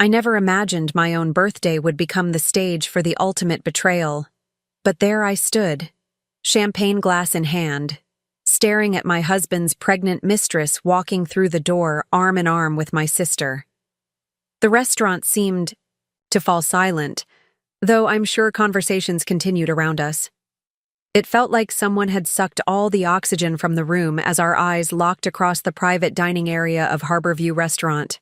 I never imagined my own birthday would become the stage for the ultimate betrayal. But there I stood, champagne glass in hand, staring at my husband's pregnant mistress walking through the door arm in arm with my sister. The restaurant seemed to fall silent, though I'm sure conversations continued around us. It felt like someone had sucked all the oxygen from the room as our eyes locked across the private dining area of Harborview Restaurant.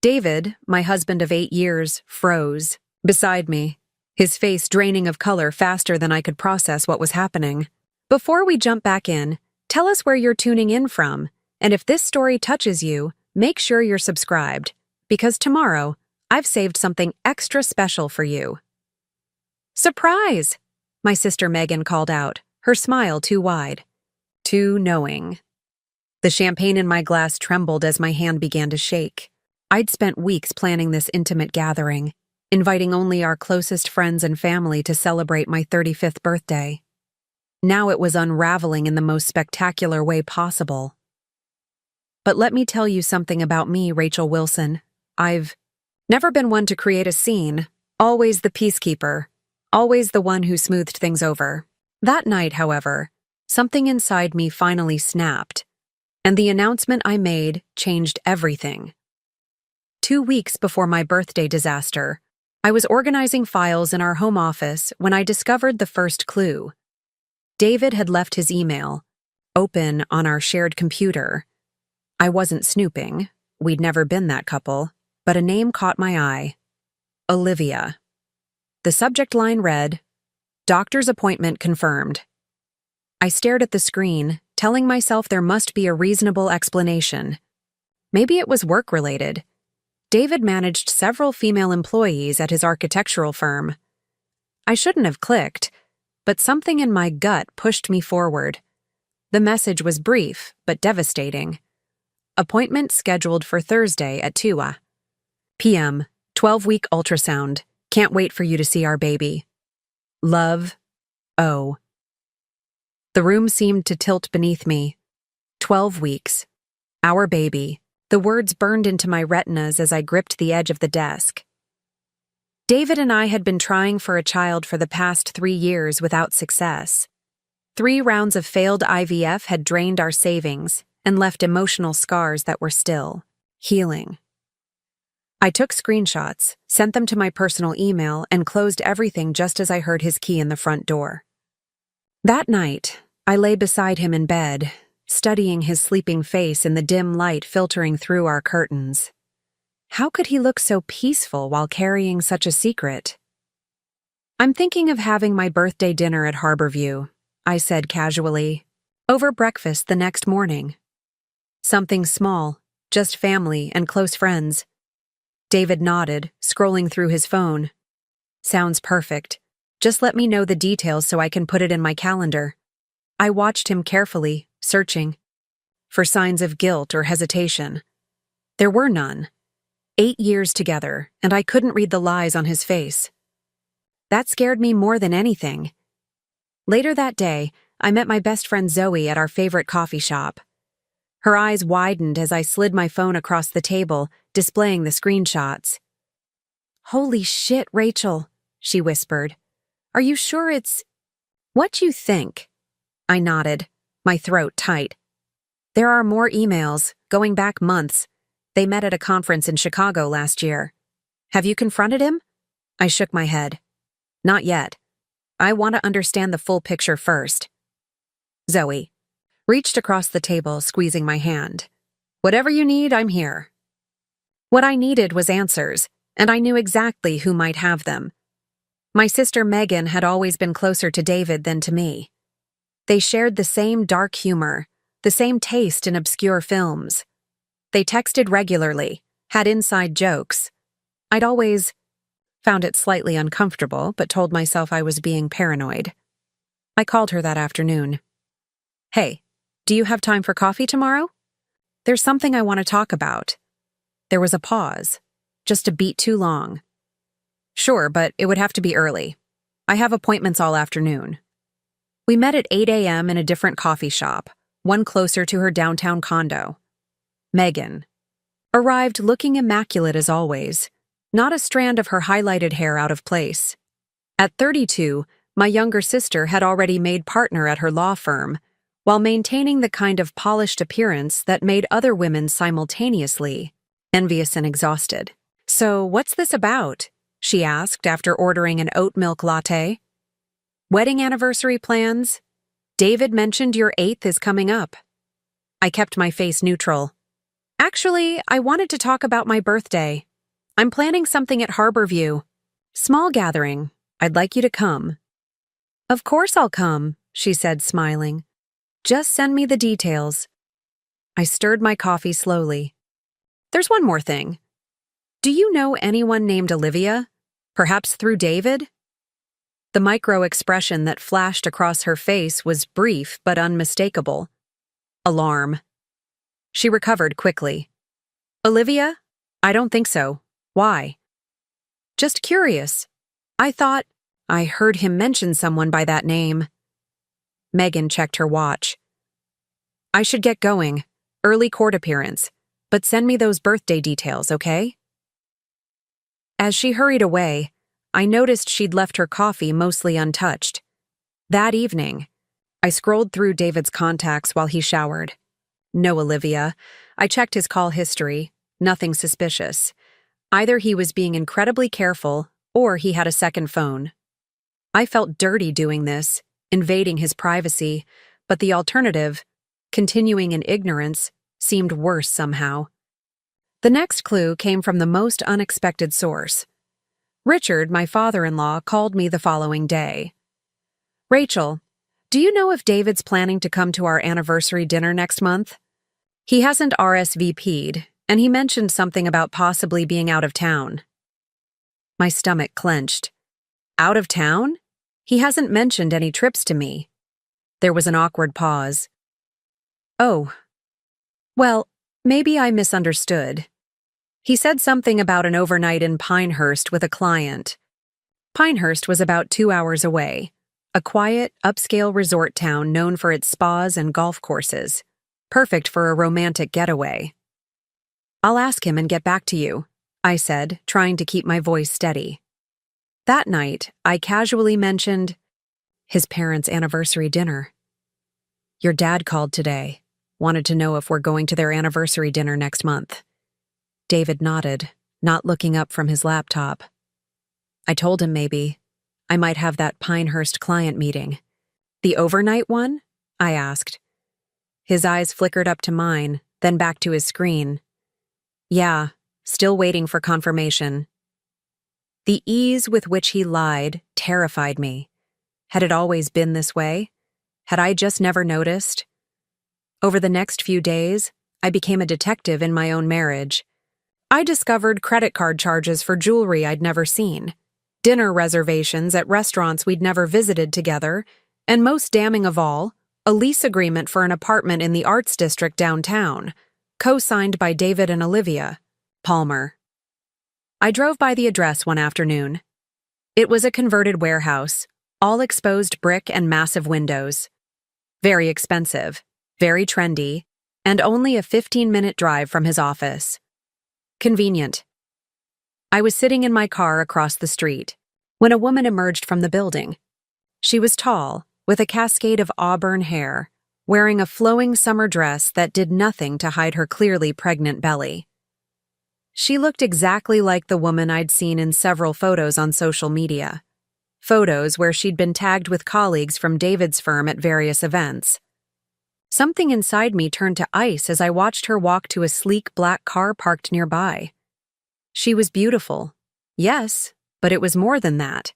David, my husband of 8 years, froze beside me, his face draining of color faster than I could process what was happening. Before we jump back in, tell us where you're tuning in from, and if this story touches you, make sure you're subscribed, because tomorrow, I've saved something extra special for you. Surprise! My sister Megan called out, her smile too wide, too knowing. The champagne in my glass trembled as my hand began to shake. I'd spent weeks planning this intimate gathering, inviting only our closest friends and family to celebrate my 35th birthday. Now it was unraveling in the most spectacular way possible. But let me tell you something about me, Rachel Wilson. I've never been one to create a scene, always the peacekeeper, always the one who smoothed things over. That night, however, something inside me finally snapped, and the announcement I made changed everything. 2 weeks before my birthday disaster, I was organizing files in our home office when I discovered the first clue. David had left his email, open on our shared computer. I wasn't snooping, we'd never been that couple, but a name caught my eye. Olivia. The subject line read, "Doctor's appointment confirmed." I stared at the screen, telling myself there must be a reasonable explanation. Maybe it was work-related. David managed several female employees at his architectural firm. I shouldn't have clicked, but something in my gut pushed me forward. The message was brief, but devastating. Appointment scheduled for Thursday at 2 p.m., 12-week ultrasound. Can't wait for you to see our baby. Love, O. The room seemed to tilt beneath me. 12 weeks. Our baby. The words burned into my retinas as I gripped the edge of the desk. David and I had been trying for a child for the past 3 years without success. 3 rounds of failed IVF had drained our savings and left emotional scars that were still healing. I took screenshots, sent them to my personal email, and closed everything just as I heard his key in the front door. That night, I lay beside him in bed, studying his sleeping face in the dim light filtering through our curtains. How could he look so peaceful while carrying such a secret? "I'm thinking of having my birthday dinner at Harborview," I said casually, over breakfast the next morning. "Something small, just family and close friends." David nodded, scrolling through his phone. "Sounds perfect. Just let me know the details so I can put it in my calendar." I watched him carefully, searching for signs of guilt or hesitation. There were none. 8 years together, and I couldn't read the lies on his face. That scared me more than anything. Later that day, I met my best friend Zoe at our favorite coffee shop. Her eyes widened as I slid my phone across the table, displaying the screenshots. "Holy shit, Rachel," she whispered. "Are you sure it's—" "What you think?" I nodded, my throat tight. "There are more emails, going back months. They met at a conference in Chicago last year. Have you confronted him?" I shook my head. "Not yet. I want to understand the full picture first." Zoe reached across the table, squeezing my hand. "Whatever you need, I'm here." What I needed was answers, and I knew exactly who might have them. My sister Megan had always been closer to David than to me. They shared the same dark humor, the same taste in obscure films. They texted regularly, had inside jokes. I'd always found it slightly uncomfortable, but told myself I was being paranoid. I called her that afternoon. "Hey, do you have time for coffee tomorrow? There's something I want to talk about." There was a pause, just a beat too long. "Sure, but it would have to be early. I have appointments all afternoon." We met at 8 a.m. in a different coffee shop, one closer to her downtown condo. Megan arrived looking immaculate as always, not a strand of her highlighted hair out of place. At 32, my younger sister had already made partner at her law firm, while maintaining the kind of polished appearance that made other women simultaneously envious and exhausted. "So, what's this about?" she asked after ordering an oat milk latte. "Wedding anniversary plans? David mentioned your 8th is coming up." I kept my face neutral. "Actually, I wanted to talk about my birthday. I'm planning something at Harborview. Small gathering. I'd like you to come." "Of course I'll come," she said, smiling. "Just send me the details." I stirred my coffee slowly. "There's one more thing. Do you know anyone named Olivia? Perhaps through David?" The micro-expression that flashed across her face was brief but unmistakable. Alarm. She recovered quickly. "Olivia? I don't think so. Why?" "Just curious. I thought I heard him mention someone by that name." Megan checked her watch. "I should get going. Early court appearance. But send me those birthday details, okay?" As she hurried away, I noticed she'd left her coffee mostly untouched. That evening, I scrolled through David's contacts while he showered. No Olivia. I checked his call history. Nothing suspicious. Either he was being incredibly careful, or he had a second phone. I felt dirty doing this, invading his privacy, but the alternative, continuing in ignorance, seemed worse somehow. The next clue came from the most unexpected source. Richard, my father-in-law, called me the following day. "Rachel, do you know if David's planning to come to our anniversary dinner next month? He hasn't RSVP'd, and he mentioned something about possibly being out of town." My stomach clenched. "Out of town? He hasn't mentioned any trips to me." There was an awkward pause. "Oh. Well, maybe I misunderstood. He said something about an overnight in Pinehurst with a client. Pinehurst was about 2 hours away, a quiet, upscale resort town known for its spas and golf courses, perfect for a romantic getaway." "I'll ask him and get back to you," I said, trying to keep my voice steady. That night, I casually mentioned his parents' anniversary dinner. "Your dad called today. Wanted to know if we're going to their anniversary dinner next month." David nodded, not looking up from his laptop. I told him maybe. I might have that Pinehurst client meeting. "The overnight one?" I asked. His eyes flickered up to mine, then back to his screen. "Yeah, still waiting for confirmation." The ease with which he lied terrified me. Had it always been this way? Had I just never noticed? Over the next few days, I became a detective in my own marriage. I discovered credit card charges for jewelry I'd never seen, dinner reservations at restaurants we'd never visited together, and most damning of all, a lease agreement for an apartment in the Arts District downtown, co-signed by David and Olivia Palmer. I drove by the address one afternoon. It was a converted warehouse, all exposed brick and massive windows. Very expensive, very trendy, and only a 15-minute drive from his office. Convenient. I was sitting in my car across the street when a woman emerged from the building. She was tall, with a cascade of auburn hair, wearing a flowing summer dress that did nothing to hide her clearly pregnant belly. She looked exactly like the woman I'd seen in several photos on social media. Photos where she'd been tagged with colleagues from David's firm at various events. Something inside me turned to ice as I watched her walk to a sleek black car parked nearby. She was beautiful. Yes, but it was more than that.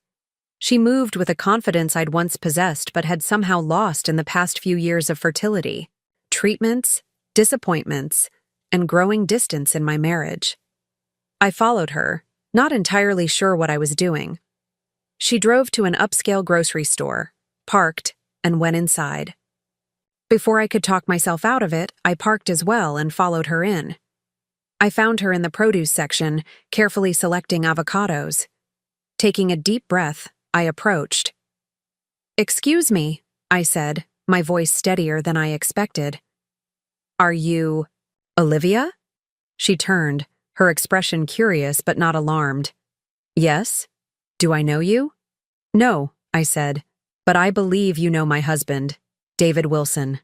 She moved with a confidence I'd once possessed but had somehow lost in the past few years of fertility, treatments, disappointments, and growing distance in my marriage. I followed her, not entirely sure what I was doing. She drove to an upscale grocery store, parked, and went inside. Before I could talk myself out of it, I parked as well and followed her in. I found her in the produce section, carefully selecting avocados. Taking a deep breath, I approached. "Excuse me," I said, my voice steadier than I expected. "Are you Olivia?" She turned, her expression curious but not alarmed. Yes? Do I know you? No, I said, but I believe you know my husband, David Wilson.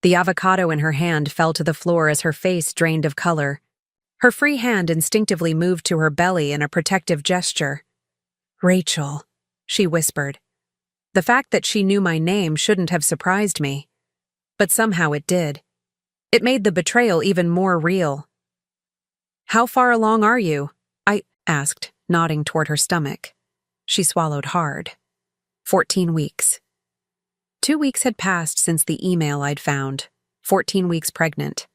The avocado in her hand fell to the floor as her face drained of color. Her free hand instinctively moved to her belly in a protective gesture. Rachel, she whispered. The fact that she knew my name shouldn't have surprised me. But somehow it did. It made the betrayal even more real. How far along are you? I asked, nodding toward her stomach. She swallowed hard. 14 weeks. 2 weeks had passed since the email I'd found. 14 weeks pregnant.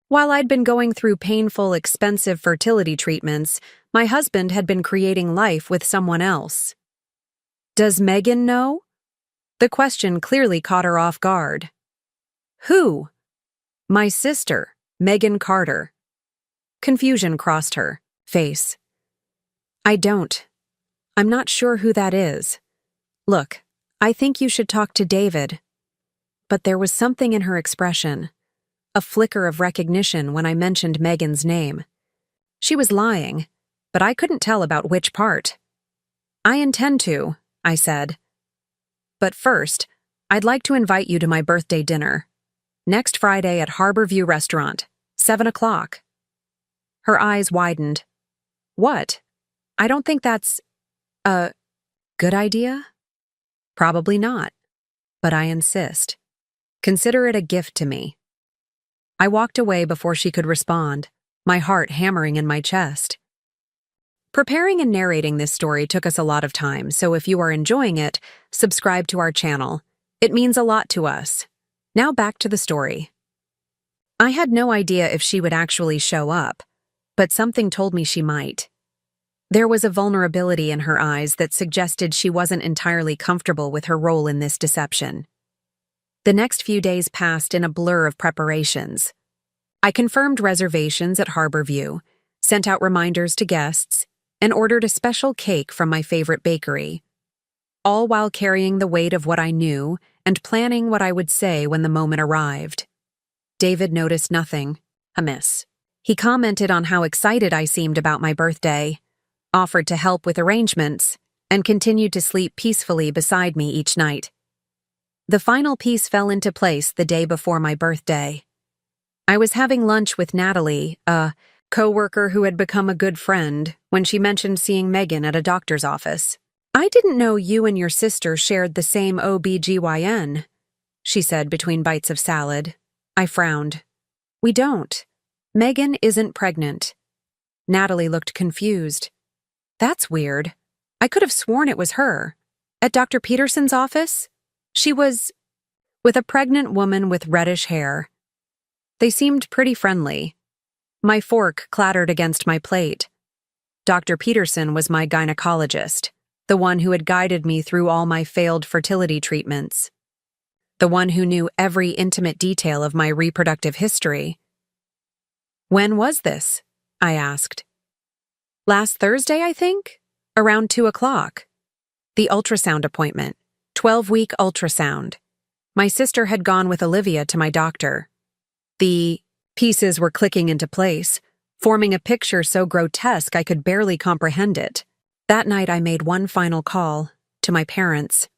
While I'd been going through painful, expensive fertility treatments, my husband had been creating life with someone else. Does Megan know? The question clearly caught her off guard. Who? My sister, Megan Carter. Confusion crossed her face. I don't. I'm not sure who that is. Look, I think you should talk to David. But there was something in her expression, a flicker of recognition when I mentioned Megan's name. She was lying, but I couldn't tell about which part. I intend to, I said. But first, I'd like to invite you to my birthday dinner. Next Friday at Harborview Restaurant, 7 o'clock. Her eyes widened. What? I don't think that's a good idea? Probably not, but I insist. Consider it a gift to me. I walked away before she could respond, my heart hammering in my chest. Preparing and narrating this story took us a lot of time, so if you are enjoying it, subscribe to our channel. It means a lot to us. Now back to the story. I had no idea if she would actually show up, but something told me she might. There was a vulnerability in her eyes that suggested she wasn't entirely comfortable with her role in this deception. The next few days passed in a blur of preparations. I confirmed reservations at Harborview, sent out reminders to guests, and ordered a special cake from my favorite bakery, all while carrying the weight of what I knew and planning what I would say when the moment arrived. David noticed nothing amiss. He commented on how excited I seemed about my birthday, offered to help with arrangements, and continued to sleep peacefully beside me each night. The final piece fell into place the day before my birthday. I was having lunch with Natalie, a co-worker who had become a good friend, when she mentioned seeing Megan at a doctor's office. I didn't know you and your sister shared the same OB/GYN, she said between bites of salad. I frowned. We don't. Megan isn't pregnant. Natalie looked confused. That's weird. I could have sworn it was her. At Dr. Peterson's office? She was with a pregnant woman with reddish hair. They seemed pretty friendly. My fork clattered against my plate. Dr. Peterson was my gynecologist, the one who had guided me through all my failed fertility treatments. The one who knew every intimate detail of my reproductive history. When was this? I asked. Last Thursday, I think? Around 2 o'clock. The ultrasound appointment. 12-week ultrasound. My sister had gone with Olivia to my doctor. The pieces were clicking into place, forming a picture so grotesque I could barely comprehend it. That night I made one final call, to my parents.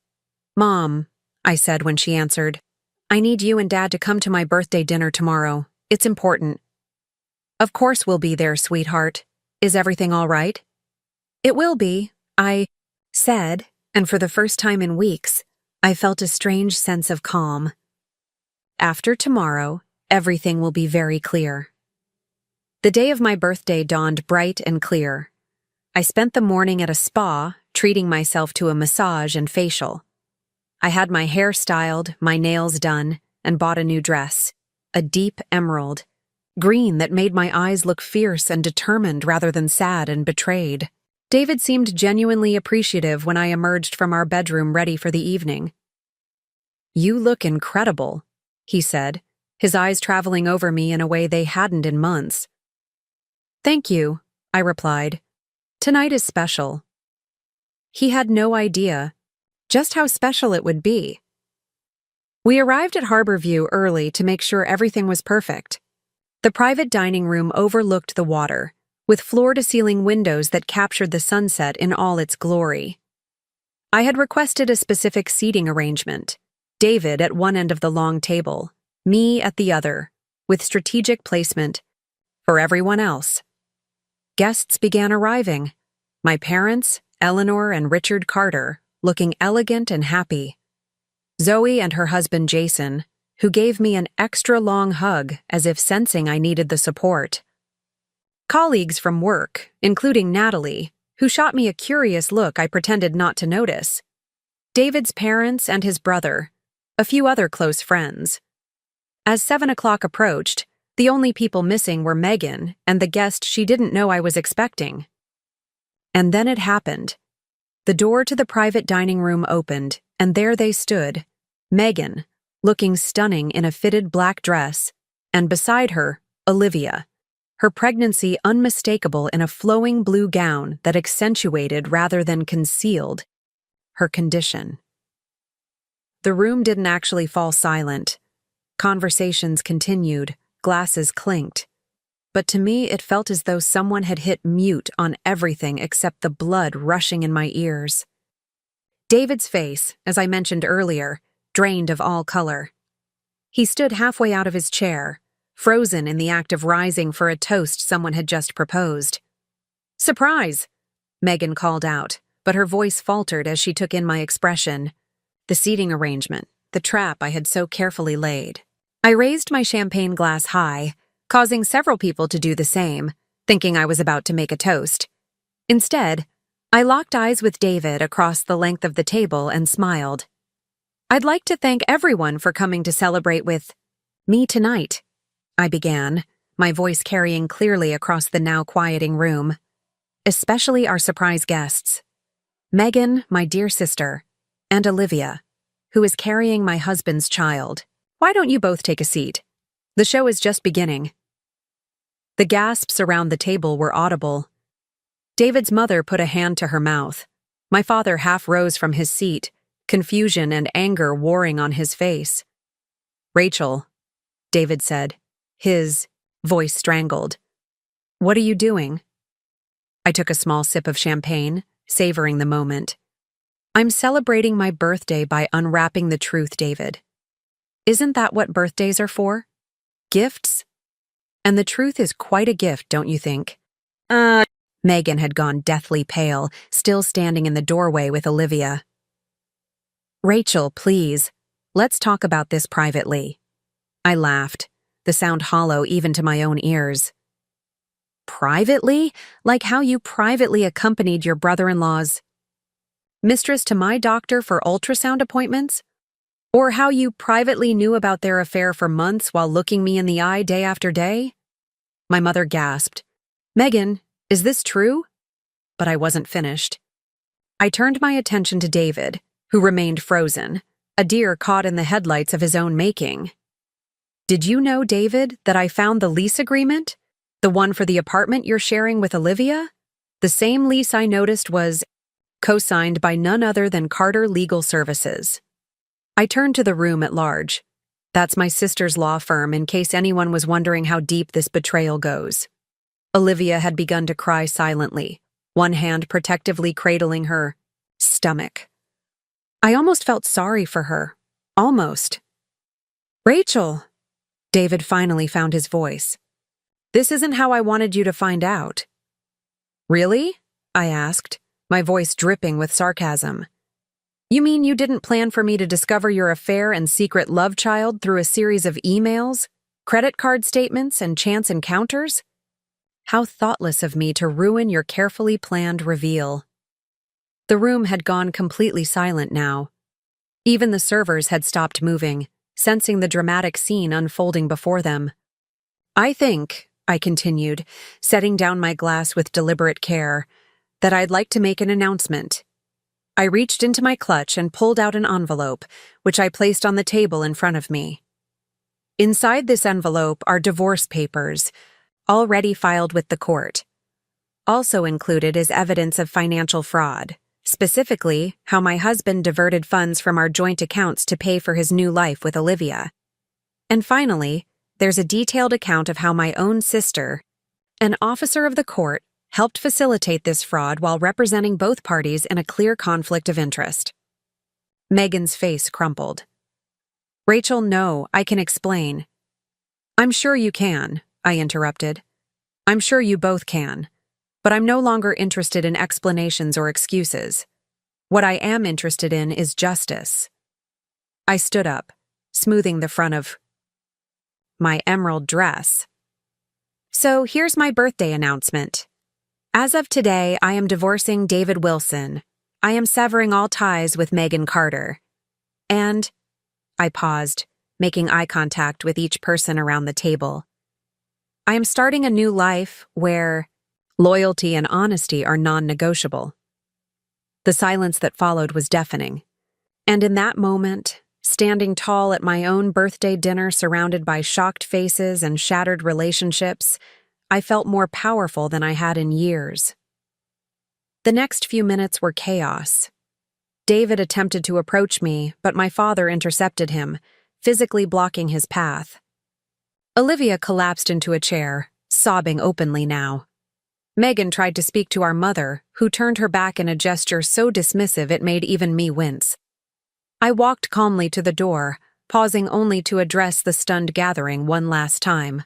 Mom, I said when she answered, I need you and Dad to come to my birthday dinner tomorrow. It's important. Of course we'll be there, sweetheart. Is everything all right? It will be, I said, and for the first time in weeks, I felt a strange sense of calm. After tomorrow, everything will be very clear. The day of my birthday dawned bright and clear. I spent the morning at a spa, treating myself to a massage and facial. I had my hair styled, my nails done, and bought a new dress, a deep emerald, green that made my eyes look fierce and determined rather than sad and betrayed. David seemed genuinely appreciative when I emerged from our bedroom ready for the evening. You look incredible, he said, his eyes traveling over me in a way they hadn't in months. Thank you, I replied. Tonight is special. He had no idea just how special it would be. We arrived at Harborview early to make sure everything was perfect. The private dining room overlooked the water, with floor-to-ceiling windows that captured the sunset in all its glory. I had requested a specific seating arrangement, David at one end of the long table, me at the other, with strategic placement for everyone else. Guests began arriving. My parents, Eleanor and Richard Carter, looking elegant and happy. Zoe and her husband Jason, who gave me an extra long hug as if sensing I needed the support. Colleagues from work, including Natalie, who shot me a curious look I pretended not to notice. David's parents and his brother, a few other close friends. As 7 o'clock approached, the only people missing were Megan and the guest she didn't know I was expecting. And then it happened. The door to the private dining room opened, and there they stood, Megan, looking stunning in a fitted black dress, and beside her, Olivia, her pregnancy unmistakable in a flowing blue gown that accentuated rather than concealed her condition. The room didn't actually fall silent. Conversations continued, glasses clinked. But to me, it felt as though someone had hit mute on everything except the blood rushing in my ears. David's face, as I mentioned earlier, drained of all color. He stood halfway out of his chair, frozen in the act of rising for a toast someone had just proposed. "Surprise!" Megan called out, but her voice faltered as she took in my expression. The seating arrangement, the trap I had so carefully laid. I raised my champagne glass high, causing several people to do the same, thinking I was about to make a toast. Instead, I locked eyes with David across the length of the table and smiled. "I'd like to thank everyone for coming to celebrate with me tonight," I began, my voice carrying clearly across the now quieting room. "Especially our surprise guests. Megan, my dear sister, and Olivia, who is carrying my husband's child. Why don't you both take a seat? The show is just beginning." The gasps around the table were audible. David's mother put a hand to her mouth. My father half rose from his seat, confusion and anger warring on his face. "Rachel," David said, his voice strangled. "What are you doing?" I took a small sip of champagne, savoring the moment. "I'm celebrating my birthday by unwrapping the truth, David. Isn't that what birthdays are for? Gifts? And the truth is quite a gift, don't you think?" Megan had gone deathly pale, still standing in the doorway with Olivia. "Rachel, please, let's talk about this privately." I laughed, the sound hollow even to my own ears. "Privately? Like how you privately accompanied your brother-in-law's mistress to my doctor for ultrasound appointments? Or how you privately knew about their affair for months while looking me in the eye day after day?" My mother gasped. "Megan, is this true?" But I wasn't finished. I turned my attention to David, who remained frozen, a deer caught in the headlights of his own making. "Did you know, David, that I found the lease agreement? The one for the apartment you're sharing with Olivia? The same lease I noticed was co-signed by none other than Carter Legal Services." I turned to the room at large. That's my sister's law firm, in case anyone was wondering how deep this betrayal goes. Olivia had begun to cry silently, one hand protectively cradling her stomach. I almost felt sorry for her. Almost. "Rachel," David finally found his voice. "This isn't how I wanted you to find out." "Really?" I asked, my voice dripping with sarcasm. "You mean you didn't plan for me to discover your affair and secret love child through a series of emails, credit card statements, and chance encounters? How thoughtless of me to ruin your carefully planned reveal." The room had gone completely silent now. Even the servers had stopped moving, sensing the dramatic scene unfolding before them. "I think," I continued, setting down my glass with deliberate care, "that I'd like to make an announcement." I reached into my clutch and pulled out an envelope, which I placed on the table in front of me. Inside this envelope are divorce papers, already filed with the court. Also included is evidence of financial fraud, specifically how my husband diverted funds from our joint accounts to pay for his new life with Olivia. And finally, there's a detailed account of how my own sister, an officer of the court, helped facilitate this fraud while representing both parties in a clear conflict of interest. Megan's face crumpled. Rachel, no, I can explain. I'm sure you can, I interrupted. I'm sure you both can. But I'm no longer interested in explanations or excuses. What I am interested in is justice. I stood up, smoothing the front of my emerald dress. So here's my birthday announcement. As of today, I am divorcing David Wilson. I am severing all ties with Megan Carter. And I paused, making eye contact with each person around the table. I am starting a new life where loyalty and honesty are non-negotiable. The silence that followed was deafening. And in that moment, standing tall at my own birthday dinner surrounded by shocked faces and shattered relationships, I felt more powerful than I had in years. The next few minutes were chaos. David attempted to approach me, but my father intercepted him, physically blocking his path. Olivia collapsed into a chair, sobbing openly now. Megan tried to speak to our mother, who turned her back in a gesture so dismissive it made even me wince. I walked calmly to the door, pausing only to address the stunned gathering one last time.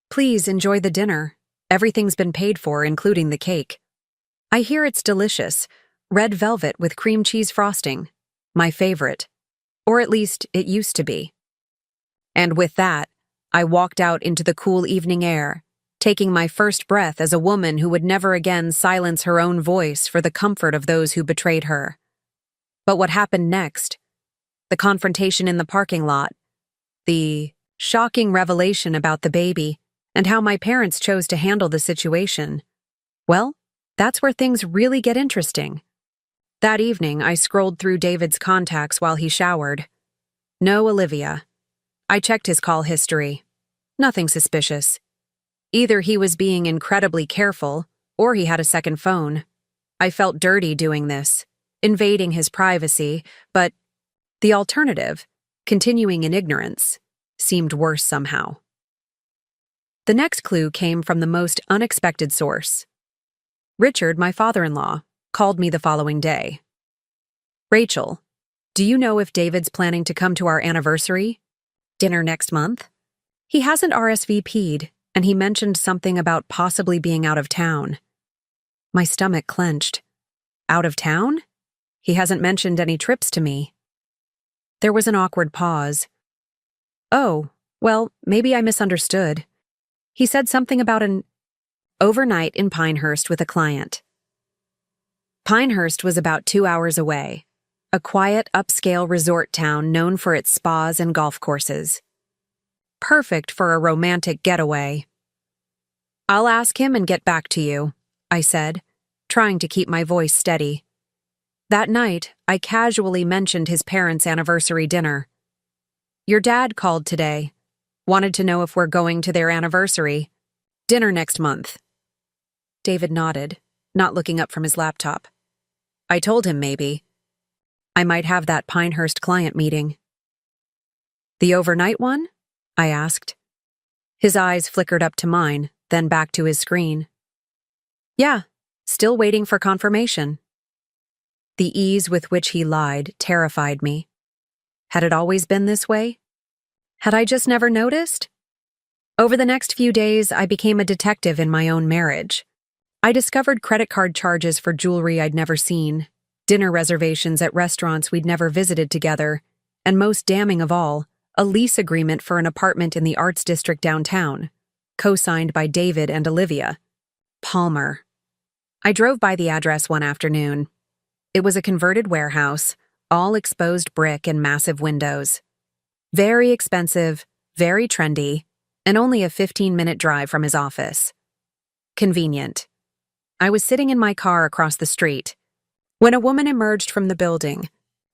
Please enjoy the dinner. Everything's been paid for, including the cake. I hear it's delicious. Red velvet with cream cheese frosting. My favorite. Or at least, it used to be. And with that, I walked out into the cool evening air, taking my first breath as a woman who would never again silence her own voice for the comfort of those who betrayed her. But what happened next? The confrontation in the parking lot, the shocking revelation about the baby, and how my parents chose to handle the situation. Well, that's where things really get interesting. That evening, I scrolled through David's contacts while he showered. No Olivia. I checked his call history. Nothing suspicious. Either he was being incredibly careful, or he had a second phone. I felt dirty doing this, invading his privacy, but the alternative, continuing in ignorance, seemed worse somehow. The next clue came from the most unexpected source. Richard, my father-in-law, called me the following day. Rachel, do you know if David's planning to come to our anniversary dinner next month? He hasn't RSVP'd, and he mentioned something about possibly being out of town. My stomach clenched. Out of town? He hasn't mentioned any trips to me. There was an awkward pause. Oh, well, maybe I misunderstood. He said something about an overnight in Pinehurst with a client. Pinehurst was about 2 hours away, a quiet, upscale resort town known for its spas and golf courses. Perfect for a romantic getaway. I'll ask him and get back to you, I said, trying to keep my voice steady. That night, I casually mentioned his parents' anniversary dinner. Your dad called today. Wanted to know if we're going to their anniversary dinner next month. David nodded, not looking up from his laptop. I told him maybe. I might have that Pinehurst client meeting. The overnight one? I asked. His eyes flickered up to mine, then back to his screen. Yeah, still waiting for confirmation. The ease with which he lied terrified me. Had it always been this way? Had I just never noticed? Over the next few days, I became a detective in my own marriage. I discovered credit card charges for jewelry I'd never seen, dinner reservations at restaurants we'd never visited together, and most damning of all, a lease agreement for an apartment in the Arts District downtown, co-signed by David and Olivia. Palmer. I drove by the address one afternoon. It was a converted warehouse, all exposed brick and massive windows. Very expensive, very trendy, and only a 15-minute drive from his office. Convenient. I was sitting in my car across the street when a woman emerged from the building.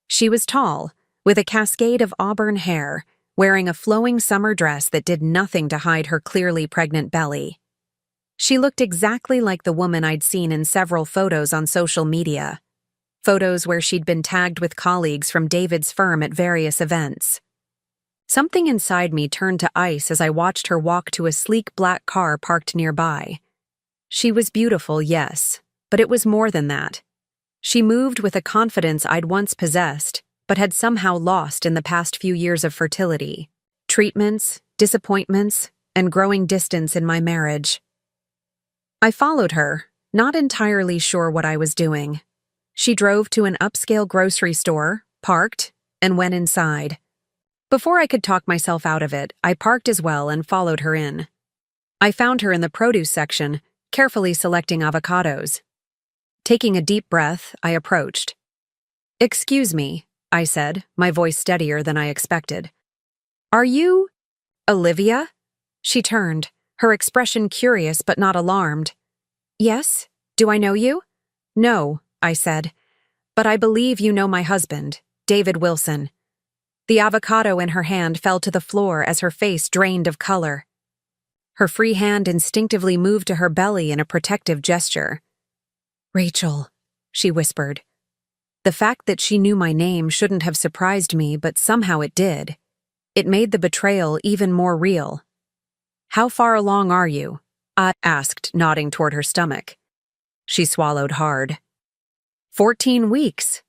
She was tall, with a cascade of auburn hair, wearing a flowing summer dress that did nothing to hide her clearly pregnant belly. She looked exactly like the woman I'd seen in several photos on social media, photos where she'd been tagged with colleagues from David's firm at various events. Something inside me turned to ice as I watched her walk to a sleek black car parked nearby. She was beautiful, yes, but it was more than that. She moved with a confidence I'd once possessed, but had somehow lost in the past few years of fertility, treatments, disappointments, and growing distance in my marriage. I followed her, not entirely sure what I was doing. She drove to an upscale grocery store, parked, and went inside. Before I could talk myself out of it, I parked as well and followed her in. I found her in the produce section, carefully selecting avocados. Taking a deep breath, I approached. "Excuse me," I said, my voice steadier than I expected. "Are you Olivia?" She turned, her expression curious but not alarmed. "Yes? Do I know you?" "No," I said, "but I believe you know my husband, David Wilson." The avocado in her hand fell to the floor as her face drained of color. Her free hand instinctively moved to her belly in a protective gesture. "Rachel," she whispered. The fact that she knew my name shouldn't have surprised me, but somehow it did. It made the betrayal even more real. "How far along are you?" I asked, nodding toward her stomach. She swallowed hard. 14 weeks.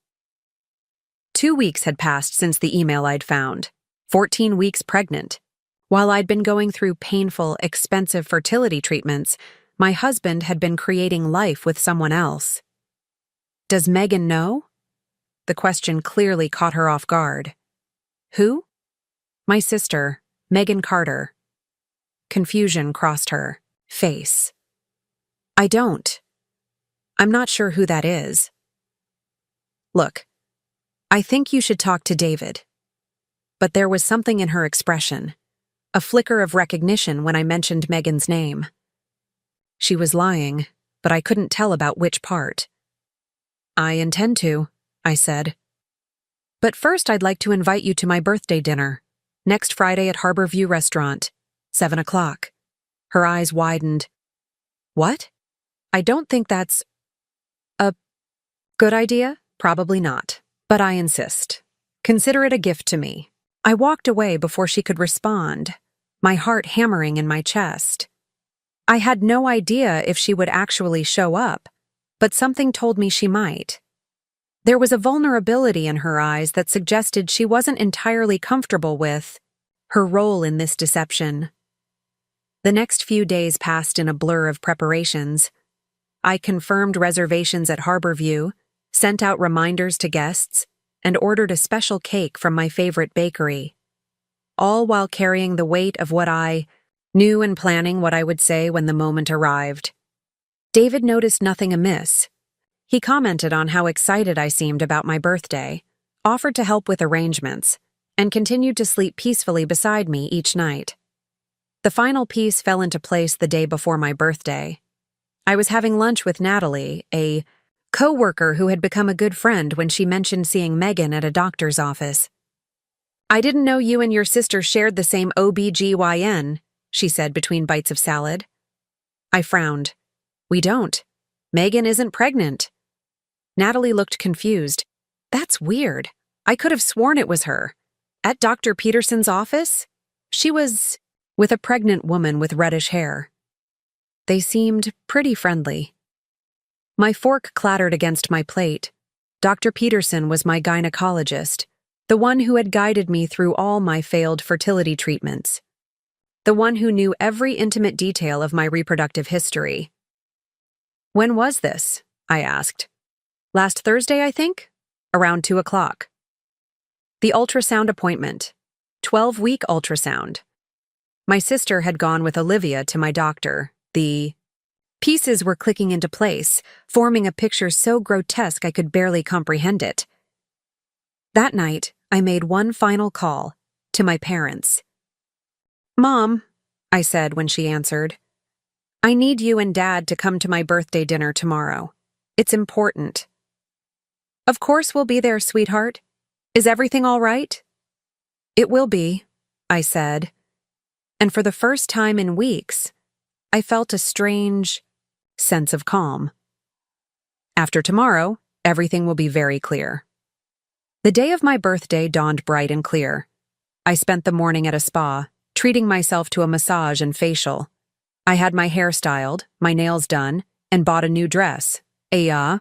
2 weeks had passed since the email I'd found. 14 weeks pregnant. While I'd been going through painful, expensive fertility treatments, my husband had been creating life with someone else. "Does Megan know?" The question clearly caught her off guard. "Who?" "My sister, Megan Carter." Confusion crossed her face. "I don't. I'm not sure who that is." "Look, I think you should talk to David." But there was something in her expression, a flicker of recognition when I mentioned Megan's name. She was lying, but I couldn't tell about which part. "I intend to," I said. "But first I'd like to invite you to my birthday dinner, next Friday at Harbor View Restaurant, 7 o'clock. Her eyes widened. "What? I don't think that's a good idea. Probably not. But I insist. Consider it a gift to me." I walked away before she could respond, my heart hammering in my chest. I had no idea if she would actually show up, but something told me she might. There was a vulnerability in her eyes that suggested she wasn't entirely comfortable with her role in this deception. The next few days passed in a blur of preparations. I confirmed reservations at Harborview, sent out reminders to guests, and ordered a special cake from my favorite bakery, all while carrying the weight of what I knew and planning what I would say when the moment arrived. David noticed nothing amiss. He commented on how excited I seemed about my birthday, offered to help with arrangements, and continued to sleep peacefully beside me each night. The final piece fell into place the day before my birthday. I was having lunch with Natalie, a co-worker who had become a good friend when she mentioned seeing Megan at a doctor's office. "I didn't know you and your sister shared the same OBGYN, she said between bites of salad. I frowned. "We don't. Megan isn't pregnant." Natalie looked confused. "That's weird. I could have sworn it was her. At Dr. Peterson's office? She was with a pregnant woman with reddish hair." They seemed pretty friendly. My fork clattered against my plate. Dr. Peterson was my gynecologist, the one who had guided me through all my failed fertility treatments. The one who knew every intimate detail of my reproductive history. "When was this?" I asked. "Last Thursday, I think? Around 2 o'clock. "The ultrasound appointment. 12-week ultrasound." My sister had gone with Olivia to my doctor. The pieces were clicking into place, forming a picture so grotesque I could barely comprehend it. That night, I made one final call, to my parents. "Mom," I said when she answered, "I need you and Dad to come to my birthday dinner tomorrow. It's important." "Of course we'll be there, sweetheart. Is everything all right?" "It will be," I said. And for the first time in weeks, I felt a strange sense of calm. After tomorrow, everything will be very clear. The day of my birthday dawned bright and clear. I spent the morning at a spa, treating myself to a massage and facial. I had my hair styled, my nails done, and bought a new dress. A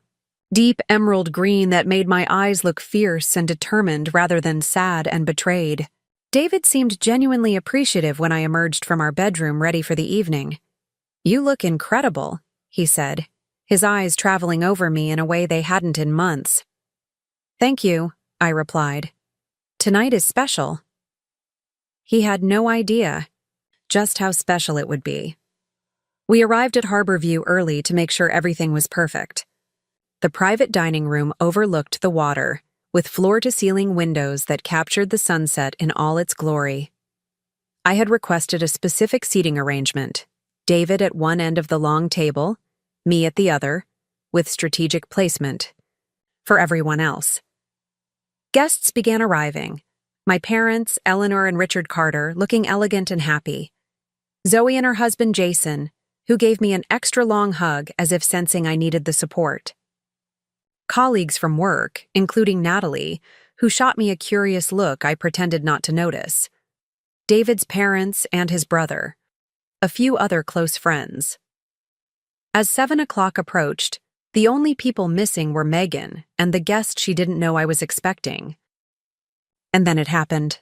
deep emerald green that made my eyes look fierce and determined rather than sad and betrayed. David seemed genuinely appreciative when I emerged from our bedroom ready for the evening. "You look incredible," he said, his eyes traveling over me in a way they hadn't in months. "Thank you," I replied. "Tonight is special." He had no idea just how special it would be. We arrived at Harborview early to make sure everything was perfect. The private dining room overlooked the water, with floor-to-ceiling windows that captured the sunset in all its glory. I had requested a specific seating arrangement, David at one end of the long table, me at the other, with strategic placement for everyone else. Guests began arriving, my parents, Eleanor and Richard Carter, looking elegant and happy. Zoe and her husband Jason, who gave me an extra long hug as if sensing I needed the support. Colleagues from work, including Natalie, who shot me a curious look I pretended not to notice. David's parents and his brother. A few other close friends. As 7 o'clock approached, the only people missing were Megan and the guest she didn't know I was expecting. And then it happened.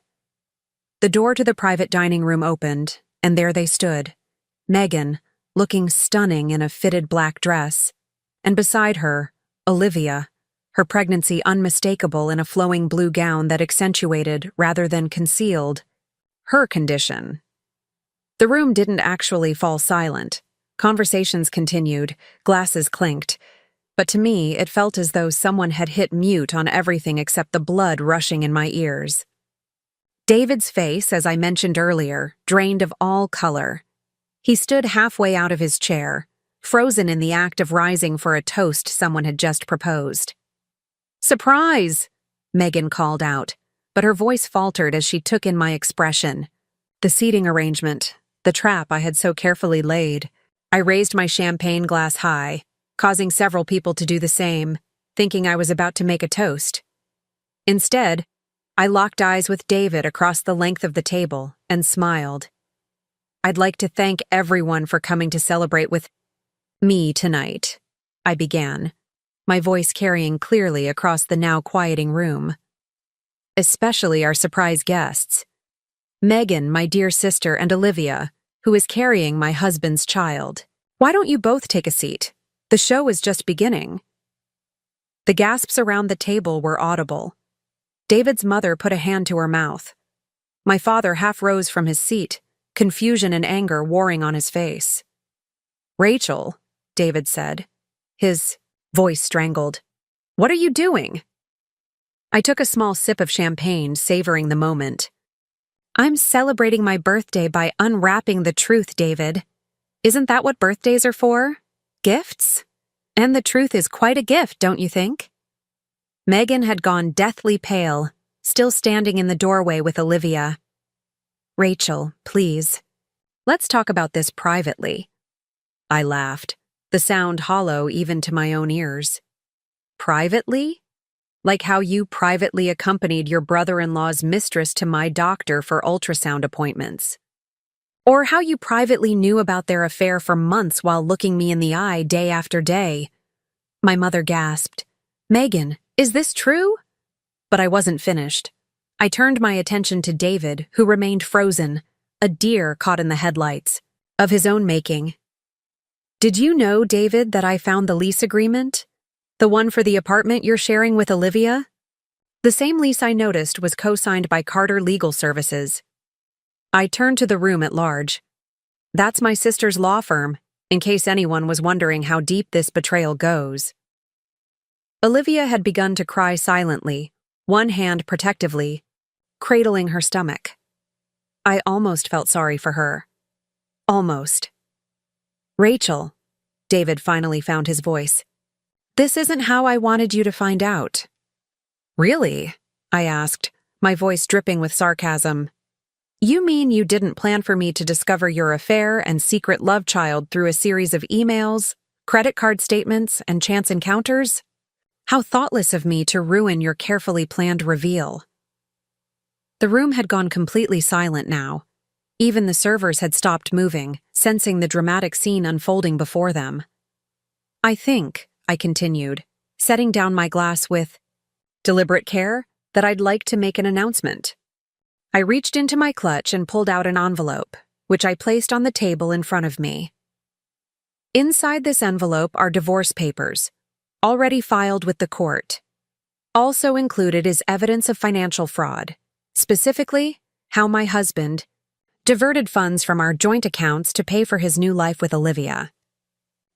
The door to the private dining room opened, and there they stood, Megan, looking stunning in a fitted black dress, and beside her, Olivia, her pregnancy unmistakable in a flowing blue gown that accentuated, rather than concealed, her condition. The room didn't actually fall silent. Conversations continued, glasses clinked, but to me it felt as though someone had hit mute on everything except the blood rushing in my ears. David's face, as I mentioned earlier, drained of all color. He stood halfway out of his chair, frozen in the act of rising for a toast someone had just proposed. "Surprise!" Megan called out, but her voice faltered as she took in my expression. The seating arrangement, the trap I had so carefully laid. I raised my champagne glass high, causing several people to do the same, thinking I was about to make a toast. Instead, I locked eyes with David across the length of the table and smiled. "I'd like to thank everyone for coming to celebrate with me tonight," I began, my voice carrying clearly across the now quieting room. "Especially our surprise guests. Megan, my dear sister, and Olivia, who is carrying my husband's child. Why don't you both take a seat? The show is just beginning." The gasps around the table were audible. David's mother put a hand to her mouth. My father half rose from his seat, confusion and anger warring on his face. "Rachel," David said, his voice strangled. "What are you doing?" I took a small sip of champagne, savoring the moment. "I'm celebrating my birthday by unwrapping the truth, David. Isn't that what birthdays are for? Gifts? And the truth is quite a gift, don't you think?" Megan had gone deathly pale, still standing in the doorway with Olivia. "Rachel, please. Let's talk about this privately." I laughed, the sound hollow even to my own ears. "Privately? Like how you privately accompanied your brother-in-law's mistress to my doctor for ultrasound appointments. Or how you privately knew about their affair for months while looking me in the eye day after day." My mother gasped. "Megan, is this true?" But I wasn't finished. I turned my attention to David, who remained frozen, a deer caught in the headlights, of his own making. "Did you know, David, that I found the lease agreement? The one for the apartment you're sharing with Olivia? The same lease I noticed was co-signed by Carter Legal Services." I turned to the room at large. "That's my sister's law firm, in case anyone was wondering how deep this betrayal goes." Olivia had begun to cry silently, one hand protectively, cradling her stomach. I almost felt sorry for her. Almost. "Rachel," David finally found his voice, "this isn't how I wanted you to find out." "Really?" I asked, my voice dripping with sarcasm. "You mean you didn't plan for me to discover your affair and secret love child through a series of emails, credit card statements, and chance encounters? How thoughtless of me to ruin your carefully planned reveal." The room had gone completely silent now. Even the servers had stopped moving, sensing the dramatic scene unfolding before them. I think, I continued, setting down my glass with deliberate care, that I'd like to make an announcement. I reached into my clutch and pulled out an envelope, which I placed on the table in front of me. Inside this envelope are divorce papers, already filed with the court. Also included is evidence of financial fraud, specifically how my husband diverted funds from our joint accounts to pay for his new life with Olivia.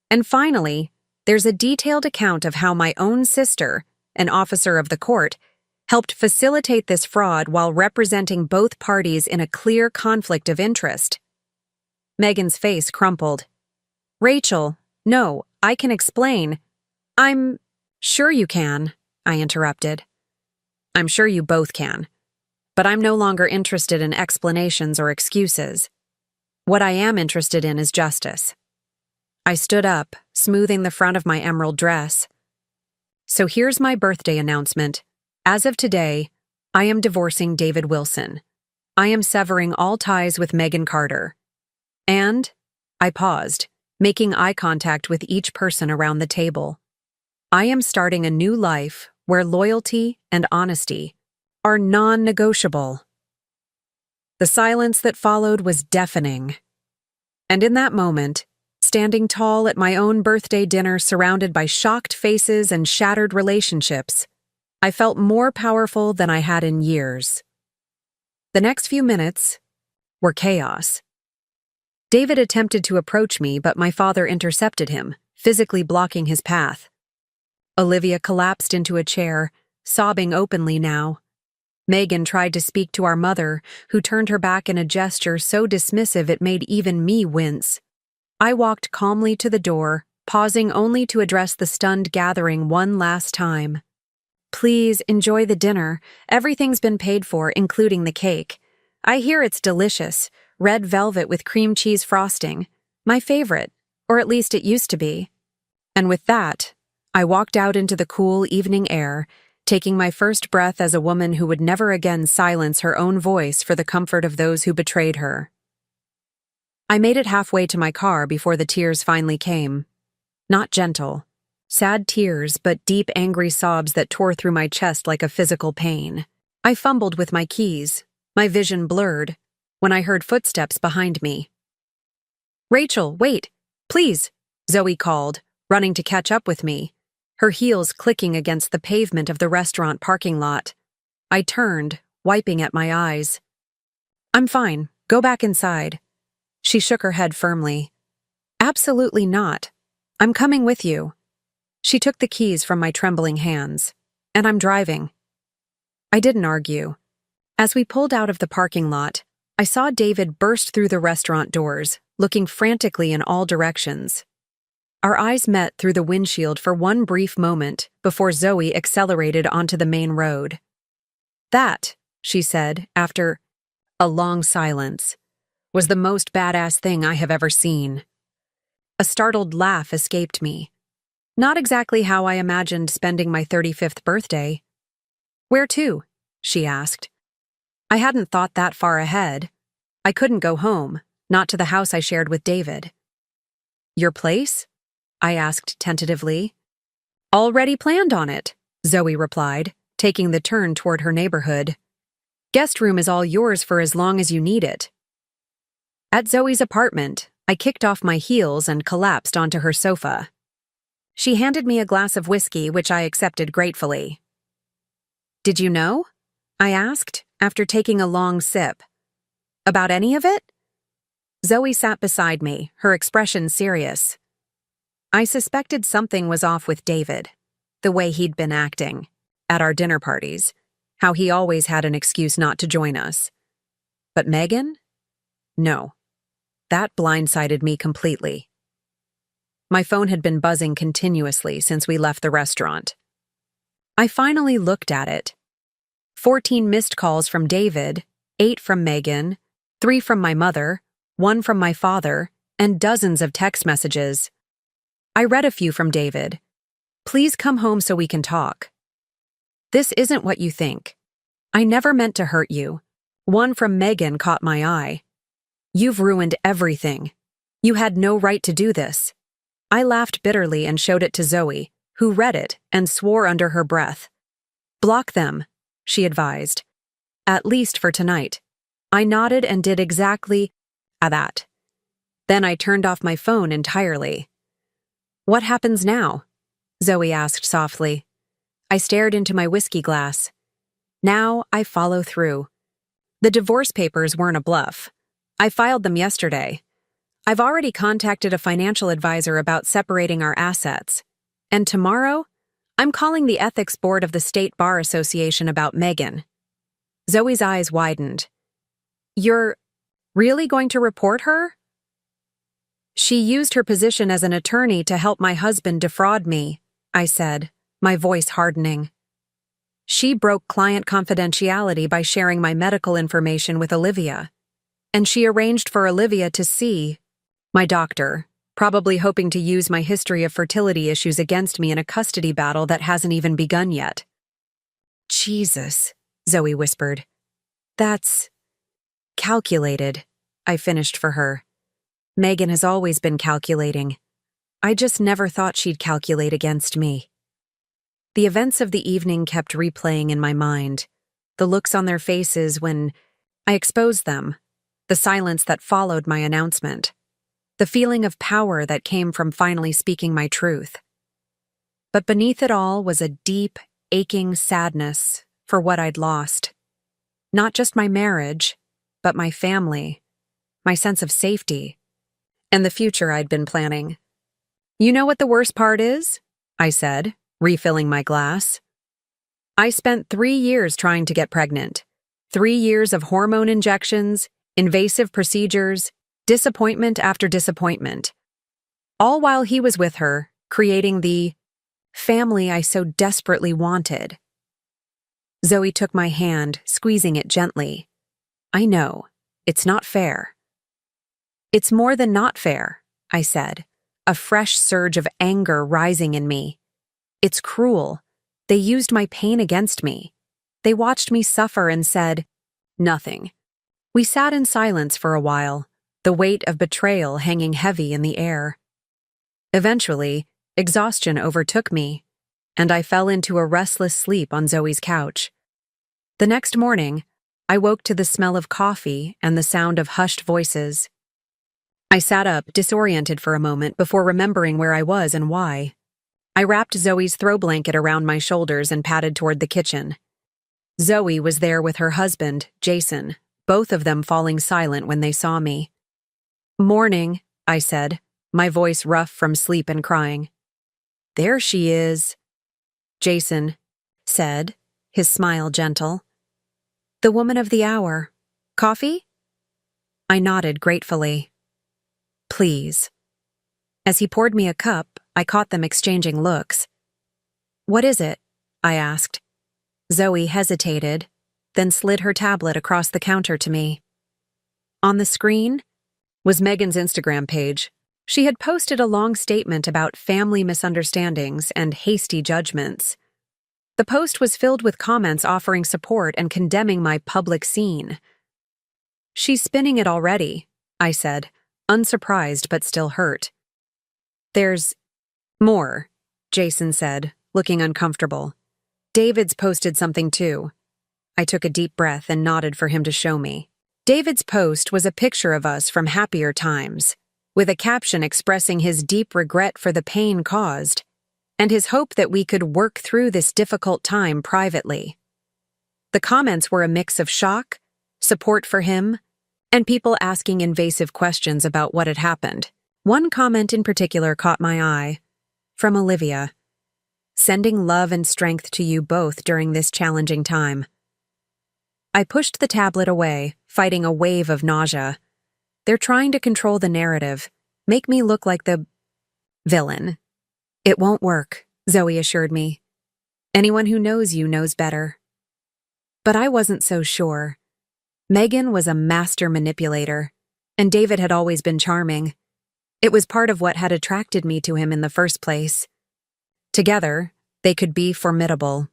And finally, there's a detailed account of how my own sister, an officer of the court, helped facilitate this fraud while representing both parties in a clear conflict of interest. Megan's face crumpled. Rachel, no, I can explain. I'm sure you can, I interrupted. I'm sure you both can. But I'm no longer interested in explanations or excuses. What I am interested in is justice. I stood up, smoothing the front of my emerald dress. So here's my birthday announcement. As of today, I am divorcing David Wilson. I am severing all ties with Megan Carter. And, I paused, making eye contact with each person around the table. I am starting a new life where loyalty and honesty are non-negotiable. The silence that followed was deafening. And in that moment, standing tall at my own birthday dinner surrounded by shocked faces and shattered relationships, I felt more powerful than I had in years. The next few minutes were chaos. David attempted to approach me, but my father intercepted him, physically blocking his path. Olivia collapsed into a chair, sobbing openly now. Megan tried to speak to our mother, who turned her back in a gesture so dismissive it made even me wince. I walked calmly to the door, pausing only to address the stunned gathering one last time. Please enjoy the dinner. Everything's been paid for, including the cake. I hear it's delicious, red velvet with cream cheese frosting. My favorite, or at least it used to be. And with that, I walked out into the cool evening air, taking my first breath as a woman who would never again silence her own voice for the comfort of those who betrayed her. I made it halfway to my car before the tears finally came. Not gentle. Sad tears, but deep, angry sobs that tore through my chest like a physical pain. I fumbled with my keys, my vision blurred, when I heard footsteps behind me. Rachel, wait, please, Zoe called, running to catch up with me, her heels clicking against the pavement of the restaurant parking lot. I turned, wiping at my eyes. I'm fine, go back inside. She shook her head firmly. Absolutely not. I'm coming with you. She took the keys from my trembling hands. And I'm driving. I didn't argue. As we pulled out of the parking lot, I saw David burst through the restaurant doors, looking frantically in all directions. Our eyes met through the windshield for one brief moment before Zoe accelerated onto the main road. That, she said, after a long silence, was the most badass thing I have ever seen. A startled laugh escaped me. Not exactly how I imagined spending my 35th birthday. Where to? She asked. I hadn't thought that far ahead. I couldn't go home, not to the house I shared with David. Your place? I asked tentatively. Already planned on it, Zoe replied, taking the turn toward her neighborhood. Guest room is all yours for as long as you need it. At Zoe's apartment, I kicked off my heels and collapsed onto her sofa. She handed me a glass of whiskey, which I accepted gratefully. Did you know? I asked, after taking a long sip. About any of it? Zoe sat beside me, her expression serious. I suspected something was off with David, the way he'd been acting, at our dinner parties, how he always had an excuse not to join us. But Megan? No. That blindsided me completely. My phone had been buzzing continuously since we left the restaurant. I finally looked at it. 14 missed calls from David, 8 from Megan, 3 from my mother, 1 from my father, and dozens of text messages. I read a few from David. Please come home so we can talk. This isn't what you think. I never meant to hurt you. One from Megan caught my eye. "You've ruined everything. You had no right to do this." I laughed bitterly and showed it to Zoe, who read it and swore under her breath. "Block them," she advised. "At least for tonight." I nodded and did exactly that. Then I turned off my phone entirely. "What happens now?" Zoe asked softly. I stared into my whiskey glass. Now I follow through. The divorce papers weren't a bluff. I filed them yesterday. I've already contacted a financial advisor about separating our assets. And tomorrow, I'm calling the ethics board of the State Bar Association about Megan. Zoe's eyes widened. "You're really going to report her?" "She used her position as an attorney to help my husband defraud me," I said, my voice hardening. "She broke client confidentiality by sharing my medical information with Olivia. And she arranged for Olivia to see my doctor, probably hoping to use my history of fertility issues against me in a custody battle that hasn't even begun yet." "Jesus," Zoe whispered. "That's calculated," I finished for her. Megan has always been calculating. I just never thought she'd calculate against me. The events of the evening kept replaying in my mind. The looks on their faces when I exposed them. The silence that followed my announcement. The feeling of power that came from finally speaking my truth. But beneath it all was a deep, aching sadness for what I'd lost. Not just my marriage, but my family, my sense of safety, and the future I'd been planning. "You know what the worst part is?" I said, refilling my glass. "I spent 3 years trying to get pregnant. 3 years of hormone injections, invasive procedures, disappointment after disappointment. All while he was with her, creating the family I so desperately wanted." Zoe took my hand, squeezing it gently. "I know. It's not fair." "It's more than not fair," I said, a fresh surge of anger rising in me. "It's cruel. They used my pain against me. They watched me suffer and said, nothing." We sat in silence for a while, the weight of betrayal hanging heavy in the air. Eventually, exhaustion overtook me, and I fell into a restless sleep on Zoe's couch. The next morning, I woke to the smell of coffee and the sound of hushed voices. I sat up, disoriented for a moment before remembering where I was and why. I wrapped Zoe's throw blanket around my shoulders and padded toward the kitchen. Zoe was there with her husband, Jason, both of them falling silent when they saw me. "Morning," I said, my voice rough from sleep and crying. "There she is," Jason said, his smile gentle. "The woman of the hour. Coffee?" I nodded gratefully. "Please." As he poured me a cup, I caught them exchanging looks. "What is it?" I asked. Zoe hesitated, then slid her tablet across the counter to me. On the screen was Megan's Instagram page. She had posted a long statement about family misunderstandings and hasty judgments. The post was filled with comments offering support and condemning my public scene. "She's spinning it already," I said, unsurprised but still hurt. "There's more," Jason said, looking uncomfortable. "David's posted something too." I took a deep breath and nodded for him to show me. David's post was a picture of us from happier times, with a caption expressing his deep regret for the pain caused, and his hope that we could work through this difficult time privately. The comments were a mix of shock, support for him, and people asking invasive questions about what had happened. One comment in particular caught my eye, from Olivia. "Sending love and strength to you both during this challenging time." I pushed the tablet away, fighting a wave of nausea. They're trying to control the narrative, make me look like the villain. "It won't work," Zoe assured me. "Anyone who knows you knows better." But I wasn't so sure. Megan was a master manipulator, and David had always been charming. It was part of what had attracted me to him in the first place. Together, they could be formidable.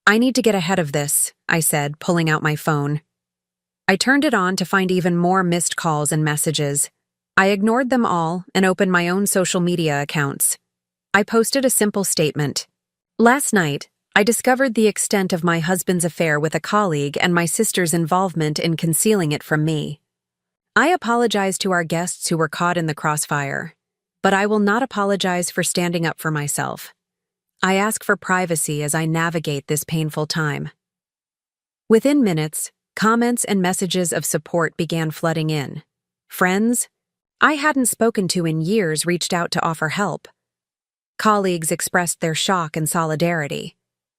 "I need to get ahead of this," I said, pulling out my phone. I turned it on to find even more missed calls and messages. I ignored them all and opened my own social media accounts. I posted a simple statement. Last night, I discovered the extent of my husband's affair with a colleague and my sister's involvement in concealing it from me. I apologize to our guests who were caught in the crossfire, but I will not apologize for standing up for myself. I ask for privacy as I navigate this painful time. Within minutes, comments and messages of support began flooding in. Friends I hadn't spoken to in years reached out to offer help. Colleagues expressed their shock and solidarity.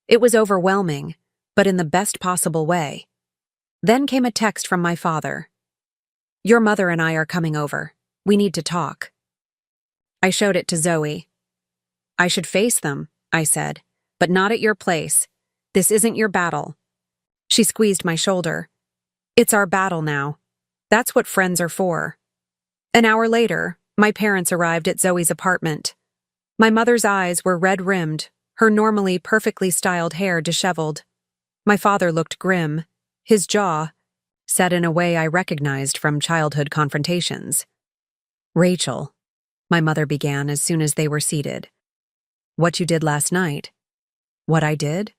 It was overwhelming, but in the best possible way. Then came a text from my father. "Your mother and I are coming over. We need to talk." I showed it to Zoe. "I should face them," I said, "but not at your place. This isn't your battle." She squeezed my shoulder. "It's our battle now. That's what friends are for." An hour later, my parents arrived at Zoe's apartment. My mother's eyes were red-rimmed, her normally perfectly styled hair disheveled. My father looked grim, his jaw set in a way I recognized from childhood confrontations. "Rachel," my mother began as soon as they were seated. "What you did last night?" "What I did?"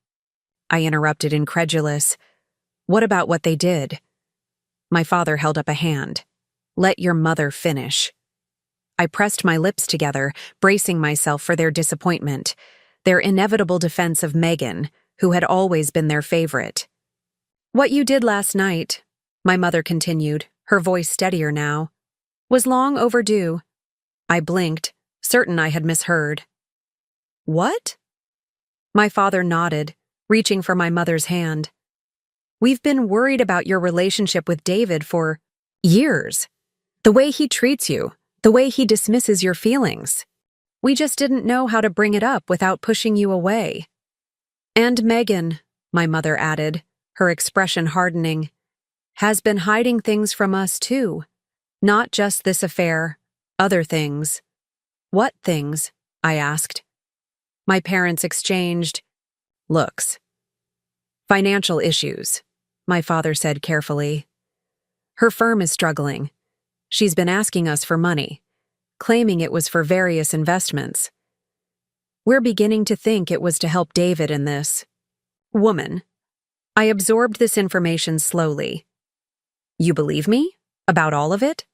I interrupted, incredulous. "What about what they did?" My father held up a hand. "Let your mother finish." I pressed my lips together, bracing myself for their disappointment, their inevitable defense of Megan, who had always been their favorite. "What you did last night," my mother continued, her voice steadier now, "was long overdue." I blinked, certain I had misheard. "What?" My father nodded, reaching for my mother's hand. "We've been worried about your relationship with David for years. The way he treats you, the way he dismisses your feelings. We just didn't know how to bring it up without pushing you away." "And Megan," my mother added, her expression hardening, "has been hiding things from us too. Not just this affair, other things." "What things?" I asked. My parents exchanged looks. "Financial issues," my father said carefully. "Her firm is struggling. She's been asking us for money, claiming it was for various investments. We're beginning to think it was to help David in this." "Woman." I absorbed this information slowly. "You believe me? About all of it?"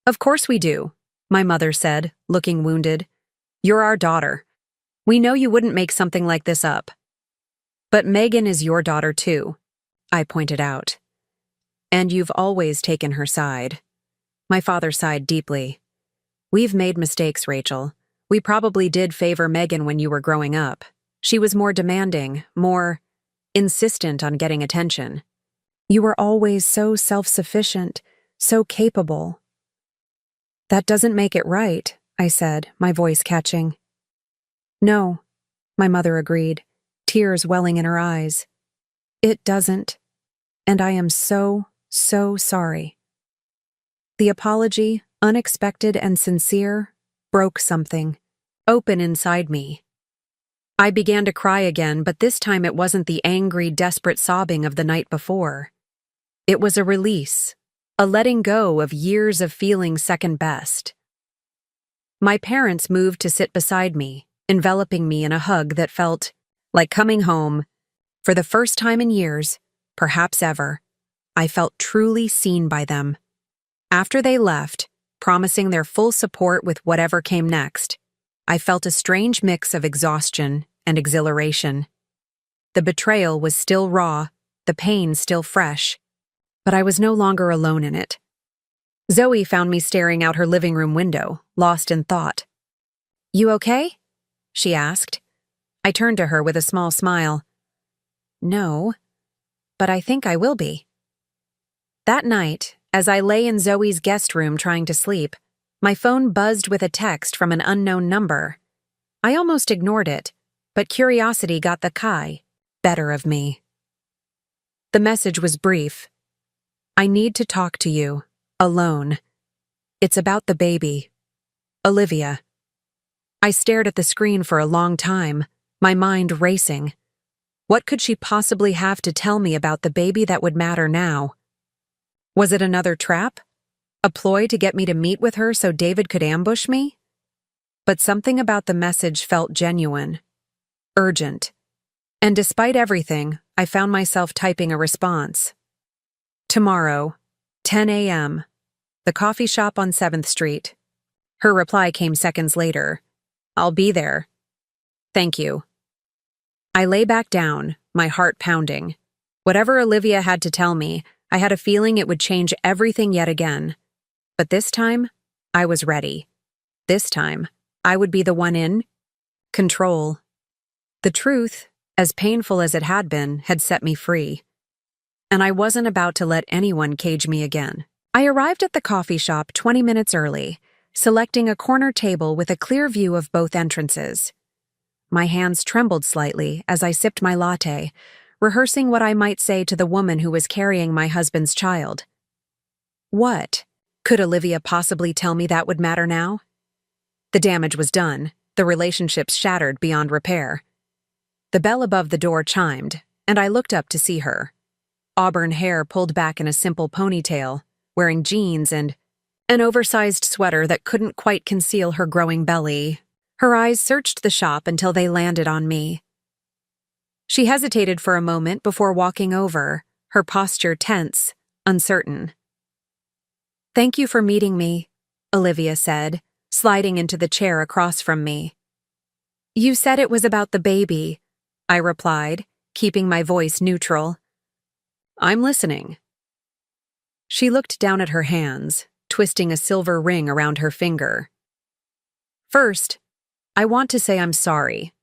"Of course we do," my mother said, looking wounded. "You're our daughter. We know you wouldn't make something like this up." "But Megan is your daughter too," I pointed out. "And you've always taken her side." My father sighed deeply. "We've made mistakes, Rachel. We probably did favor Megan when you were growing up. She was more demanding, more insistent on getting attention. You were always so self-sufficient, so capable." "That doesn't make it right," I said, my voice catching. "No," my mother agreed, tears welling in her eyes. "It doesn't. And I am so, so sorry." The apology, unexpected and sincere, broke something, open inside me. I began to cry again, but this time it wasn't the angry, desperate sobbing of the night before. It was a release, a letting go of years of feeling second best. My parents moved to sit beside me, enveloping me in a hug that felt like coming home. For the first time in years, perhaps ever, I felt truly seen by them. After they left, promising their full support with whatever came next, I felt a strange mix of exhaustion and exhilaration. The betrayal was still raw, the pain still fresh, but I was no longer alone in it. Zoe found me staring out her living room window, lost in thought. "You okay?" she asked. I turned to her with a small smile. "No, but I think I will be." That night, as I lay in Zoe's guest room trying to sleep, my phone buzzed with a text from an unknown number. I almost ignored it, but curiosity got the better of me. The message was brief. "I need to talk to you, alone. It's about the baby. Olivia." I stared at the screen for a long time, my mind racing. What could she possibly have to tell me about the baby that would matter now? Was it another trap? A ploy to get me to meet with her so David could ambush me? But something about the message felt genuine, urgent. And despite everything, I found myself typing a response. Tomorrow, 10 a.m., the coffee shop on 7th Street. Her reply came seconds later. I'll be there. Thank you. I lay back down, my heart pounding. Whatever Olivia had to tell me, I had a feeling it would change everything yet again. But this time, I was ready. This time, I would be the one in control. The truth, as painful as it had set me free. And I wasn't about to let anyone cage me again. I arrived at the coffee shop 20 minutes early, selecting a corner table with a clear view of both entrances. My hands trembled slightly as I sipped my latte, rehearsing what I might say to the woman who was carrying my husband's child. What? Could Olivia possibly tell me that would matter now? The damage was done, the relationships shattered beyond repair. The bell above the door chimed, and I looked up to see her. Auburn hair pulled back in a simple ponytail, wearing jeans and an oversized sweater that couldn't quite conceal her growing belly. Her eyes searched the shop until they landed on me. She hesitated for a moment before walking over, her posture tense, uncertain. Thank you for meeting me, Olivia said, sliding into the chair across from me. You said it was about the baby, I replied, keeping my voice neutral. I'm listening. She looked down at her hands, twisting a silver ring around her finger. First, I want to say I'm sorry.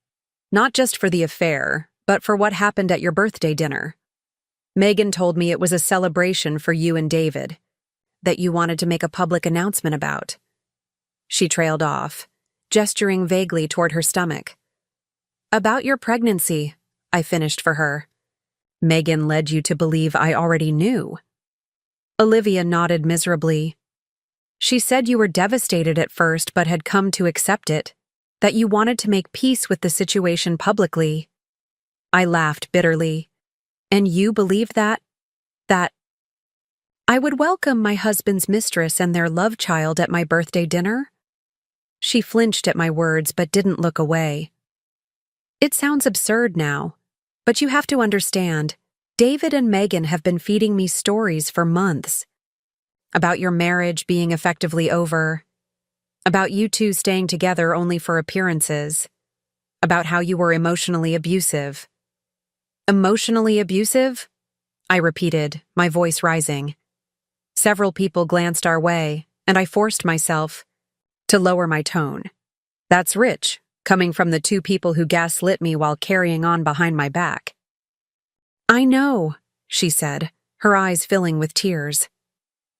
Not just for the affair, but for what happened at your birthday dinner. Megan told me it was a celebration for you and David, that you wanted to make a public announcement about. She trailed off, gesturing vaguely toward her stomach. About your pregnancy, I finished for her. Megan led you to believe I already knew. Olivia nodded miserably. She said you were devastated at first but had come to accept it, that you wanted to make peace with the situation publicly. I laughed bitterly. And you believed that I would welcome my husband's mistress and their love child at my birthday dinner? She flinched at my words but didn't look away. It sounds absurd now, but you have to understand, David and Megan have been feeding me stories for months. About your marriage being effectively over. About you two staying together only for appearances. About how you were emotionally abusive. Emotionally abusive? I repeated, my voice rising. Several people glanced our way, and I forced myself to lower my tone. That's rich, coming from the two people who gaslit me while carrying on behind my back. I know, she said, her eyes filling with tears.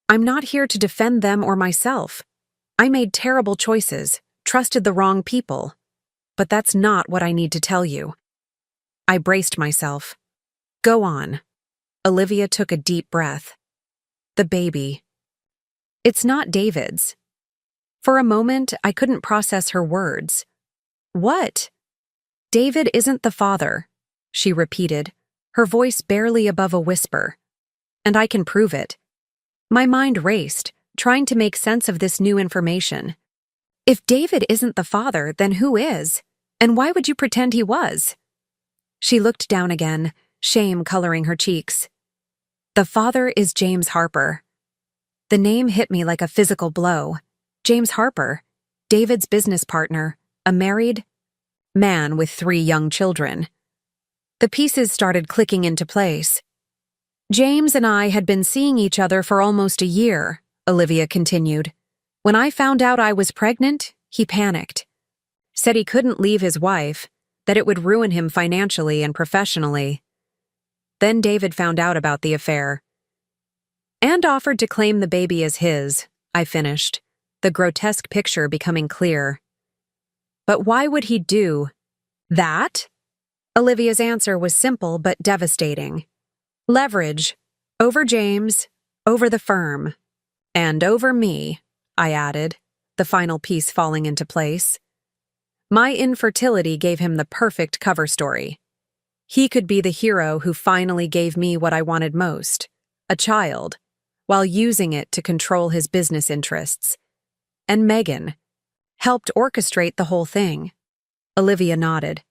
I'm not here to defend them or myself. I made terrible choices, trusted the wrong people. But that's not what I need to tell you. I braced myself. Go on. Olivia took a deep breath. The baby. It's not David's. For a moment, I couldn't process her words. What? David isn't the father, she repeated, her voice barely above a whisper. And I can prove it. My mind raced, trying to make sense of this new information. If David isn't the father, then who is? And why would you pretend he was? She looked down again, shame coloring her cheeks. The father is James Harper. The name hit me like a physical blow. James Harper, David's business partner, a married man with 3 young children. The pieces started clicking into place. James and I had been seeing each other for almost a year, Olivia continued. When I found out I was pregnant, he panicked. Said he couldn't leave his wife, that it would ruin him financially and professionally. Then David found out about the affair. And offered to claim the baby as his, I finished, the grotesque picture becoming clear. But why would he do that? Olivia's answer was simple but devastating. Leverage. Over James, over the firm. And over me, I added, the final piece falling into place. My infertility gave him the perfect cover story. He could be the hero who finally gave me what I wanted most, a child, while using it to control his business interests. And Megan helped orchestrate the whole thing. Olivia nodded.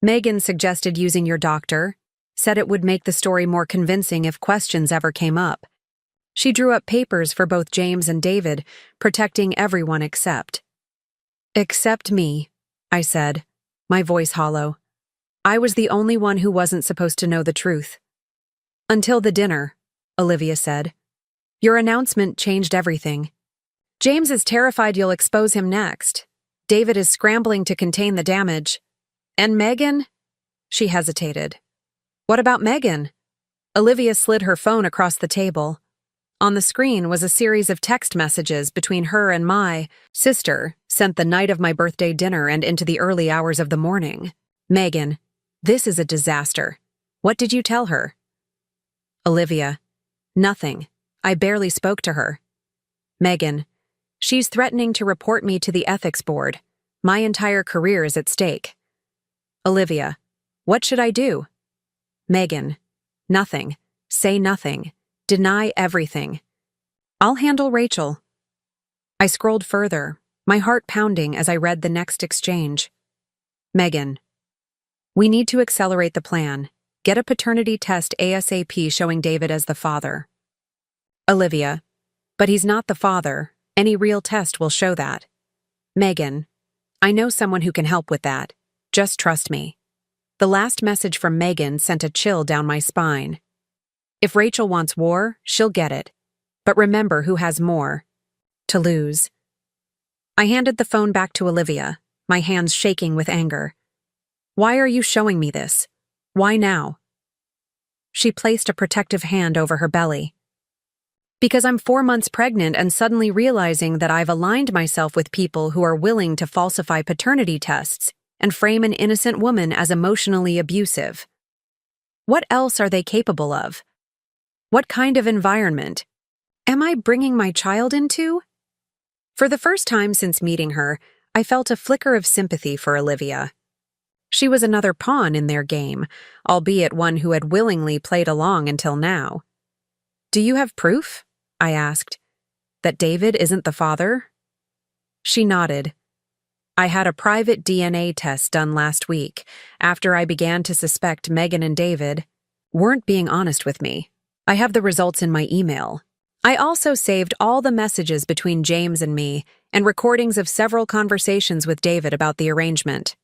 Megan suggested using your doctor, said it would make the story more convincing if questions ever came up. She drew up papers for both James and David, protecting everyone except me, I said, my voice hollow. I was the only one who wasn't supposed to know the truth. Until the dinner, Olivia said. Your announcement changed everything. James is terrified you'll expose him next. David is scrambling to contain the damage. And Megan? She hesitated. What about Megan? Olivia slid her phone across the table. On the screen was a series of text messages between her and my sister, sent the night of my birthday dinner and into the early hours of the morning. Megan, this is a disaster. What did you tell her? Olivia, nothing. I barely spoke to her. Megan, she's threatening to report me to the ethics board. My entire career is at stake. Olivia, what should I do? Megan, nothing. Say nothing. Deny everything. I'll handle Rachel. I scrolled further, my heart pounding as I read the next exchange. Megan, we need to accelerate the plan. Get a paternity test ASAP showing David as the father. Olivia, but he's not the father. Any real test will show that. Megan, I know someone who can help with that. Just trust me. The last message from Megan sent a chill down my spine. If Rachel wants war, she'll get it. But remember who has more to lose. I handed the phone back to Olivia, my hands shaking with anger. Why are you showing me this? Why now? She placed a protective hand over her belly. Because I'm 4 months pregnant and suddenly realizing that I've aligned myself with people who are willing to falsify paternity tests and frame an innocent woman as emotionally abusive. What else are they capable of? What kind of environment am I bringing my child into? For the first time since meeting her, I felt a flicker of sympathy for Olivia. She was another pawn in their game, albeit one who had willingly played along until now. Do you have proof? I asked. That David isn't the father? She nodded. I had a private DNA test done last week, after I began to suspect Megan and David weren't being honest with me. I have the results in my email. I also saved all the messages between James and me and recordings of several conversations with David about the arrangement.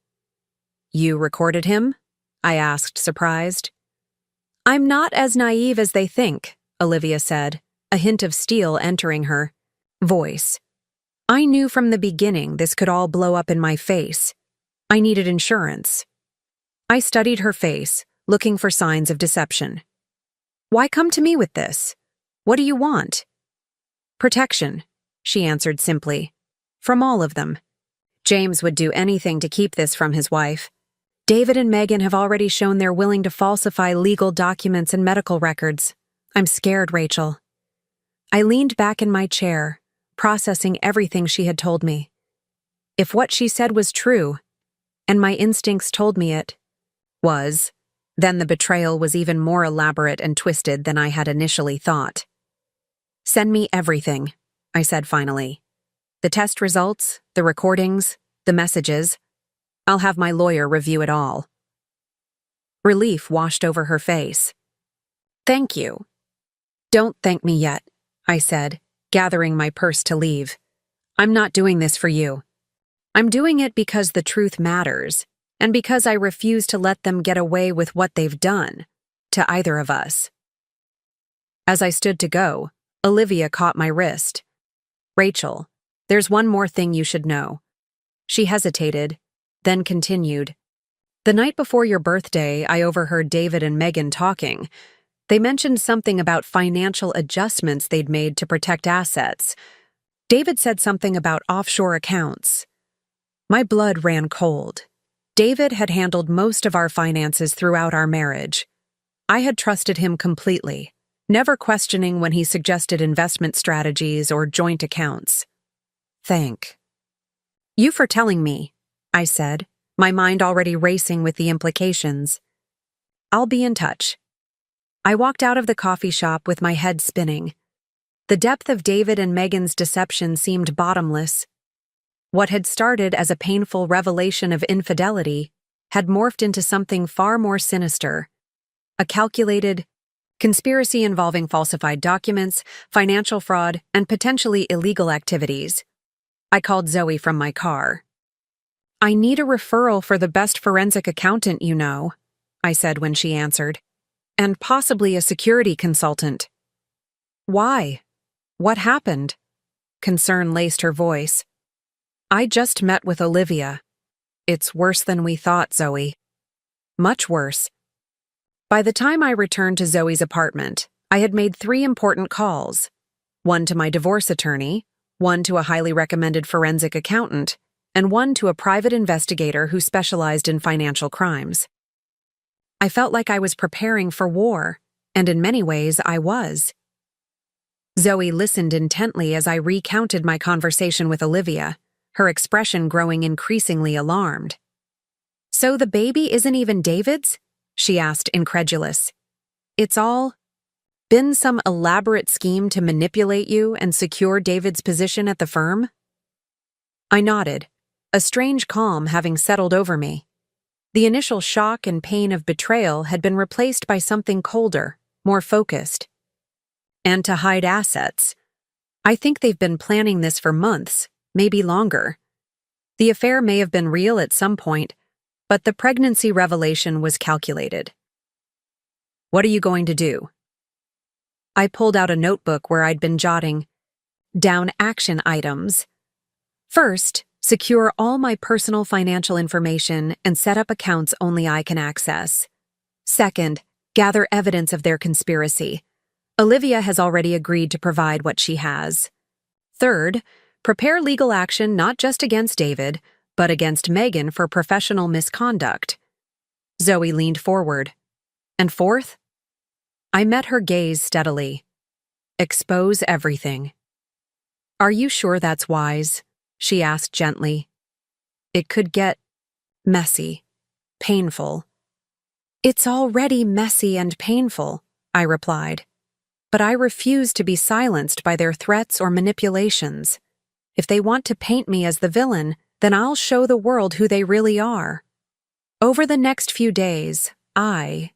You recorded him? I asked, surprised. I'm not as naive as they think, Olivia said, a hint of steel entering her voice. I knew from the beginning this could all blow up in my face. I needed insurance. I studied her face, looking for signs of deception. Why come to me with this? What do you want? Protection, she answered simply. From all of them. James would do anything to keep this from his wife. David and Megan have already shown they're willing to falsify legal documents and medical records. I'm scared, Rachel. I leaned back in my chair, processing everything she had told me. If what she said was true, and my instincts told me it was, then the betrayal was even more elaborate and twisted than I had initially thought. Send me everything, I said finally. The test results, the recordings, the messages. I'll have my lawyer review it all. Relief washed over her face. Thank you. Don't thank me yet, I said, gathering my purse to leave. I'm not doing this for you. I'm doing it because the truth matters, and because I refuse to let them get away with what they've done to either of us. As I stood to go, Olivia caught my wrist. Rachel, there's one more thing you should know. She hesitated, then continued. The night before your birthday, I overheard David and Megan talking. They mentioned something about financial adjustments they'd made to protect assets. David said something about offshore accounts. My blood ran cold. David had handled most of our finances throughout our marriage. I had trusted him completely, never questioning when he suggested investment strategies or joint accounts. Thank you for telling me, I said, my mind already racing with the implications. I'll be in touch. I walked out of the coffee shop with my head spinning. The depth of David and Megan's deception seemed bottomless. What had started as a painful revelation of infidelity had morphed into something far more sinister. A calculated conspiracy involving falsified documents, financial fraud, and potentially illegal activities. I called Zoe from my car. "I need a referral for the best forensic accountant you know," I said when she answered. "And possibly a security consultant." "Why? What happened?" Concern laced her voice. "I just met with Olivia. It's worse than we thought, Zoe. Much worse." By the time I returned to Zoe's apartment, I had made 3 important calls. One to my divorce attorney, one to a highly recommended forensic accountant, and one to a private investigator who specialized in financial crimes. I felt like I was preparing for war, and in many ways I was. Zoe listened intently as I recounted my conversation with Olivia, her expression growing increasingly alarmed. "So the baby isn't even David's?" she asked, incredulous. "It's all been some elaborate scheme to manipulate you and secure David's position at the firm?" I nodded, a strange calm having settled over me. The initial shock and pain of betrayal had been replaced by something colder, more focused. "And to hide assets. I think they've been planning this for months, maybe longer. The affair may have been real at some point, but the pregnancy revelation was calculated." "What are you going to do?" I pulled out a notebook where I'd been jotting down action items. "First, secure all my personal financial information and set up accounts only I can access. Second, gather evidence of their conspiracy. Olivia has already agreed to provide what she has. Third, prepare legal action not just against David, but against Megan for professional misconduct." Zoe leaned forward. "And fourth?" I met her gaze steadily. "Expose everything." "Are you sure that's wise?" she asked gently. "It could get messy, painful." "It's already messy and painful," I replied. "But I refuse to be silenced by their threats or manipulations. If they want to paint me as the villain, then I'll show the world who they really are." Over the next few days, I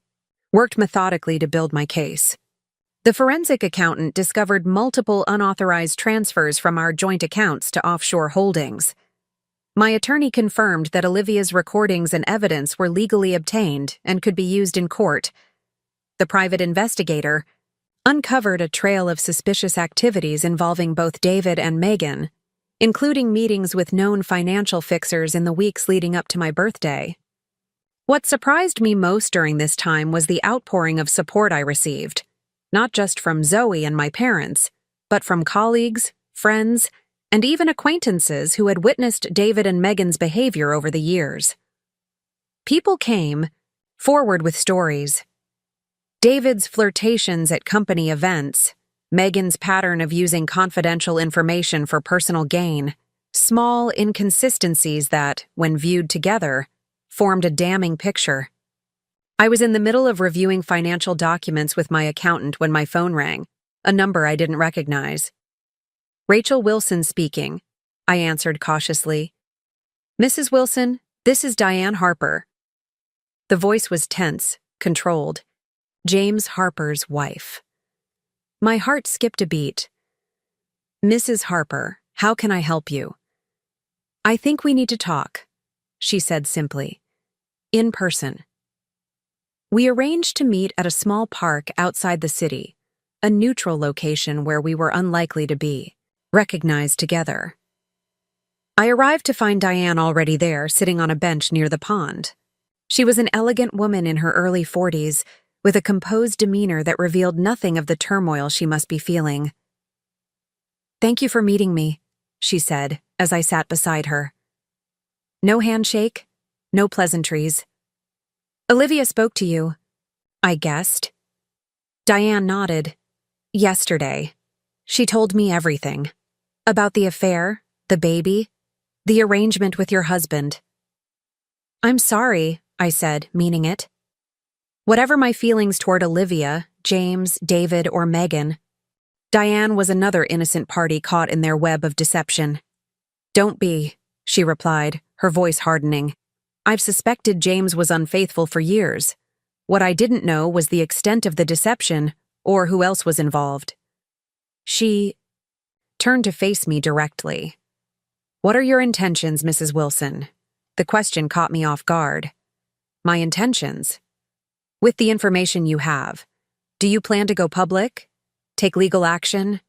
worked methodically to build my case. The forensic accountant discovered multiple unauthorized transfers from our joint accounts to offshore holdings. My attorney confirmed that Olivia's recordings and evidence were legally obtained and could be used in court. The private investigator uncovered a trail of suspicious activities involving both David and Megan, including meetings with known financial fixers in the weeks leading up to my birthday. What surprised me most during this time was the outpouring of support I received, not just from Zoe and my parents, but from colleagues, friends, and even acquaintances who had witnessed David and Megan's behavior over the years. People came forward with stories. David's flirtations at company events, Megan's pattern of using confidential information for personal gain, small inconsistencies that, when viewed together, formed a damning picture. I was in the middle of reviewing financial documents with my accountant when my phone rang, a number I didn't recognize. "Rachel Wilson speaking," I answered cautiously. "Mrs. Wilson, this is Diane Harper." The voice was tense, controlled. James Harper's wife. My heart skipped a beat. "Mrs. Harper, how can I help you?" "I think we need to talk," she said simply. "In person." We arranged to meet at a small park outside the city, a neutral location where we were unlikely to be recognized together. I arrived to find Diane already there, sitting on a bench near the pond. She was an elegant woman in her early 40s, with a composed demeanor that revealed nothing of the turmoil she must be feeling. "Thank you for meeting me," she said, as I sat beside her. "No handshake, no pleasantries." "Olivia spoke to you," I guessed. Diane nodded. "Yesterday. She told me everything. About the affair, the baby, the arrangement with your husband." "I'm sorry," I said, meaning it. Whatever my feelings toward Olivia, James, David, or Megan, Diane was another innocent party caught in their web of deception. "Don't be," she replied, her voice hardening. "I've suspected James was unfaithful for years. What I didn't know was the extent of the deception, or who else was involved." She turned to face me directly. "What are your intentions, Mrs. Wilson?" The question caught me off guard. "My intentions? With the information you have, do you plan to go public? Take legal action?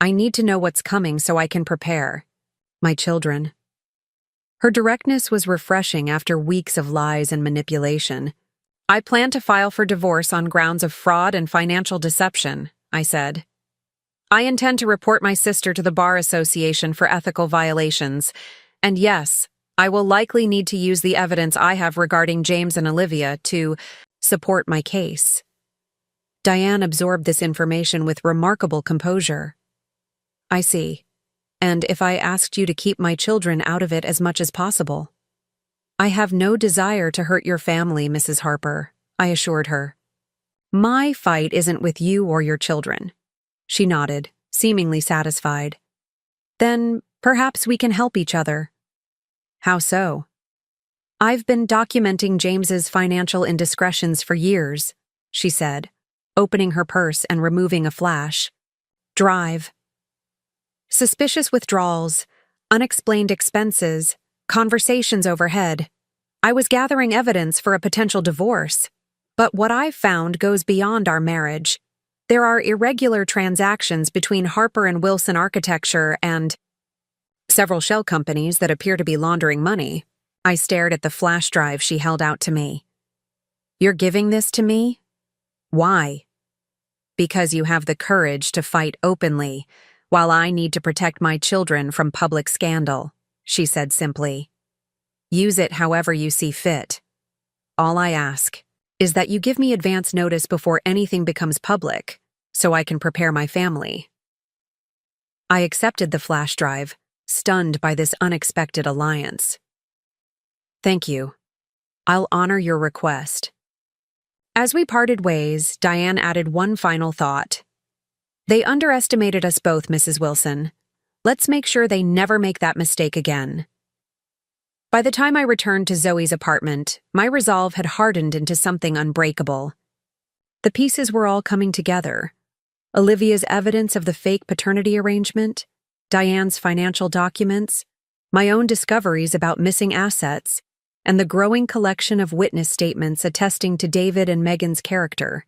I need to know what's coming so I can prepare. My children." Her directness was refreshing after weeks of lies and manipulation. "I plan to file for divorce on grounds of fraud and financial deception," I said. "I intend to report my sister to the Bar Association for ethical violations. And yes, I will likely need to use the evidence I have regarding James and Olivia to support my case." Diane absorbed this information with remarkable composure. "I see. And if I asked you to keep my children out of it as much as possible?" "I have no desire to hurt your family, Mrs. Harper," I assured her. "My fight isn't with you or your children." She nodded, seemingly satisfied. "Then perhaps we can help each other." "How so?" "I've been documenting James's financial indiscretions for years," she said, opening her purse and removing a flash. "Drive. Suspicious withdrawals, unexplained expenses, conversations overhead. I was gathering evidence for a potential divorce. But what I've found goes beyond our marriage. There are irregular transactions between Harper and Wilson Architecture and several shell companies that appear to be laundering money." I stared at the flash drive she held out to me. "You're giving this to me? Why?" "Because you have the courage to fight openly, while I need to protect my children from public scandal," she said simply. "Use it however you see fit. All I ask is that you give me advance notice before anything becomes public, so I can prepare my family." I accepted the flash drive, stunned by this unexpected alliance. "Thank you. I'll honor your request." As we parted ways, Diane added one final thought. "They underestimated us both, Mrs. Wilson. Let's make sure they never make that mistake again." By the time I returned to Zoe's apartment, my resolve had hardened into something unbreakable. The pieces were all coming together. Olivia's evidence of the fake paternity arrangement, Diane's financial documents, my own discoveries about missing assets, and the growing collection of witness statements attesting to David and Megan's character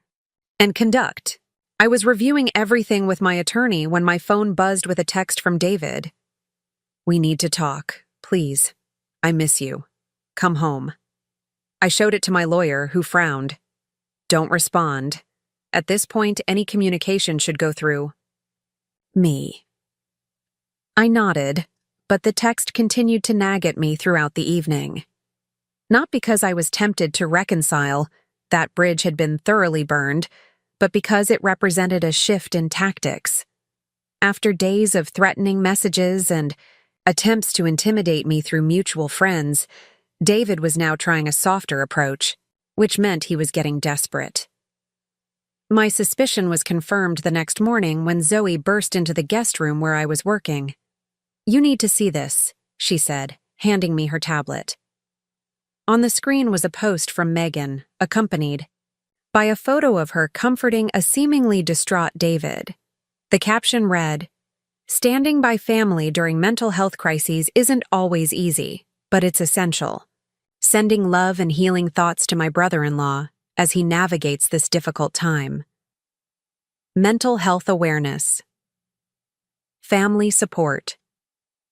and conduct. I was reviewing everything with my attorney when my phone buzzed with a text from David. "We need to talk, please. I miss you. Come home." I showed it to my lawyer, who frowned. "Don't respond. At this point, any communication should go through me." I nodded, but the text continued to nag at me throughout the evening. Not because I was tempted to reconcile, that bridge had been thoroughly burned, but because it represented a shift in tactics. After days of threatening messages and attempts to intimidate me through mutual friends, David was now trying a softer approach, which meant he was getting desperate. My suspicion was confirmed the next morning when Zoe burst into the guest room where I was working. "You need to see this," she said, handing me her tablet. On the screen was a post from Megan, accompanied by a photo of her comforting a seemingly distraught David. The caption read, "Standing by family during mental health crises isn't always easy, but it's essential. Sending love and healing thoughts to my brother-in-law as he navigates this difficult time." Mental health awareness. Family support.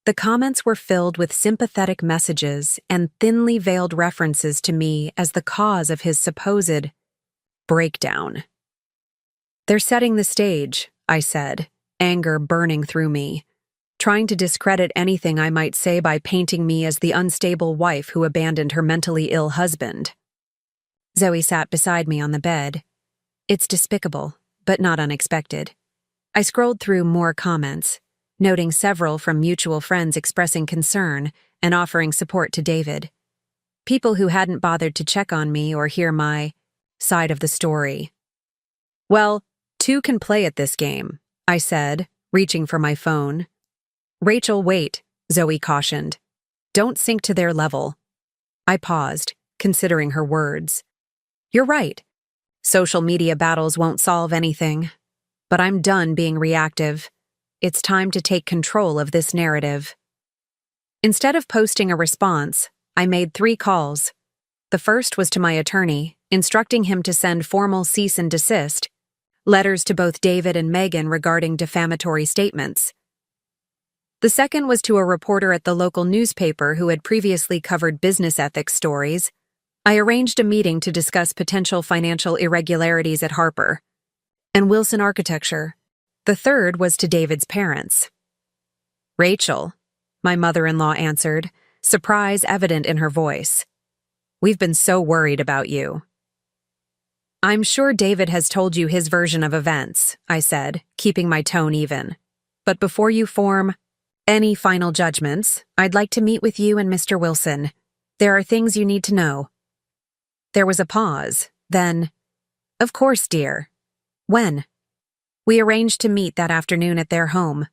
The comments were filled with sympathetic messages and thinly veiled references to me as the cause of his supposed breakdown. "They're setting the stage," I said, anger burning through me, trying to discredit anything I might say by painting me as the unstable wife who abandoned her mentally ill husband. Zoe sat beside me on the bed. "It's despicable, but not unexpected." I scrolled through more comments, noting several from mutual friends expressing concern and offering support to David. People who hadn't bothered to check on me or hear my side of the story. "Well, two can play at this game," I said, reaching for my phone. Rachel, wait, Zoe cautioned. Don't sink to their level. I paused, considering her words. You're right. Social media battles won't solve anything. But I'm done being reactive. It's time to take control of this narrative. Instead of posting a response, I made 3 calls. The first was to my attorney, instructing him to send formal cease and desist, letters to both David and Megan regarding defamatory statements. The second was to a reporter at the local newspaper who had previously covered business ethics stories. I arranged a meeting to discuss potential financial irregularities at Harper and Wilson Architecture. The third was to David's parents. Rachel, my mother-in-law answered, surprise evident in her voice. We've been so worried about you. I'm sure David has told you his version of events, I said, keeping my tone even. But before you form any final judgments, I'd like to meet with you and Mr. Wilson. There are things you need to know. There was a pause, then, of course, dear. When? We arranged to meet that afternoon at their home.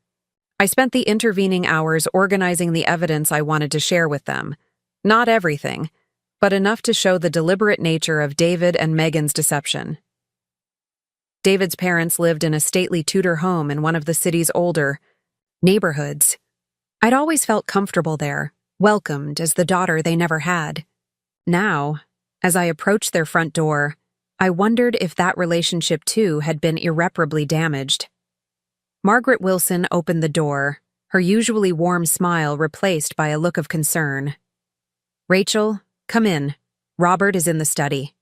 I spent the intervening hours organizing the evidence I wanted to share with them. Not everything, but enough to show the deliberate nature of David and Megan's deception. David's parents lived in a stately Tudor home in one of the city's older neighborhoods. I'd always felt comfortable there, welcomed as the daughter they never had. Now, as I approached their front door, I wondered if that relationship too had been irreparably damaged. Margaret Wilson opened the door, her usually warm smile replaced by a look of concern. Rachel, come in. Robert is in the study.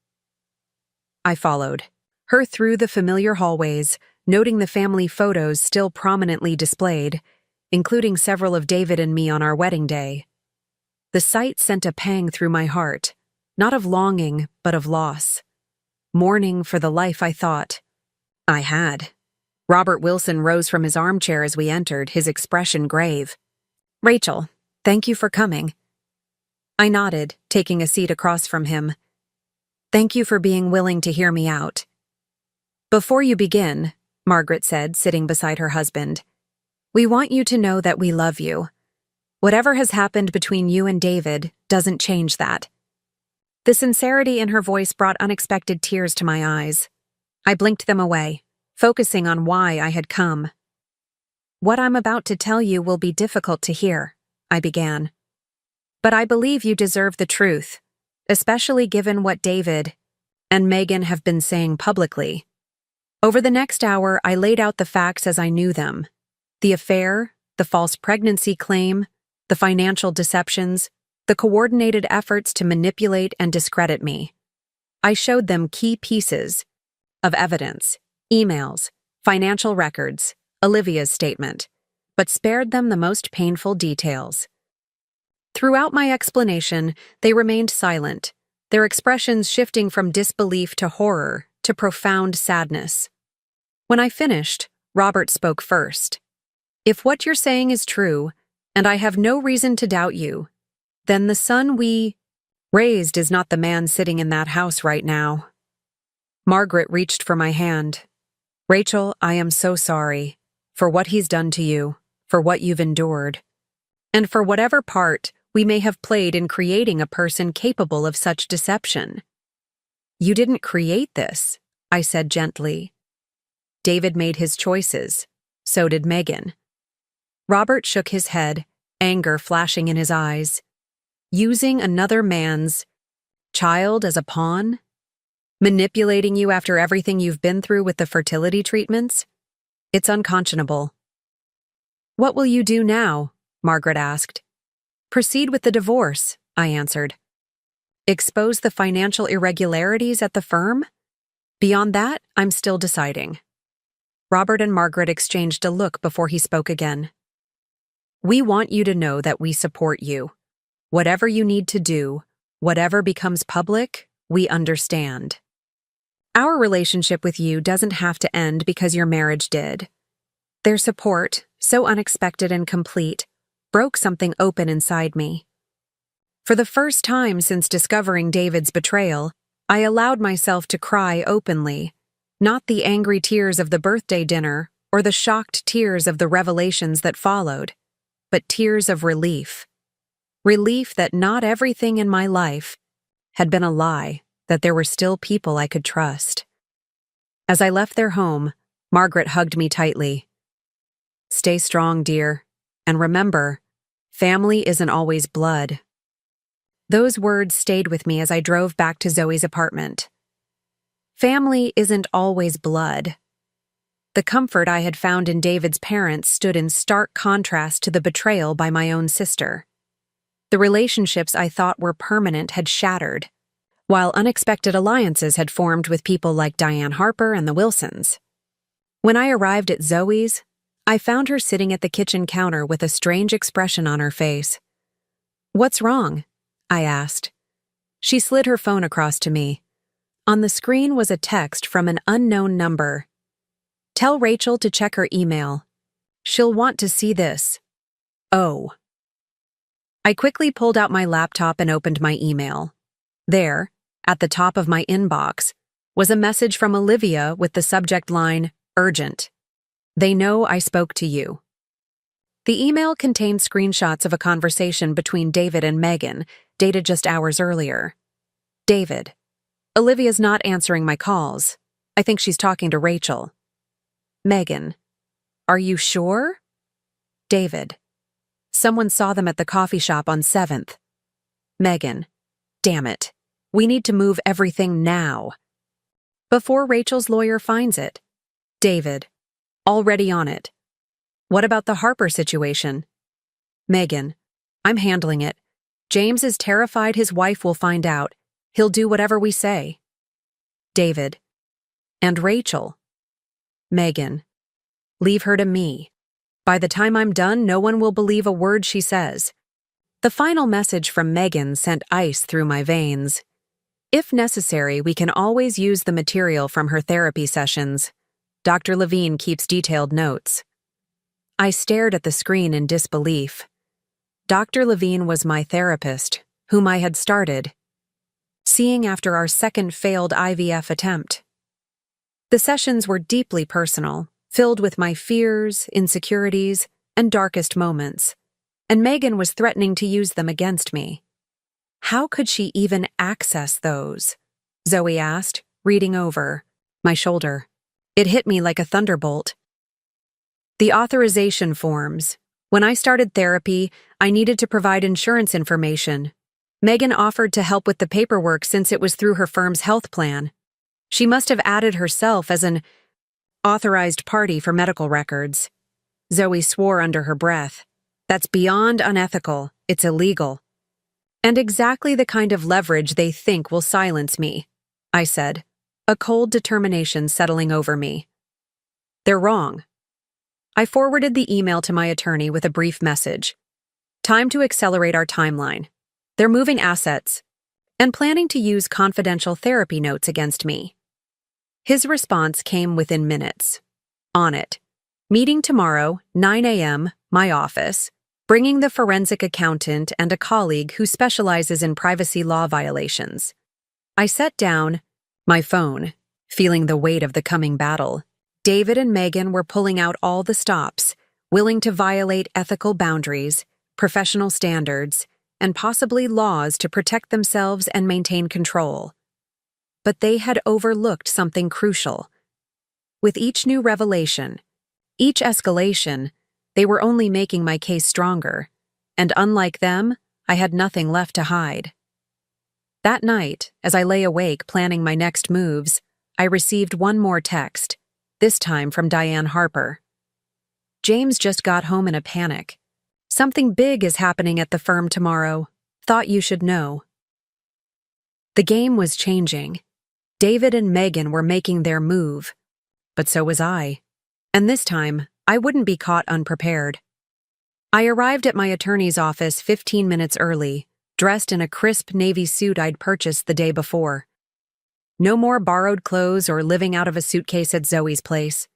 I followed her through the familiar hallways, noting the family photos still prominently displayed, including several of David and me on our wedding day. The sight sent a pang through my heart, not of longing, but of loss. Mourning for the life I thought I had. Robert Wilson rose from his armchair as we entered, his expression grave. Rachel, thank you for coming. I nodded, taking a seat across from him. Thank you for being willing to hear me out. Before you begin, Margaret said, sitting beside her husband, we want you to know that we love you. Whatever has happened between you and David doesn't change that. The sincerity in her voice brought unexpected tears to my eyes. I blinked them away, focusing on why I had come. What I'm about to tell you will be difficult to hear, I began. But I believe you deserve the truth, especially given what David and Megan have been saying publicly. Over the next hour, I laid out the facts as I knew them. The affair, the false pregnancy claim, the financial deceptions, the coordinated efforts to manipulate and discredit me. I showed them key pieces of evidence, emails, financial records, Olivia's statement, but spared them the most painful details. Throughout my explanation, they remained silent, their expressions shifting from disbelief to horror to profound sadness. When I finished, Robert spoke first. If what you're saying is true, and I have no reason to doubt you, then the son we raised is not the man sitting in that house right now. Margaret reached for my hand. Rachel, I am so sorry for what he's done to you, for what you've endured, and for whatever part we may have played in creating a person capable of such deception. You didn't create this, I said gently. David made his choices. So did Megan. Robert shook his head, anger flashing in his eyes. Using another man's child as a pawn? Manipulating you after everything you've been through with the fertility treatments? It's unconscionable. What will you do now? Margaret asked. Proceed with the divorce, I answered. Expose the financial irregularities at the firm? Beyond that, I'm still deciding. Robert and Margaret exchanged a look before he spoke again. We want you to know that we support you. Whatever you need to do, whatever becomes public, we understand. Our relationship with you doesn't have to end because your marriage did. Their support, so unexpected and complete, broke something open inside me. For the first time since discovering David's betrayal, I allowed myself to cry openly, not the angry tears of the birthday dinner, or the shocked tears of the revelations that followed, but tears of relief. Relief that not everything in my life had been a lie, that there were still people I could trust. As I left their home, Margaret hugged me tightly. "Stay strong, dear, and remember, family isn't always blood." Those words stayed with me as I drove back to Zoe's apartment. Family isn't always blood. The comfort I had found in David's parents stood in stark contrast to the betrayal by my own sister. The relationships I thought were permanent had shattered, while unexpected alliances had formed with people like Diane Harper and the Wilsons. When I arrived at Zoe's, I found her sitting at the kitchen counter with a strange expression on her face. "What's wrong?" I asked. She slid her phone across to me. On the screen was a text from an unknown number. "Tell Rachel to check her email. She'll want to see this. Oh." I quickly pulled out my laptop and opened my email. There, at the top of my inbox, was a message from Olivia with the subject line, "Urgent. They know I spoke to you." The email contained screenshots of a conversation between David and Megan, dated just hours earlier. David: "Olivia's not answering my calls. I think she's talking to Rachel." Megan: "Are you sure?" David: "Someone saw them at the coffee shop on 7th. Megan: "Damn it. We need to move everything now. Before Rachel's lawyer finds it." David: "Already on it. What about the Harper situation?" Megan: "I'm handling it. James is terrified his wife will find out. He'll do whatever we say." David: "And Rachel?" Megan: "Leave her to me. By the time I'm done, no one will believe a word she says." The final message from Megan sent ice through my veins. "If necessary, we can always use the material from her therapy sessions. Dr. Levine keeps detailed notes." I stared at the screen in disbelief. Dr. Levine was my therapist, whom I had started, seeing after our second failed IVF attempt. The sessions were deeply personal, filled with my fears, insecurities, and darkest moments, and Megan was threatening to use them against me. How could she even access those? Zoe asked, reading over my shoulder. It hit me like a thunderbolt. The authorization forms. When I started therapy, I needed to provide insurance information. Megan offered to help with the paperwork since it was through her firm's health plan. She must have added herself as an authorized party for medical records. Zoe swore under her breath. That's beyond unethical. It's illegal. And exactly the kind of leverage they think will silence me, I said, a cold determination settling over me. They're wrong. I forwarded the email to my attorney with a brief message. Time to accelerate our timeline. They're moving assets and planning to use confidential therapy notes against me. His response came within minutes. On it. Meeting tomorrow, 9 a.m., my office, bringing the forensic accountant and a colleague who specializes in privacy law violations. I set down my phone, feeling the weight of the coming battle. David and Megan were pulling out all the stops, willing to violate ethical boundaries, professional standards, and possibly laws to protect themselves and maintain control. But they had overlooked something crucial. With each new revelation, each escalation, they were only making my case stronger, and unlike them, I had nothing left to hide. That night, as I lay awake planning my next moves, I received one more text, this time from Diane Harper. James just got home in a panic. Something big is happening at the firm tomorrow. Thought you should know. The game was changing. David and Megan were making their move, but so was I. And this time, I wouldn't be caught unprepared. I arrived at my attorney's office 15 minutes early, dressed in a crisp navy suit I'd purchased the day before. No more borrowed clothes or living out of a suitcase at Zoe's place.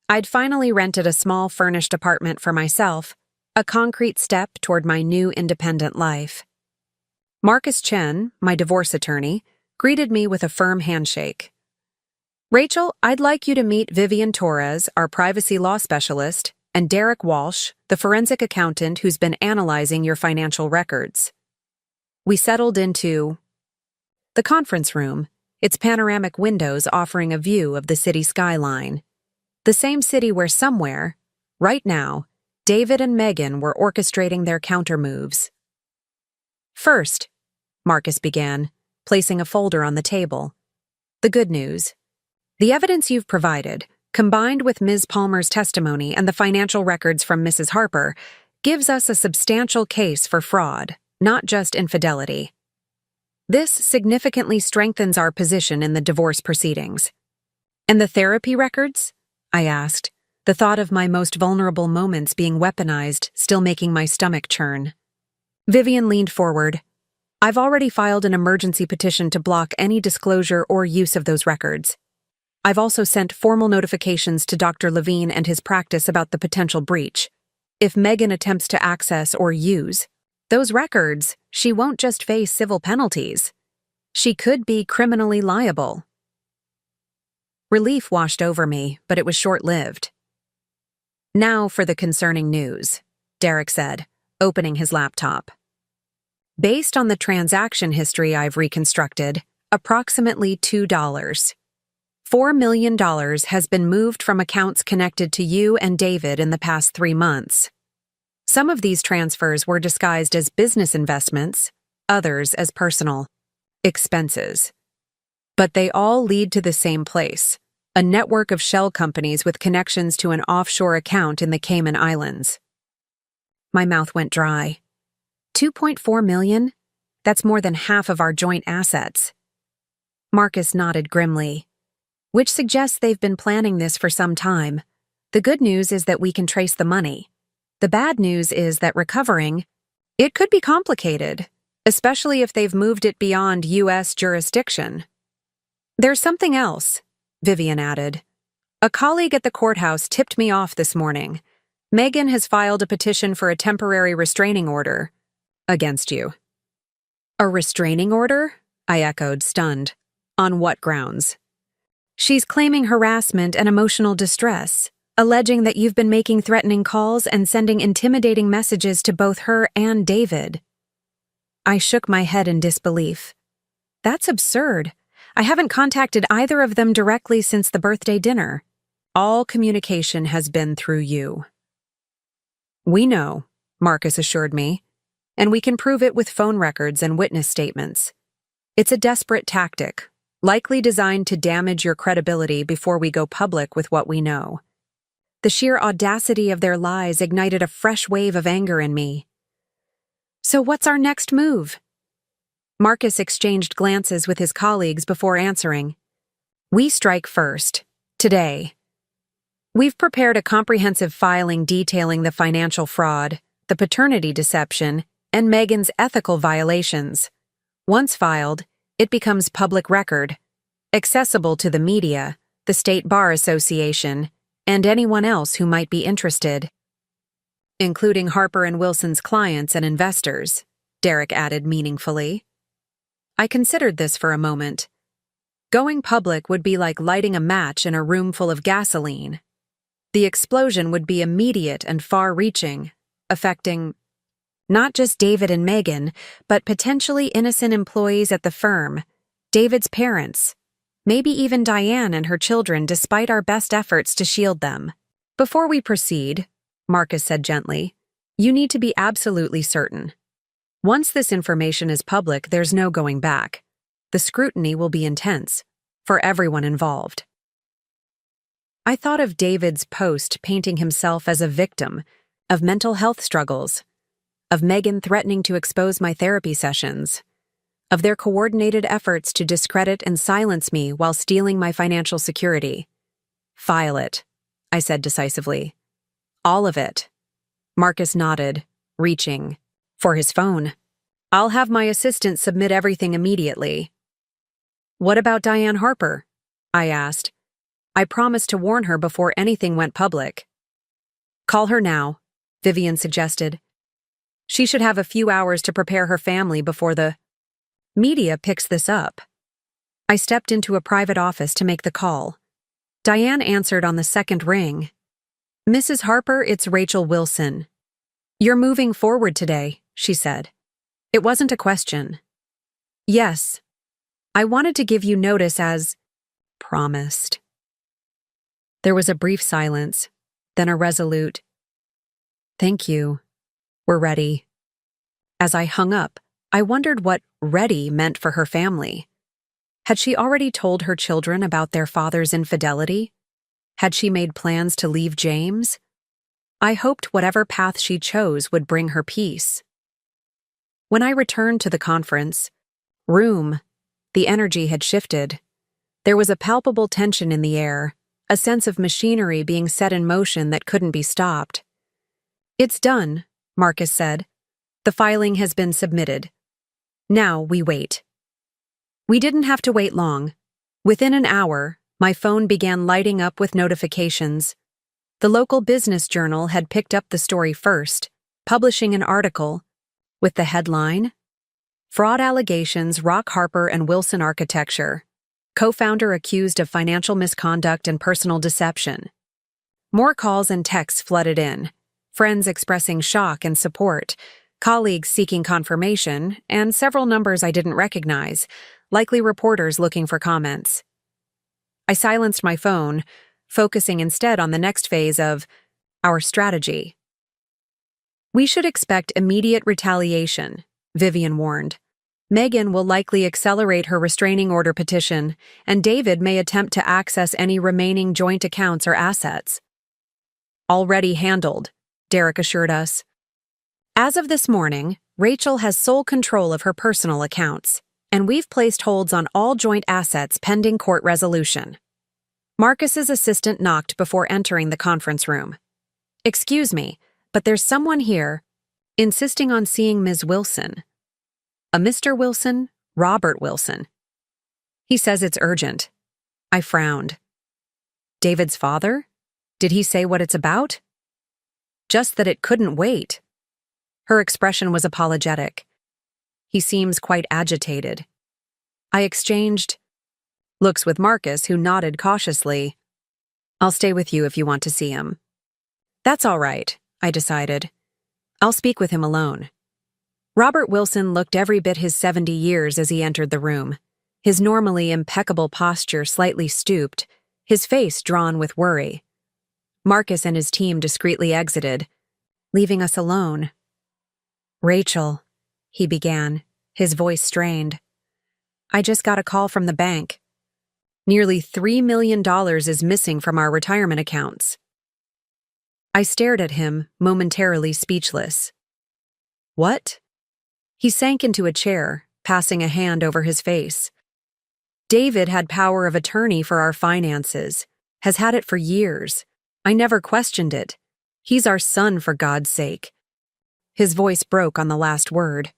I'd finally rented a small furnished apartment for myself, a concrete step toward my new independent life. Marcus Chen, my divorce attorney, greeted me with a firm handshake. Rachel, I'd like you to meet Vivian Torres, our privacy law specialist, and Derek Walsh, the forensic accountant who's been analyzing your financial records. We settled into the conference room, its panoramic windows offering a view of the city skyline. The same city where somewhere, right now, David and Megan were orchestrating their countermoves. First, Marcus began, placing a folder on the table. The good news. The evidence you've provided, combined with Ms. Palmer's testimony and the financial records from Mrs. Harper, gives us a substantial case for fraud, not just infidelity. This significantly strengthens our position in the divorce proceedings. And the therapy records? I asked, the thought of my most vulnerable moments being weaponized still making my stomach churn. Vivian leaned forward. I've already filed an emergency petition to block any disclosure or use of those records. I've also sent formal notifications to Dr. Levine and his practice about the potential breach. If Megan attempts to access or use those records, she won't just face civil penalties. She could be criminally liable. Relief washed over me, but it was short-lived. Now for the concerning news, Derek said, opening his laptop. Based on the transaction history I've reconstructed, approximately $2. $4 million has been moved from accounts connected to you and David in the past 3 months. Some of these transfers were disguised as business investments, others as personal expenses. But they all lead to the same place, a network of shell companies with connections to an offshore account in the Cayman Islands. My mouth went dry. 2.4 million? That's more than half of our joint assets. Marcus nodded grimly, which suggests they've been planning this for some time. The good news is that we can trace the money. The bad news is that recovering, it could be complicated, especially if they've moved it beyond U.S. jurisdiction. There's something else, Vivian added. A colleague at the courthouse tipped me off this morning. Megan has filed a petition for a temporary restraining order against you. A restraining order? I echoed, stunned. On what grounds? She's claiming harassment and emotional distress, alleging that you've been making threatening calls and sending intimidating messages to both her and David. I shook my head in disbelief. That's absurd. I haven't contacted either of them directly since the birthday dinner. All communication has been through you. We know, Marcus assured me, and we can prove it with phone records and witness statements. It's a desperate tactic, likely designed to damage your credibility before we go public with what we know. The sheer audacity of their lies ignited a fresh wave of anger in me. So what's our next move? Marcus exchanged glances with his colleagues before answering. We strike first, today. We've prepared a comprehensive filing detailing the financial fraud, the paternity deception, and Megan's ethical violations. Once filed, it becomes public record, accessible to the media, the State Bar Association, and anyone else who might be interested. Including Harper and Wilson's clients and investors, Derek added meaningfully. I considered this for a moment. Going public would be like lighting a match in a room full of gasoline. The explosion would be immediate and far-reaching, affecting not just David and Megan, but potentially innocent employees at the firm, David's parents, maybe even Diane and her children despite our best efforts to shield them. Before we proceed, Marcus said gently, you need to be absolutely certain. Once this information is public, there's no going back. The scrutiny will be intense, for everyone involved. I thought of David's post painting himself as a victim of mental health struggles, of Megan threatening to expose my therapy sessions, of their coordinated efforts to discredit and silence me while stealing my financial security. File it, I said decisively. All of it. Marcus nodded, reaching for his phone. I'll have my assistant submit everything immediately. What about Diane Harper? I asked. I promised to warn her before anything went public. Call her now, Vivian suggested. She should have a few hours to prepare her family before the media picks this up. I stepped into a private office to make the call, Diane answered on the second ring. "Mrs. Harper, it's Rachel Wilson. You're moving forward today," she said. It wasn't a question. "Yes. I wanted to give you notice as promised." There was a brief silence, then a resolute, "Thank you. We're ready." As I hung up, I wondered what ready meant for her family. Had she already told her children about their father's infidelity? Had she made plans to leave James? I hoped whatever path she chose would bring her peace. When I returned to the conference room, the energy had shifted. There was a palpable tension in the air, a sense of machinery being set in motion that couldn't be stopped. "It's done," Marcus said. "The filing has been submitted. Now we wait." We didn't have to wait long. Within an hour, my phone began lighting up with notifications. The local business journal had picked up the story first, publishing an article with the headline, "Fraud Allegations Rock Harper and Wilson Architecture. Co-founder accused of financial misconduct and personal deception." More calls and texts flooded in, friends expressing shock and support, colleagues seeking confirmation, and several numbers I didn't recognize, likely reporters looking for comments. I silenced my phone, focusing instead on the next phase of our strategy. "We should expect immediate retaliation," Vivian warned. "Megan will likely accelerate her restraining order petition, and David may attempt to access any remaining joint accounts or assets." "Already handled," Derek assured us. "As of this morning, Rachel has sole control of her personal accounts, and we've placed holds on all joint assets pending court resolution." Marcus's assistant knocked before entering the conference room. "Excuse me, but there's someone here insisting on seeing Ms. Wilson." "A Mr. Wilson? Robert Wilson." "He says it's urgent." I frowned. "David's father? Did he say what it's about?" "Just that it couldn't wait." Her expression was apologetic. "He seems quite agitated." I exchanged looks with Marcus, who nodded cautiously. "I'll stay with you if you want to see him." "That's all right," I decided. "I'll speak with him alone." Robert Wilson looked every bit his 70 years as he entered the room, his normally impeccable posture slightly stooped, his face drawn with worry. Marcus and his team discreetly exited, leaving us alone. "Rachel," he began, his voice strained. "I just got a call from the bank. Nearly $3 million is missing from our retirement accounts." I stared at him, momentarily speechless. "What?" He sank into a chair, passing a hand over his face. "David had power of attorney for our finances, has had it for years. I never questioned it. He's our son, for God's sake." His voice broke on the last word.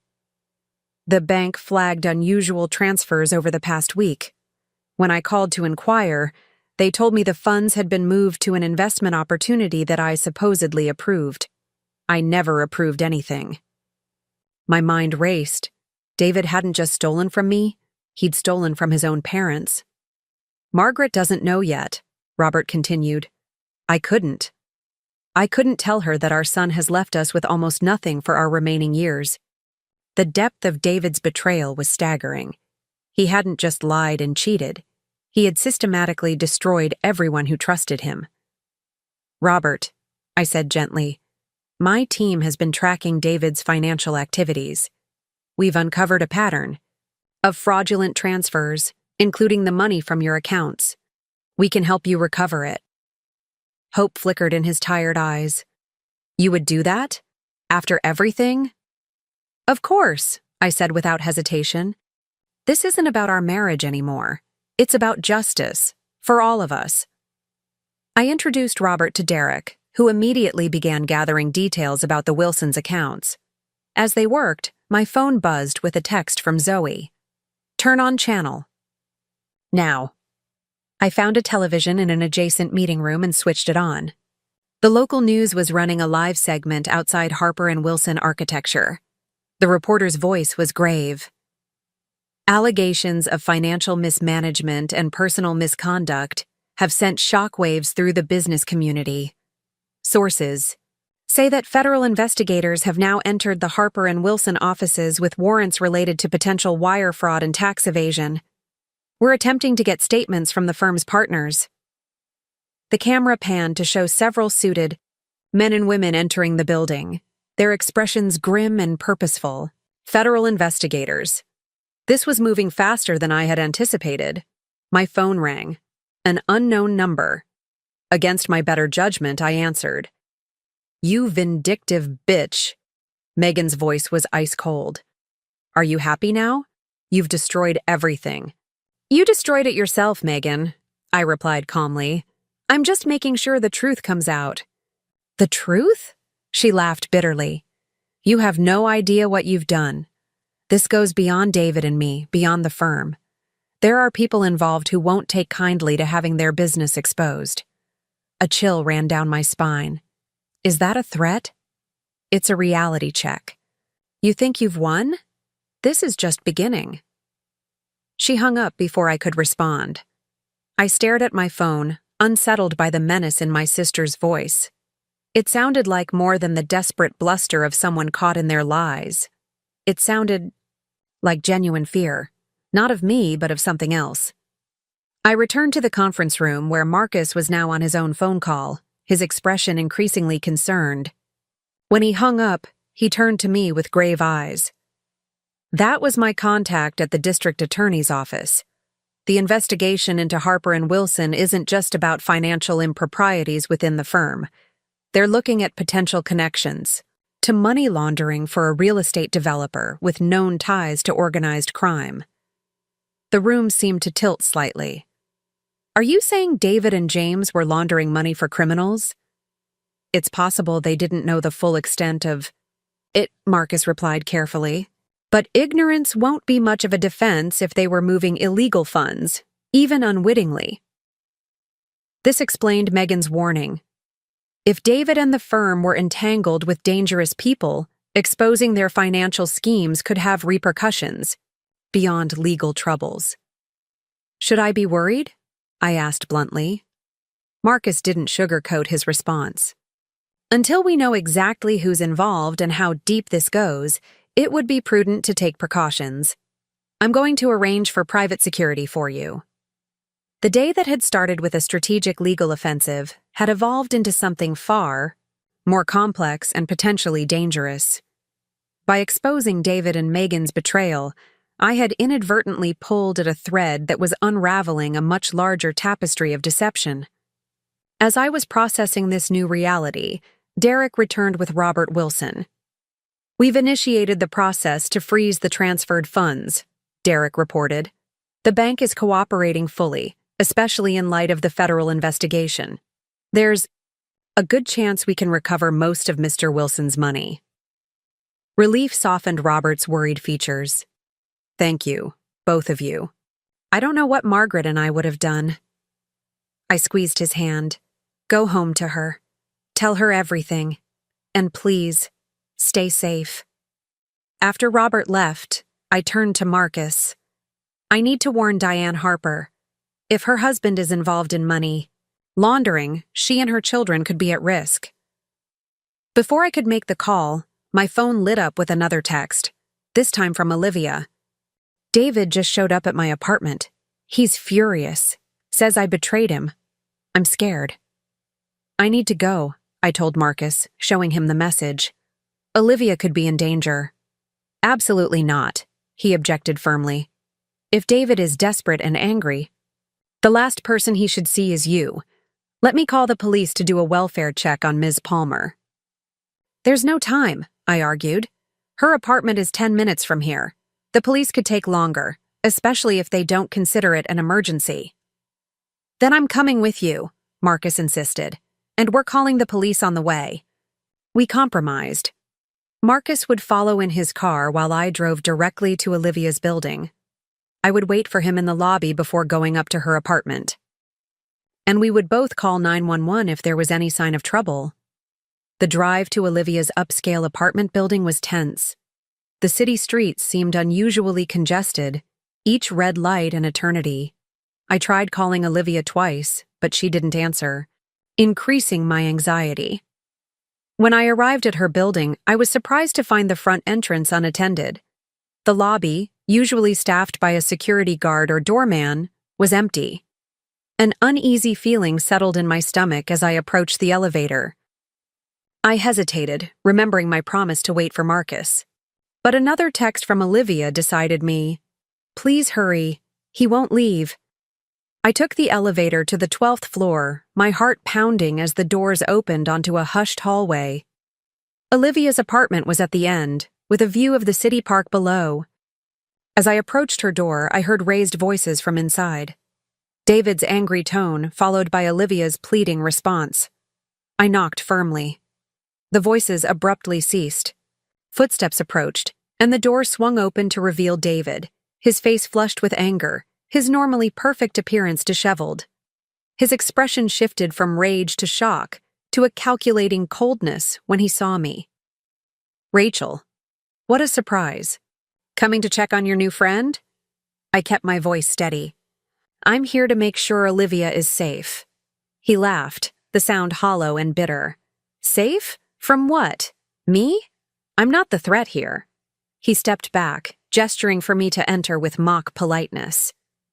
"The bank flagged unusual transfers over the past week. When I called to inquire, they told me the funds had been moved to an investment opportunity that I supposedly approved. I never approved anything." My mind raced. David hadn't just stolen from me, he'd stolen from his own parents. "Margaret doesn't know yet," Robert continued. I couldn't tell her that our son has left us with almost nothing for our remaining years. The depth of David's betrayal was staggering. He hadn't just lied and cheated. He had systematically destroyed everyone who trusted him. "Robert," I said gently, "my team has been tracking David's financial activities. We've uncovered a pattern of fraudulent transfers, including the money from your accounts. We can help you recover it." Hope flickered in his tired eyes. "You would do that? After everything?" "Of course," I said without hesitation. "This isn't about our marriage anymore. It's about justice, for all of us." I introduced Robert to Derek, who immediately began gathering details about the Wilsons' accounts. As they worked, my phone buzzed with a text from Zoe. "Turn on channel." Now. I found a television in an adjacent meeting room and switched it on. The local news was running a live segment outside Harper and Wilson Architecture. The reporter's voice was grave. "Allegations of financial mismanagement and personal misconduct have sent shockwaves through the business community. Sources say that federal investigators have now entered the Harper and Wilson offices with warrants related to potential wire fraud and tax evasion. We're attempting to get statements from the firm's partners. The camera panned to show several suited men and women entering the building, their expressions grim and purposeful. Federal investigators. This was moving faster than I had anticipated. My phone rang. An unknown number. Against my better judgment, I answered. "You vindictive bitch." Megan's voice was ice cold. "Are you happy now? You've destroyed everything." "You destroyed it yourself, Megan," I replied calmly. "I'm just making sure the truth comes out." "The truth?" She laughed bitterly. "You have no idea what you've done. This goes beyond David and me, beyond the firm. There are people involved who won't take kindly to having their business exposed." A chill ran down my spine. Is that a threat? It's a reality check. You think you've won? This is just beginning. She hung up before I could respond. I stared at my phone, unsettled by the menace in my sister's voice. It sounded like more than the desperate bluster of someone caught in their lies. It sounded like genuine fear, not of me, but of something else. I returned to the conference room where Marcus was now on his own phone call, his expression increasingly concerned. When he hung up, he turned to me with grave eyes. That was my contact at the district attorney's office. The investigation into Harper and Wilson isn't just about financial improprieties within the firm. They're looking at potential connections to money laundering for a real estate developer with known ties to organized crime. The room seemed to tilt slightly. Are you saying David and James were laundering money for criminals? It's possible they didn't know the full extent of it, Marcus replied carefully. But ignorance won't be much of a defense if they were moving illegal funds, even unwittingly. This explained Megan's warning. If David and the firm were entangled with dangerous people, exposing their financial schemes could have repercussions beyond legal troubles. Should I be worried? I asked bluntly. Marcus didn't sugarcoat his response. Until we know exactly who's involved and how deep this goes, it would be prudent to take precautions. I'm going to arrange for private security for you. The day that had started with a strategic legal offensive had evolved into something far more complex and potentially dangerous. By exposing David and Megan's betrayal, I had inadvertently pulled at a thread that was unraveling a much larger tapestry of deception. As I was processing this new reality, Derek returned with Robert Wilson. We've initiated the process to freeze the transferred funds, Derek reported. The bank is cooperating fully, especially in light of the federal investigation. There's a good chance we can recover most of Mr. Wilson's money. Relief softened Robert's worried features. Thank you, both of you. I don't know what Margaret and I would have done. I squeezed his hand. Go home to her. Tell her everything. And please, stay safe. After Robert left, I turned to Marcus. I need to warn Diane Harper. If her husband is involved in money laundering, she and her children could be at risk. Before I could make the call, my phone lit up with another text, this time from Olivia. David just showed up at my apartment. He's furious. Says I betrayed him. I'm scared. I need to go, I told Marcus, showing him the message. Olivia could be in danger. Absolutely not, he objected firmly. If David is desperate and angry, the last person he should see is you. Let me call the police to do a welfare check on Ms. Palmer. There's no time, I argued. Her apartment is 10 minutes from here. The police could take longer, especially if they don't consider it an emergency. Then I'm coming with you, Marcus insisted, and we're calling the police on the way. We compromised. Marcus would follow in his car while I drove directly to Olivia's building. I would wait for him in the lobby before going up to her apartment. And we would both call 911 if there was any sign of trouble. The drive to Olivia's upscale apartment building was tense. The city streets seemed unusually congested, each red light an eternity. I tried calling Olivia twice, but she didn't answer, increasing my anxiety. When I arrived at her building, I was surprised to find the front entrance unattended. The lobby, usually staffed by a security guard or doorman, was empty. An uneasy feeling settled in my stomach as I approached the elevator. I hesitated, remembering my promise to wait for Marcus. But another text from Olivia decided me. Please hurry. He won't leave. I took the elevator to the 12th floor, my heart pounding as the doors opened onto a hushed hallway. Olivia's apartment was at the end, with a view of the city park below. As I approached her door, I heard raised voices from inside. David's angry tone, followed by Olivia's pleading response. I knocked firmly. The voices abruptly ceased. Footsteps approached, and the door swung open to reveal David, his face flushed with anger, his normally perfect appearance disheveled. His expression shifted from rage to shock, to a calculating coldness when he saw me. Rachel, what a surprise. Coming to check on your new friend? I kept my voice steady. I'm here to make sure Olivia is safe. He laughed, the sound hollow and bitter. Safe? From what? Me? I'm not the threat here. He stepped back, gesturing for me to enter with mock politeness.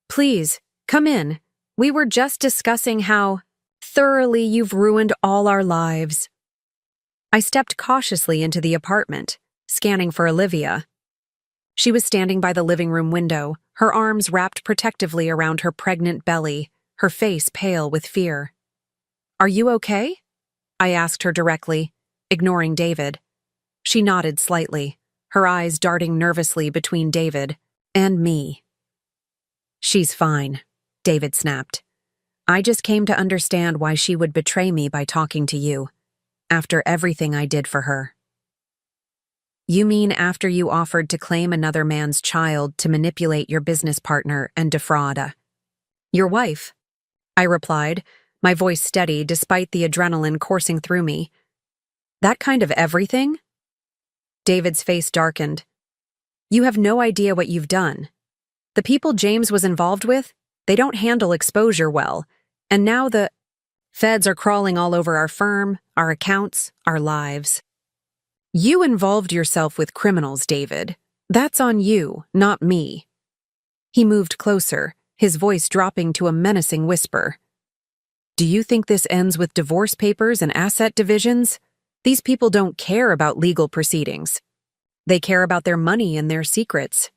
Please, come in. We were just discussing how thoroughly you've ruined all our lives. I stepped cautiously into the apartment, scanning for Olivia. She was standing by the living room window, her arms wrapped protectively around her pregnant belly, her face pale with fear. Are you okay? I asked her directly, ignoring David. She nodded slightly, her eyes darting nervously between David and me. She's fine, David snapped. I just came to understand why she would betray me by talking to you, after everything I did for her. You mean after you offered to claim another man's child to manipulate your business partner and defraud your wife? I replied, my voice steady despite the adrenaline coursing through me. That kind of everything? David's face darkened. You have no idea what you've done. The people James was involved with, they don't handle exposure well, and now the feds are crawling all over our firm, our accounts, our lives. You involved yourself with criminals, David. That's on you, not me. He moved closer, his voice dropping to a menacing whisper. Do you think this ends with divorce papers and asset divisions? These people don't care about legal proceedings. They care about their money and their secrets.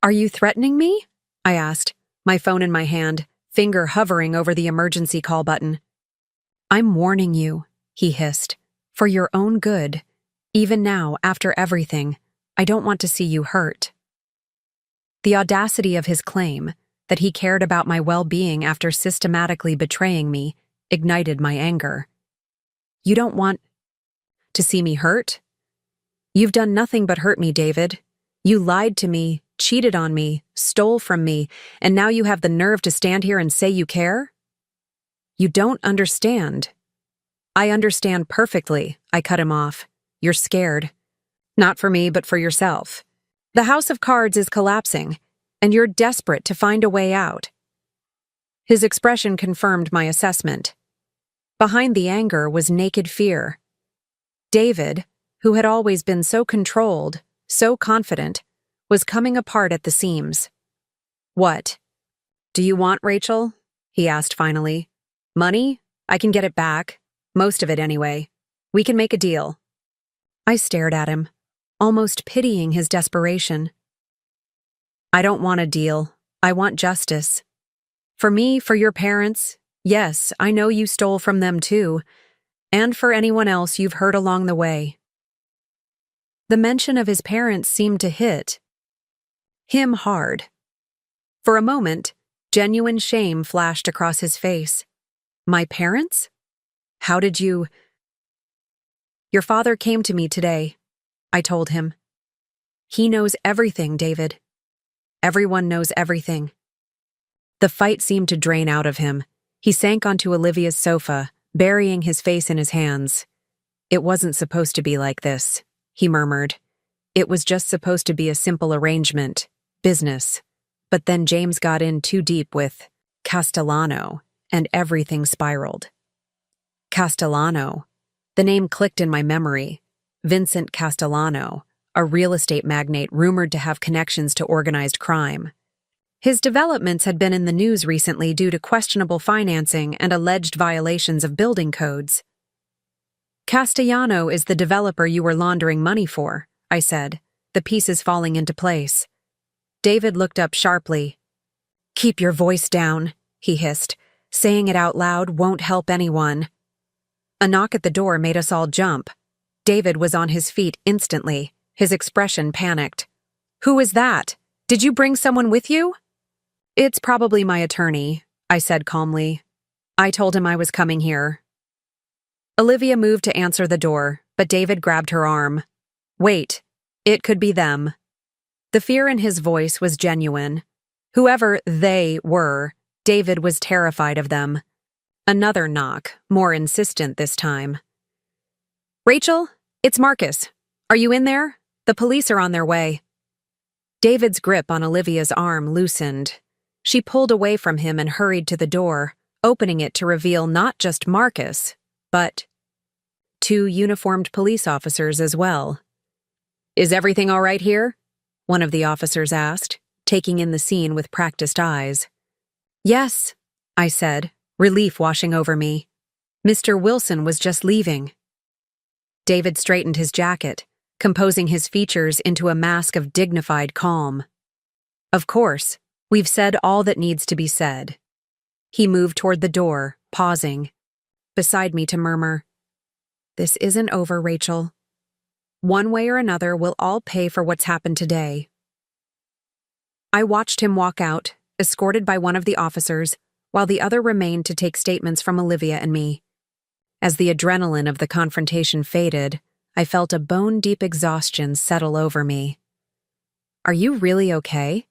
Are you threatening me? I asked, my phone in my hand, finger hovering over the emergency call button. I'm warning you, he hissed. For your own good. Even now, after everything, I don't want to see you hurt. The audacity of his claim, that he cared about my well-being after systematically betraying me, ignited my anger. You don't want to see me hurt? You've done nothing but hurt me, David. You lied to me, cheated on me, stole from me, and now you have the nerve to stand here and say you care? You don't understand. I understand perfectly, I cut him off. You're scared. Not for me, but for yourself. The house of cards is collapsing, and you're desperate to find a way out. His expression confirmed my assessment. Behind the anger was naked fear. David, who had always been so controlled, so confident, was coming apart at the seams. What? Do you want, Rachel? He asked finally. Money? I can get it back. Most of it anyway. We can make a deal. I stared at him, almost pitying his desperation. I don't want a deal. I want justice. For me, for your parents, yes, I know you stole from them too, and for anyone else you've hurt along the way. The mention of his parents seemed to hit him hard. For a moment, genuine shame flashed across his face. My parents? How did you... Your father came to me today, I told him. He knows everything, David. Everyone knows everything. The fight seemed to drain out of him. He sank onto Olivia's sofa, burying his face in his hands. It wasn't supposed to be like this, he murmured. It was just supposed to be a simple arrangement. Business. But then James got in too deep with Castellano, and everything spiraled. Castellano. The name clicked in my memory. Vincent Castellano, a real estate magnate rumored to have connections to organized crime. His developments had been in the news recently due to questionable financing and alleged violations of building codes. Castellano is the developer you were laundering money for, I said, the pieces falling into place. David looked up sharply. "Keep your voice down," he hissed. "Saying it out loud won't help anyone." A knock at the door made us all jump. David was on his feet instantly, his expression panicked. "Who is that? Did you bring someone with you?" "It's probably my attorney," I said calmly. "I told him I was coming here." Olivia moved to answer the door, but David grabbed her arm. "Wait, it could be them." The fear in his voice was genuine. Whoever they were, David was terrified of them. Another knock, more insistent this time. "Rachel, it's Marcus. Are you in there? The police are on their way." David's grip on Olivia's arm loosened. She pulled away from him and hurried to the door, opening it to reveal not just Marcus, but 2 uniformed police officers as well. "Is everything all right here?" one of the officers asked, taking in the scene with practiced eyes. "Yes," I said, relief washing over me. "Mr. Wilson was just leaving." David straightened his jacket, composing his features into a mask of dignified calm. "Of course, we've said all that needs to be said." He moved toward the door, pausing beside me to murmur, "This isn't over, Rachel. One way or another, we'll all pay for what's happened today." I watched him walk out, escorted by one of the officers, while the other remained to take statements from Olivia and me. As the adrenaline of the confrontation faded, I felt a bone-deep exhaustion settle over me. "Are you really okay?"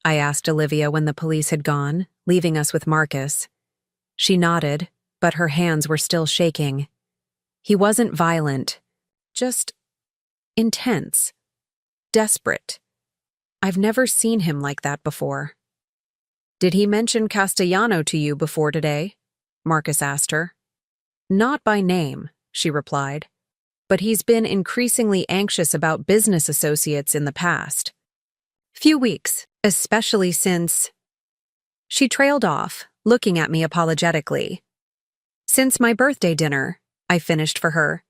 I asked Olivia when the police had gone, leaving us with Marcus. She nodded, but her hands were still shaking. He wasn't violent, just intense, desperate. I've never seen him like that before. "Did he mention Castellano to you before today?" Marcus asked her. "Not by name," she replied, "but he's been increasingly anxious about business associates in the past few weeks, especially since—" She trailed off, looking at me apologetically. "Since my birthday dinner," I finished for her,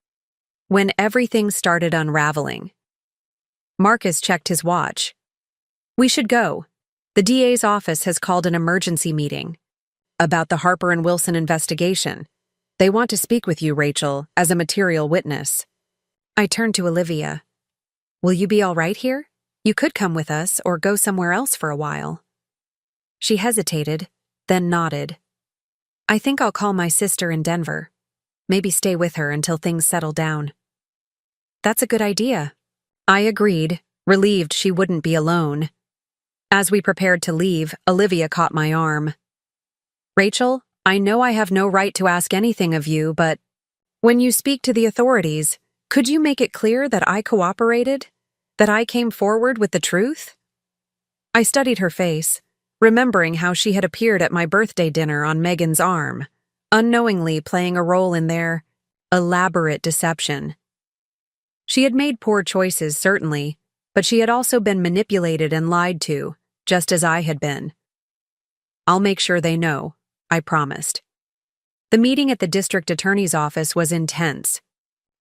when everything started unraveling. Marcus checked his watch. "We should go. The DA's office has called an emergency meeting about the Harper and Wilson investigation. They want to speak with you, Rachel, as a material witness." I turned to Olivia. "Will you be all right here? You could come with us or go somewhere else for a while." She hesitated, then nodded. "I think I'll call my sister in Denver. Maybe stay with her until things settle down." "That's a good idea." I agreed, relieved she wouldn't be alone. As we prepared to leave, Olivia caught my arm. "Rachel, I know I have no right to ask anything of you, but when you speak to the authorities, could you make it clear that I cooperated? That I came forward with the truth?" I studied her face, remembering how she had appeared at my birthday dinner on Megan's arm, unknowingly playing a role in their elaborate deception. She had made poor choices, certainly, but she had also been manipulated and lied to, just as I had been. "I'll make sure they know," I promised. The meeting at the district attorney's office was intense.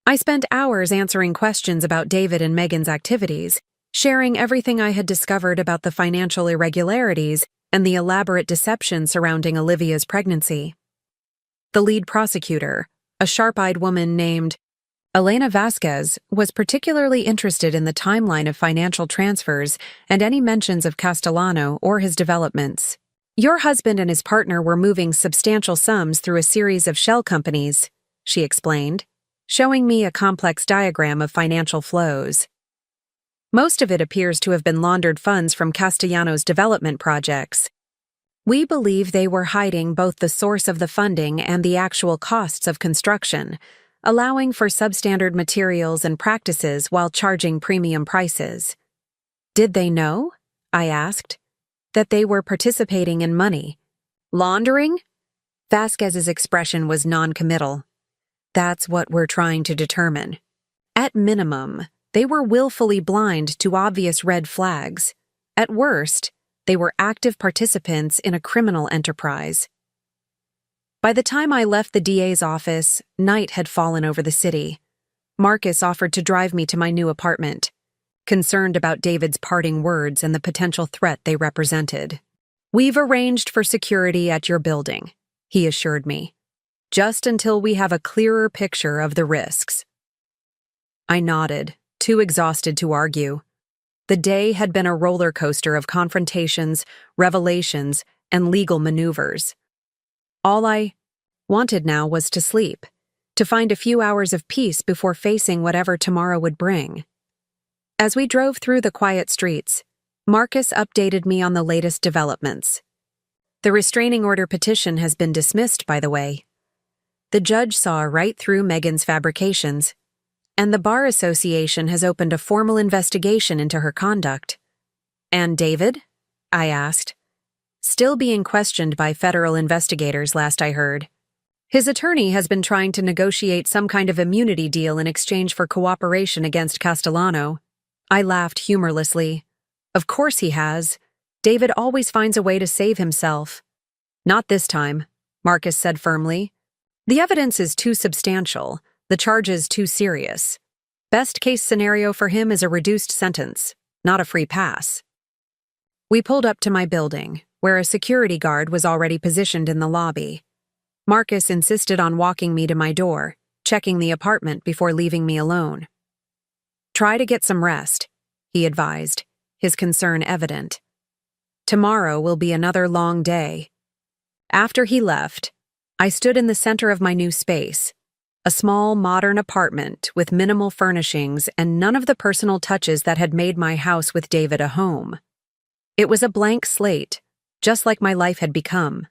I spent hours answering questions about David and Megan's activities, sharing everything I had discovered about the financial irregularities and the elaborate deception surrounding Olivia's pregnancy. The lead prosecutor, a sharp-eyed woman named Elena Vasquez, was particularly interested in the timeline of financial transfers and any mentions of Castellano or his developments. "Your husband and his partner were moving substantial sums through a series of shell companies," she explained, showing me a complex diagram of financial flows. "Most of it appears to have been laundered funds from Castellano's development projects. We believe they were hiding both the source of the funding and the actual costs of construction, allowing for substandard materials and practices while charging premium prices." "Did they know?" I asked. that they were participating in money laundering? Vasquez's expression was non-committal. That's what we're trying to determine. At minimum, they were willfully blind to obvious red flags. At worst, they were active participants in a criminal enterprise. By the time I left the DA's office, night had fallen over the city. Marcus offered to drive me to my new apartment, concerned about David's parting words and the potential threat they represented. "We've arranged for security at your building," he assured me, "just until we have a clearer picture of the risks." I nodded, too exhausted to argue. The day had been a roller coaster of confrontations, revelations, and legal maneuvers. All I wanted now was to sleep, to find a few hours of peace before facing whatever tomorrow would bring. As we drove through the quiet streets, Marcus updated me on the latest developments. The restraining order petition has been dismissed, by the way. The judge saw right through Megan's fabrications, and the Bar Association has opened a formal investigation into her conduct. "And David?" I asked. "Still being questioned by federal investigators, last I heard. His attorney has been trying to negotiate some kind of immunity deal in exchange for cooperation against Castellano." I laughed humorlessly. "Of course he has. David always finds a way to save himself." "Not this time," Marcus said firmly. "The evidence is too substantial, the charges too serious. Best case scenario for him is a reduced sentence, not a free pass." We pulled up to my building, where a security guard was already positioned in the lobby. Marcus insisted on walking me to my door, checking the apartment before leaving me alone. "Try to get some rest," he advised, his concern evident. "Tomorrow will be another long day." After he left, I stood in the center of my new space, a small, modern apartment with minimal furnishings and none of the personal touches that had made my house with David a home. It was a blank slate, just like my life had become.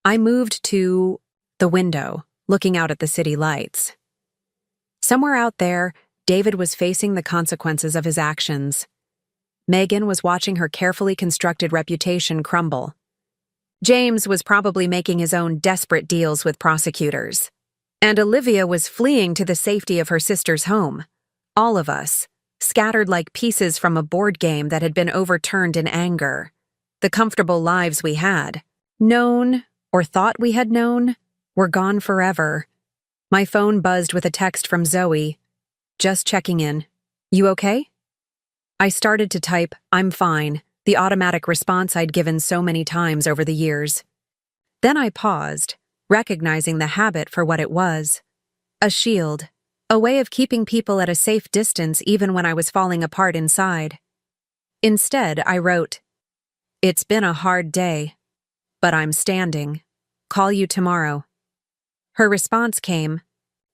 I moved to the window, looking out at the city lights. Somewhere out there, David was facing the consequences of his actions. Megan was watching her carefully constructed reputation crumble. James was probably making his own desperate deals with prosecutors. And Olivia was fleeing to the safety of her sister's home. All of us, scattered like pieces from a board game that had been overturned in anger. The comfortable lives we had, known or thought we had known, were gone forever. My phone buzzed with a text from Zoe. "Just checking in. You okay?" I started to type, "I'm fine," the automatic response I'd given so many times over the years. Then I paused, recognizing the habit for what it was. A shield, a way of keeping people at a safe distance even when I was falling apart inside. Instead, I wrote, "It's been a hard day, but I'm standing. Call you tomorrow." Her response came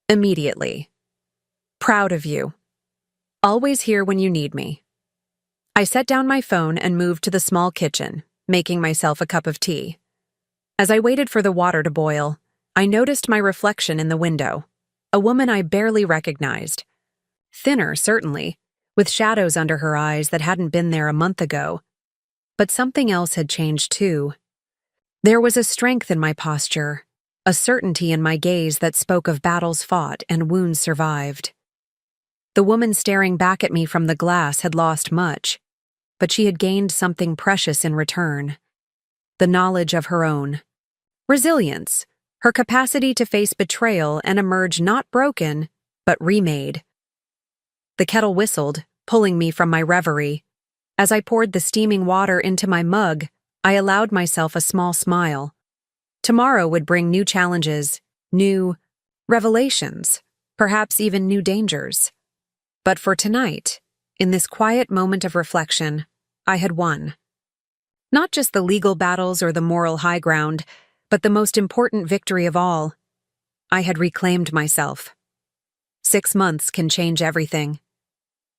immediately. "Proud of you. Always here when you need me." I set down my phone and moved to the small kitchen, making myself a cup of tea. As I waited for the water to boil, I noticed my reflection in the window, a woman I barely recognized. Thinner, certainly, with shadows under her eyes that hadn't been there a month ago. But something else had changed too. There was a strength in my posture, a certainty in my gaze that spoke of battles fought and wounds survived. The woman staring back at me from the glass had lost much, but she had gained something precious in return. The knowledge of her own. Resilience, her capacity to face betrayal and emerge not broken, but remade. The kettle whistled, pulling me from my reverie. As I poured the steaming water into my mug, I allowed myself a small smile. Tomorrow would bring new challenges, new revelations, perhaps even new dangers. But for tonight, in this quiet moment of reflection, I had won. Not just the legal battles or the moral high ground, but the most important victory of all. I had reclaimed myself. 6 months can change everything.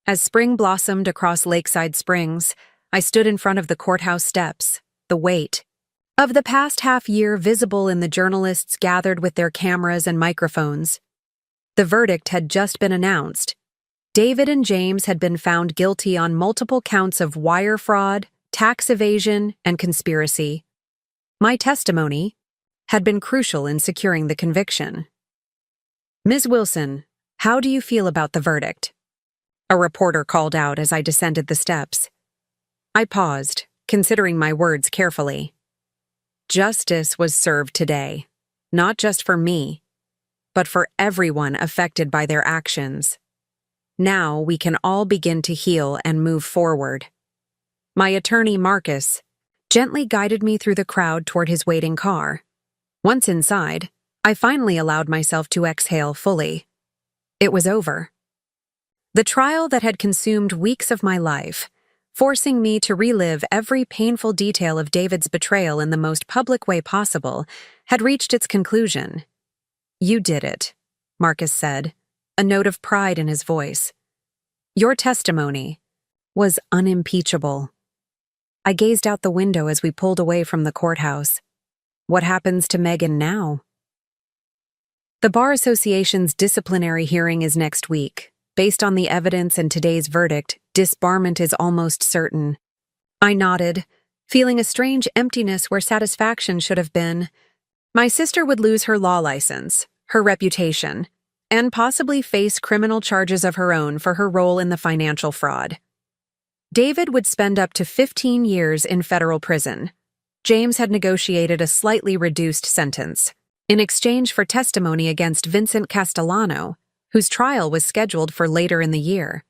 As spring blossomed across Lakeside Springs, I stood in front of the courthouse steps, the weight of the past half year visible in the journalists gathered with their cameras and microphones. The verdict had just been announced. David and James had been found guilty on multiple counts of wire fraud, tax evasion, and conspiracy. My testimony had been crucial in securing the conviction. "Ms. Wilson, how do you feel about the verdict?" a reporter called out as I descended the steps. I paused, considering my words carefully. Justice was served today, not just for me, but for everyone affected by their actions. Now we can all begin to heal and move forward. My attorney, Marcus, gently guided me through the crowd toward his waiting car. Once inside, I finally allowed myself to exhale fully. It was over. The trial that had consumed weeks of my life, forcing me to relive every painful detail of David's betrayal in the most public way possible, had reached its conclusion. "You did it," Marcus said, a note of pride in his voice. "Your testimony was unimpeachable." I gazed out the window as we pulled away from the courthouse. What happens to Megan now? The Bar Association's disciplinary hearing is next week. Based on the evidence and today's verdict, disbarment is almost certain. I nodded, feeling a strange emptiness where satisfaction should have been. My sister would lose her law license, her reputation, and possibly face criminal charges of her own for her role in the financial fraud. David would spend up to 15 years in federal prison. James had negotiated a slightly reduced sentence in exchange for testimony against Vincent Castellano, whose trial was scheduled for later in the year.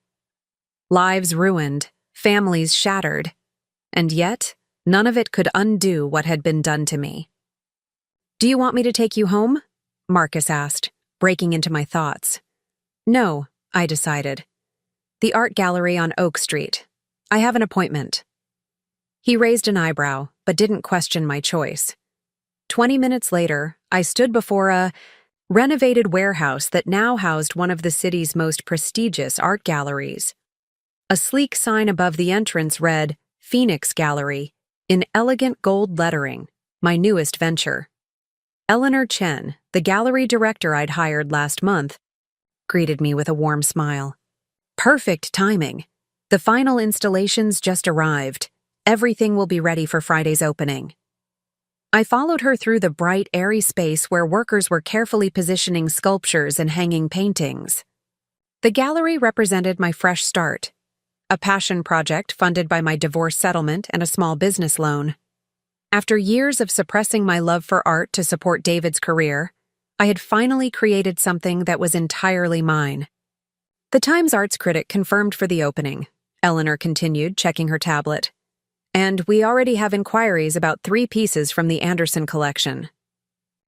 Lives ruined, families shattered, and yet none of it could undo what had been done to me. "Do you want me to take you home?" Marcus asked, breaking into my thoughts. "No," I decided. "The art gallery on Oak Street. I have an appointment." He raised an eyebrow, but didn't question my choice. 20 minutes later, I stood before a renovated warehouse that now housed one of the city's most prestigious art galleries. A sleek sign above the entrance read, "Phoenix Gallery," in elegant gold lettering, my newest venture. Eleanor Chen, the gallery director I'd hired last month, greeted me with a warm smile. Perfect timing. The final installations just arrived. Everything will be ready for Friday's opening. I followed her through the bright, airy space where workers were carefully positioning sculptures and hanging paintings. The gallery represented my fresh start, a passion project funded by my divorce settlement and a small business loan. After years of suppressing my love for art to support David's career, I had finally created something that was entirely mine. The Times arts critic confirmed for the opening, Eleanor continued, checking her tablet. "And we already have inquiries about 3 pieces from the Anderson collection."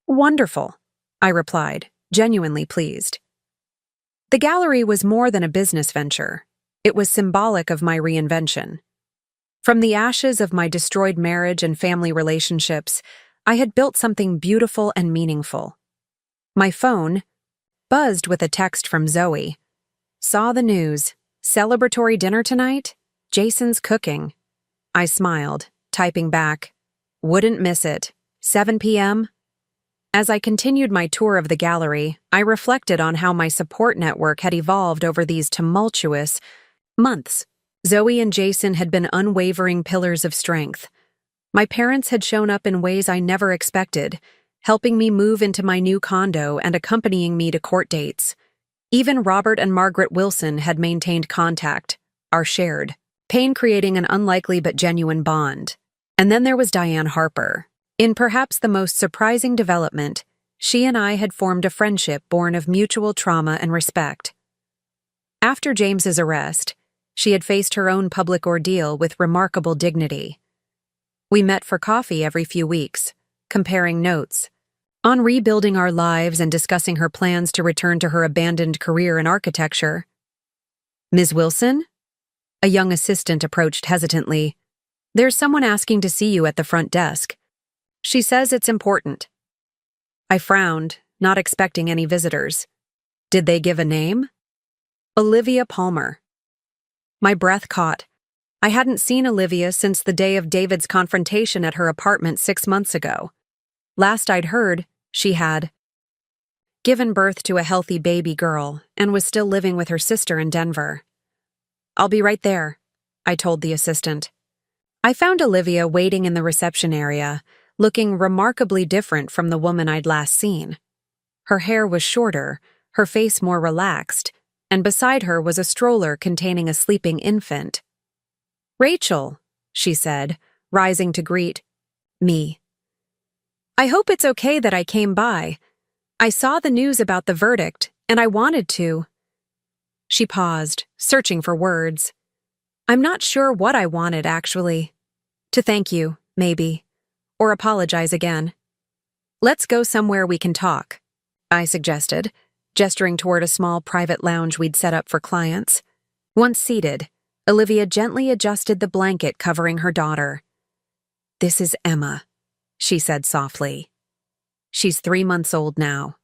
"Wonderful," I replied, genuinely pleased. The gallery was more than a business venture. It was symbolic of my reinvention. From the ashes of my destroyed marriage and family relationships, I had built something beautiful and meaningful. My phone buzzed with a text from Zoe. "Saw the news. Celebratory dinner tonight? Jason's cooking." I smiled, typing back, "Wouldn't miss it. 7 p.m.? As I continued my tour of the gallery, I reflected on how my support network had evolved over these tumultuous months. Zoe and Jason had been unwavering pillars of strength. My parents had shown up in ways I never expected, helping me move into my new condo and accompanying me to court dates. Even Robert and Margaret Wilson had maintained contact, our shared pain creating an unlikely but genuine bond. And then there was Diane Harper. In perhaps the most surprising development, she and I had formed a friendship born of mutual trauma and respect. After James's arrest, she had faced her own public ordeal with remarkable dignity. We met for coffee every few weeks, comparing notes on rebuilding our lives and discussing her plans to return to her abandoned career in architecture. "Ms. Wilson?" A young assistant approached hesitantly. "There's someone asking to see you at the front desk. She says it's important." I frowned, not expecting any visitors. Did they give a name? Olivia Palmer. My breath caught. I hadn't seen Olivia since the day of David's confrontation at her apartment 6 months ago. Last I'd heard, she had given birth to a healthy baby girl and was still living with her sister in Denver. "I'll be right there," I told the assistant. I found Olivia waiting in the reception area, looking remarkably different from the woman I'd last seen. Her hair was shorter, her face more relaxed, and beside her was a stroller containing a sleeping infant. "Rachel," she said, rising to greet me. "I hope it's okay that I came by. I saw the news about the verdict, and I wanted to." She paused, searching for words. "I'm not sure what I wanted, actually. To thank you, maybe. Or apologize again. Let's go somewhere we can talk," I suggested, gesturing toward a small private lounge we'd set up for clients. Once seated, Olivia gently adjusted the blanket covering her daughter. "This is Emma," she said softly. "She's 3 months old now."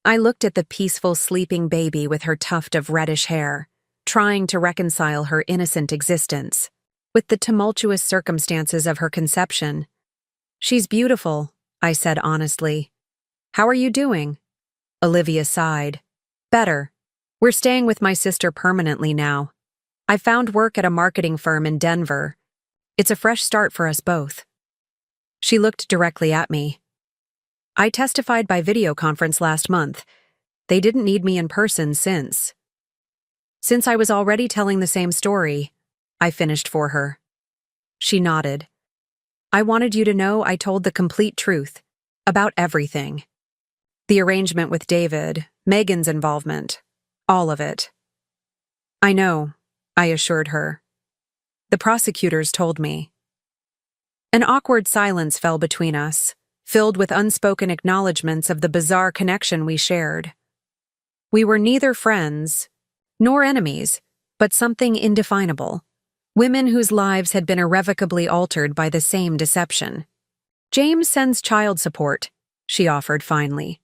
I looked at the peaceful sleeping baby with her tuft of reddish hair, trying to reconcile her innocent existence with the tumultuous circumstances of her conception. "She's beautiful," I said honestly. "How are you doing?" Olivia sighed. "Better. We're staying with my sister permanently now. I found work at a marketing firm in Denver. It's a fresh start for us both." She looked directly at me. "I testified by video conference last month. They didn't need me in person since." Since I was already telling the same story, I finished for her. She nodded. "I wanted you to know I told the complete truth, about everything. The arrangement with David, Megan's involvement, all of it." "I know," I assured her. "The prosecutors told me." An awkward silence fell between us, filled with unspoken acknowledgments of the bizarre connection we shared. We were neither friends nor enemies, but something indefinable. Women whose lives had been irrevocably altered by the same deception. "James sends child support," she offered finally.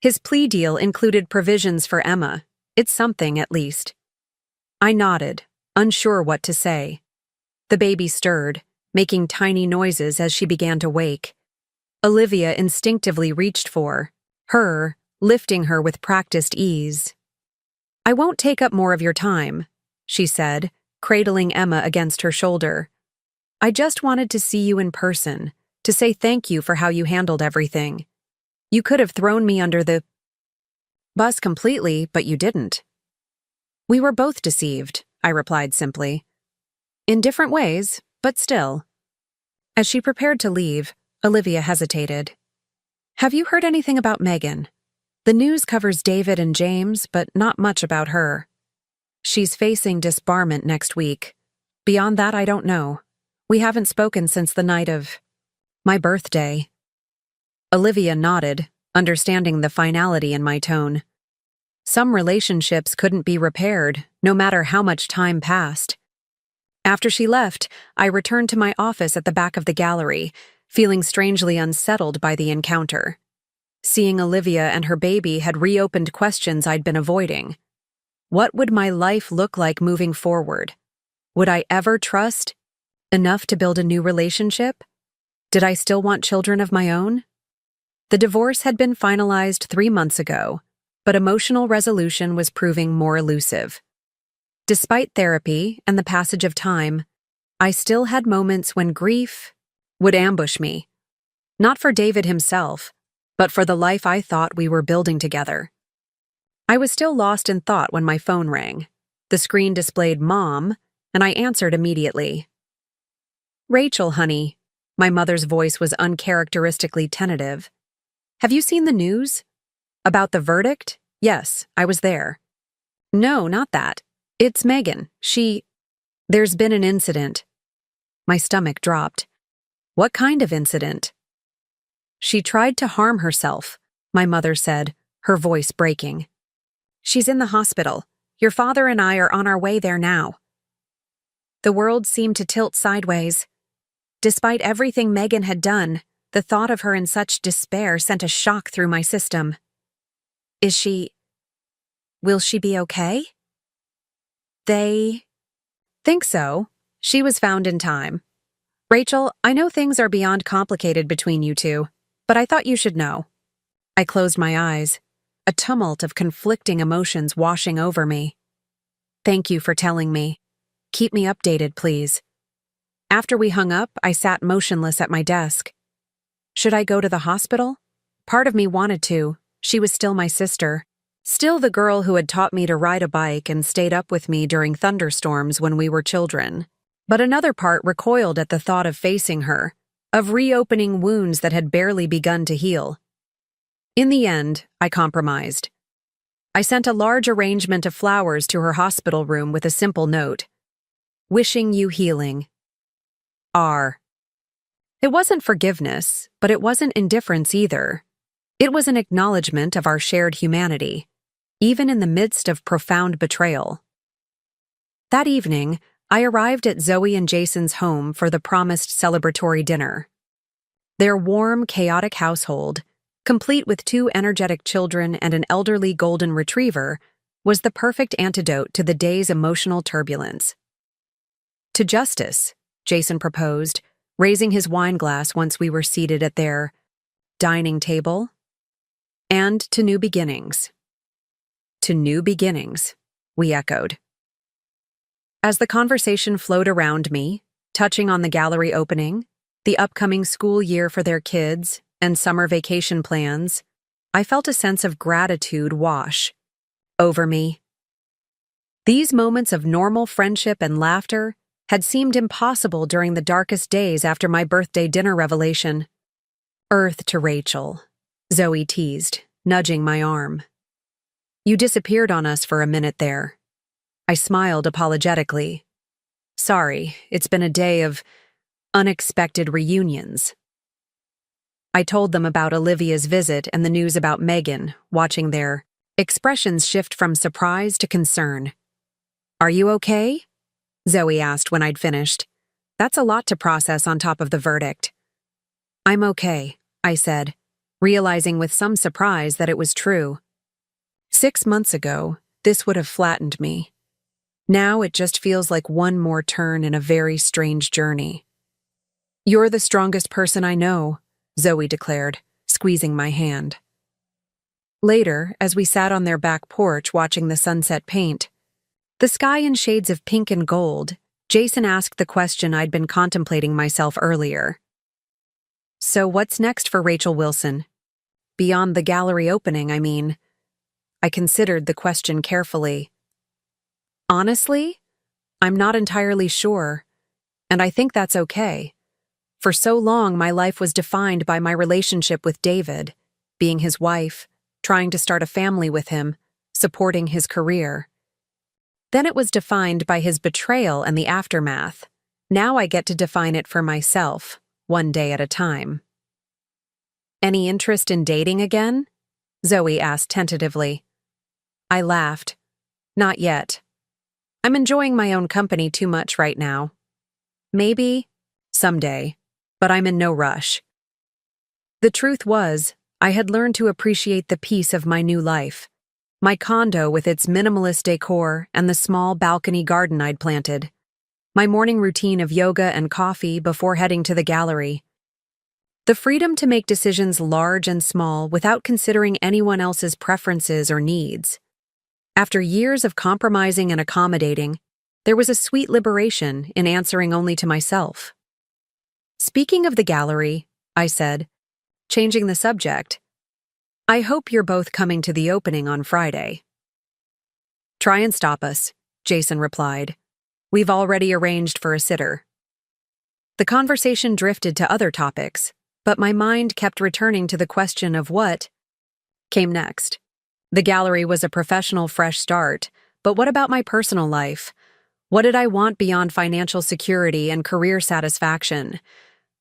"His plea deal included provisions for Emma. It's something, at least." I nodded, unsure what to say. The baby stirred, making tiny noises as she began to wake. Olivia instinctively reached for her, lifting her with practiced ease. "I won't take up more of your time," she said, cradling Emma against her shoulder. "I just wanted to see you in person, to say thank you for how you handled everything. You could have thrown me under the bus completely, but you didn't." "We were both deceived," I replied simply. "In different ways, but still." As she prepared to leave, Olivia hesitated. "Have you heard anything about Megan? The news covers David and James, but not much about her. She's facing disbarment next week. Beyond that, I don't know. We haven't spoken since the night of my birthday." Olivia nodded, understanding the finality in my tone. Some relationships couldn't be repaired, no matter how much time passed. After she left, I returned to my office at the back of the gallery, feeling strangely unsettled by the encounter. Seeing Olivia and her baby had reopened questions I'd been avoiding. What would my life look like moving forward? Would I ever trust enough to build a new relationship? Did I still want children of my own? The divorce had been finalized 3 months ago, but emotional resolution was proving more elusive. Despite therapy and the passage of time, I still had moments when grief would ambush me. Not for David himself, but for the life I thought we were building together. I was still lost in thought when my phone rang. The screen displayed Mom, and I answered immediately. "Rachel, honey." My mother's voice was uncharacteristically tentative. "Have you seen the news? About the verdict?" "Yes, I was there." "No, not that. It's Megan. There's been an incident." My stomach dropped. "What kind of incident?" "She tried to harm herself," my mother said, her voice breaking. "She's in the hospital. Your father and I are on our way there now." The world seemed to tilt sideways. Despite everything Megan had done, the thought of her in such despair sent a shock through my system. Will she be okay? They think so. She was found in time. Rachel, I know things are beyond complicated between you two, but I thought you should know. I closed my eyes, a tumult of conflicting emotions washing over me. Thank you for telling me. Keep me updated, please. After we hung up, I sat motionless at my desk. Should I go to the hospital? Part of me wanted to. She was still my sister. Still the girl who had taught me to ride a bike and stayed up with me during thunderstorms when we were children. But another part recoiled at the thought of facing her, of reopening wounds that had barely begun to heal. In the end, I compromised. I sent a large arrangement of flowers to her hospital room with a simple note. Wishing you healing. R. It wasn't forgiveness, but it wasn't indifference either. It was an acknowledgement of our shared humanity, even in the midst of profound betrayal. That evening, I arrived at Zoe and Jason's home for the promised celebratory dinner. Their warm, chaotic household, complete with 2 energetic children and an elderly golden retriever, was the perfect antidote to the day's emotional turbulence. To justice, Jason proposed, raising his wine glass once we were seated at their dining table. And to new beginnings. To new beginnings, we echoed. As the conversation flowed around me, touching on the gallery opening, the upcoming school year for their kids, and summer vacation plans, I felt a sense of gratitude wash over me. These moments of normal friendship and laughter had seemed impossible during the darkest days after my birthday dinner revelation. Earth to Rachel, Zoe teased, nudging my arm. You disappeared on us for a minute there. I smiled apologetically. Sorry, it's been a day of unexpected reunions. I told them about Olivia's visit and the news about Megan, watching their expressions shift from surprise to concern. Are you okay? Zoe asked when I'd finished. That's a lot to process on top of the verdict. I'm okay, I said, realizing with some surprise that it was true. 6 months ago, this would have flattened me. Now it just feels like one more turn in a very strange journey. You're the strongest person I know, Zoe declared, squeezing my hand. Later, as we sat on their back porch watching the sunset paint, the sky in shades of pink and gold, Jason asked the question I'd been contemplating myself earlier. So what's next for Rachel Wilson? Beyond the gallery opening, I mean. I considered the question carefully. Honestly, I'm not entirely sure, and I think that's okay. For so long, my life was defined by my relationship with David, being his wife, trying to start a family with him, supporting his career. Then it was defined by his betrayal and the aftermath. Now I get to define it for myself, one day at a time. Any interest in dating again? Zoe asked tentatively. I laughed. Not yet. I'm enjoying my own company too much right now. Maybe, someday, but I'm in no rush. The truth was, I had learned to appreciate the peace of my new life. My condo with its minimalist decor and the small balcony garden I'd planted. My morning routine of yoga and coffee before heading to the gallery. The freedom to make decisions large and small without considering anyone else's preferences or needs. After years of compromising and accommodating, there was a sweet liberation in answering only to myself. Speaking of the gallery, I said, changing the subject, I hope you're both coming to the opening on Friday. Try and stop us, Jason replied. We've already arranged for a sitter. The conversation drifted to other topics, but my mind kept returning to the question of what came next. The gallery was a professional fresh start, but what about my personal life? What did I want beyond financial security and career satisfaction?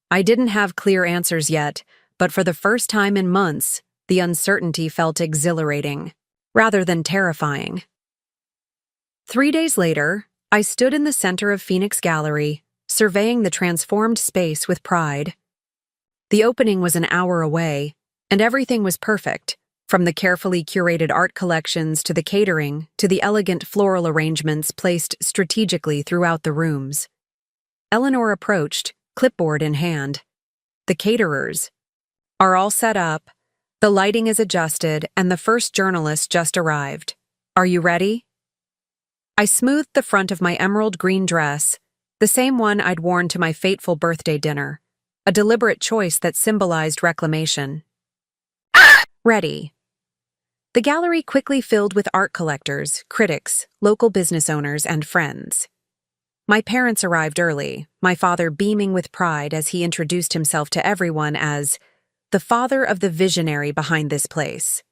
I didn't have clear answers yet, but for the first time in months, the uncertainty felt exhilarating, rather than terrifying. 3 days later, I stood in the center of Phoenix Gallery, surveying the transformed space with pride. The opening was an hour away, and everything was perfect. From the carefully curated art collections to the catering to the elegant floral arrangements placed strategically throughout the rooms. Eleanor approached, clipboard in hand. The caterers are all set up, the lighting is adjusted, and the first journalist just arrived. Are you ready? I smoothed the front of my emerald green dress, The same one I'd worn to my fateful birthday dinner, a deliberate choice that symbolized reclamation. Ready. The gallery quickly filled with art collectors, critics, local business owners, and friends. My parents arrived early, my father beaming with pride as he introduced himself to everyone as the father of the visionary behind this place.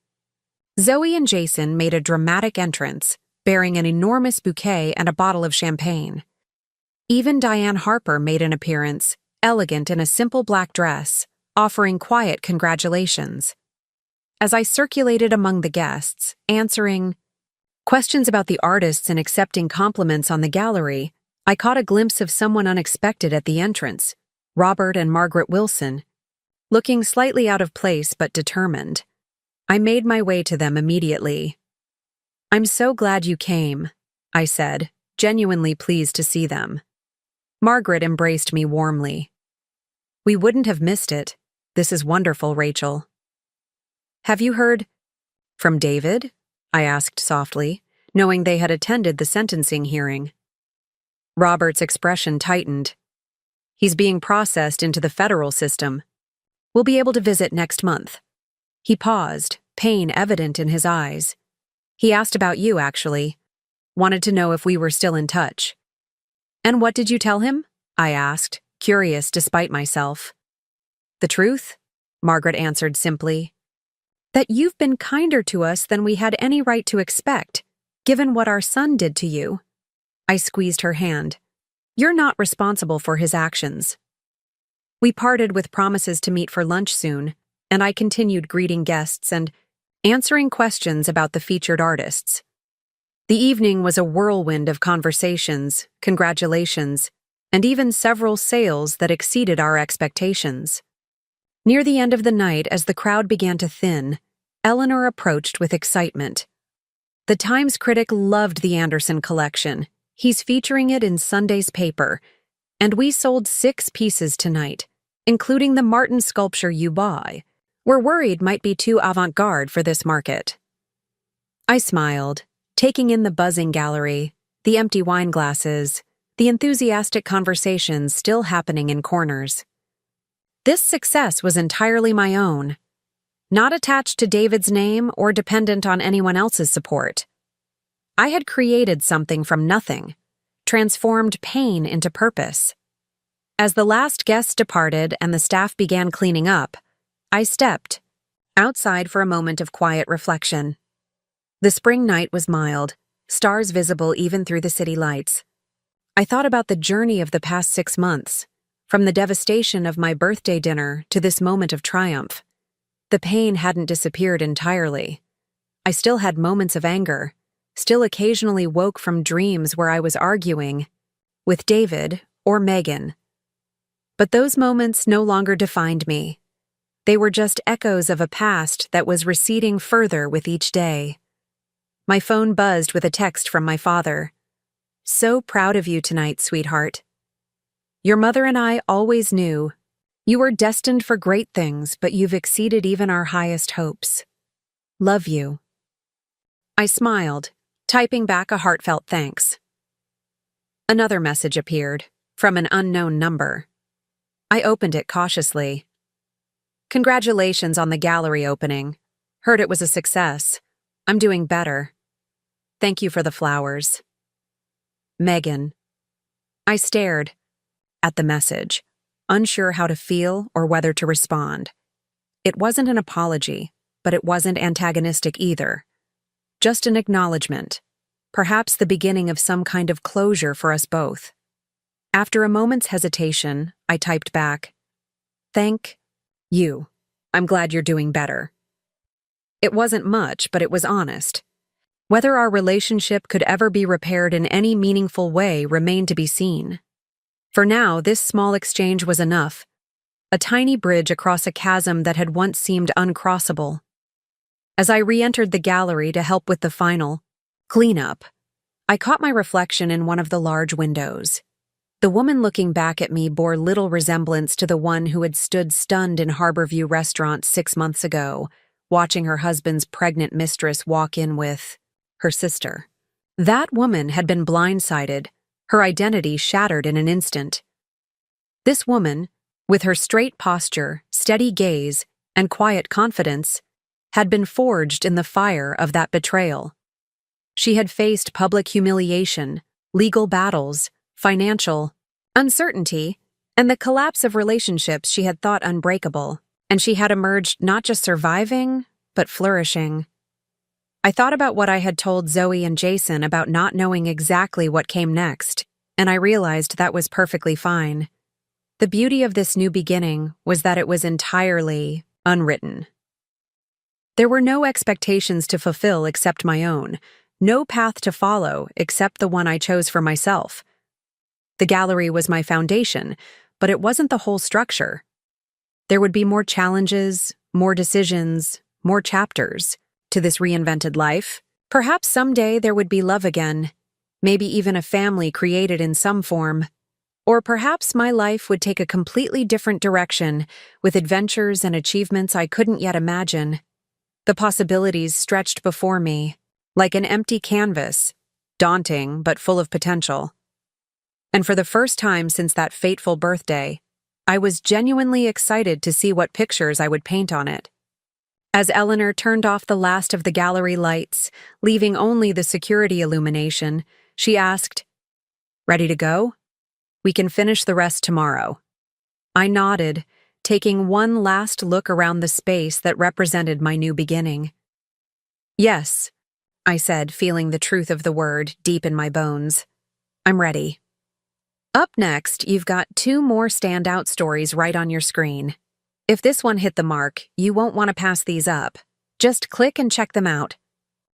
Zoe and Jason made a dramatic entrance, bearing an enormous bouquet and a bottle of champagne. Even Diane Harper made an appearance, elegant in a simple black dress, offering quiet congratulations. As I circulated among the guests, answering questions about the artists and accepting compliments on the gallery, I caught a glimpse of someone unexpected at the entrance, Robert and Margaret Wilson, looking slightly out of place but determined. I made my way to them immediately. "I'm so glad you came," I said, genuinely pleased to see them. Margaret embraced me warmly. "We wouldn't have missed it. This is wonderful, Rachel." "Have you heard from David?" I asked softly, knowing they had attended the sentencing hearing. Robert's expression tightened. "He's being processed into the federal system. We'll be able to visit next month." He paused, pain evident in his eyes. "He asked about you, actually. Wanted to know if we were still in touch." "And what did you tell him?" I asked, curious despite myself. "The truth," Margaret answered simply. "That you've been kinder to us than we had any right to expect, given what our son did to you." I squeezed her hand. "You're not responsible for his actions." We parted with promises to meet for lunch soon, and I continued greeting guests and answering questions about the featured artists. The evening was a whirlwind of conversations, congratulations, and even several sales that exceeded our expectations. Near the end of the night, as the crowd began to thin, Eleanor approached with excitement. "The Times critic loved the Anderson collection. He's featuring it in Sunday's paper, and we sold 6 pieces tonight, including the Martin sculpture you buy. We're worried might be too avant-garde for this market." I smiled, taking in the buzzing gallery, the empty wine glasses, the enthusiastic conversations still happening in corners. This success was entirely my own, not attached to David's name or dependent on anyone else's support. I had created something from nothing, transformed pain into purpose. As the last guest departed and the staff began cleaning up, I stepped outside for a moment of quiet reflection. The spring night was mild, stars visible even through the city lights. I thought about the journey of the past 6 months, from the devastation of my birthday dinner to this moment of triumph. The pain hadn't disappeared entirely. I still had moments of anger, still occasionally woke from dreams where I was arguing with David or Megan. But those moments no longer defined me. They were just echoes of a past that was receding further with each day. My phone buzzed with a text from my father. "So proud of you tonight, sweetheart. Your mother and I always knew you were destined for great things, but you've exceeded even our highest hopes. Love you." I smiled, typing back a heartfelt thanks. Another message appeared, from an unknown number. I opened it cautiously. "Congratulations on the gallery opening. Heard it was a success. I'm doing better. Thank you for the flowers. Megan." I stared at the message, unsure how to feel or whether to respond. It wasn't an apology, but it wasn't antagonistic either. Just an acknowledgement, perhaps the beginning of some kind of closure for us both. After a moment's hesitation, I typed back, "Thank you. I'm glad you're doing better." It wasn't much, but it was honest. Whether our relationship could ever be repaired in any meaningful way remained to be seen. For now, this small exchange was enough, a tiny bridge across a chasm that had once seemed uncrossable. As I re-entered the gallery to help with the final cleanup, I caught my reflection in one of the large windows. The woman looking back at me bore little resemblance to the one who had stood stunned in Harborview Restaurant 6 months ago, watching her husband's pregnant mistress walk in with her sister. That woman had been blindsided, her identity shattered in an instant. This woman, with her straight posture, steady gaze, and quiet confidence, had been forged in the fire of that betrayal. She had faced public humiliation, legal battles, financial uncertainty, and the collapse of relationships she had thought unbreakable, and she had emerged not just surviving, but flourishing. I thought about what I had told Zoe and Jason about not knowing exactly what came next, and I realized that was perfectly fine. The beauty of this new beginning was that it was entirely unwritten. There were no expectations to fulfill except my own, no path to follow except the one I chose for myself. The gallery was my foundation, but it wasn't the whole structure. There would be more challenges, more decisions, more chapters to this reinvented life. Perhaps someday there would be love again, maybe even a family created in some form. Or perhaps my life would take a completely different direction, with adventures and achievements I couldn't yet imagine. The possibilities stretched before me, like an empty canvas, daunting but full of potential. And for the first time since that fateful birthday, I was genuinely excited to see what pictures I would paint on it. As Eleanor turned off the last of the gallery lights, leaving only the security illumination, she asked, "Ready to go? We can finish the rest tomorrow." I nodded, taking one last look around the space that represented my new beginning. "Yes," I said, feeling the truth of the word deep in my bones. "I'm ready." Up next, you've got 2 more standout stories right on your screen. If this one hit the mark, you won't want to pass these up. Just click and check them out.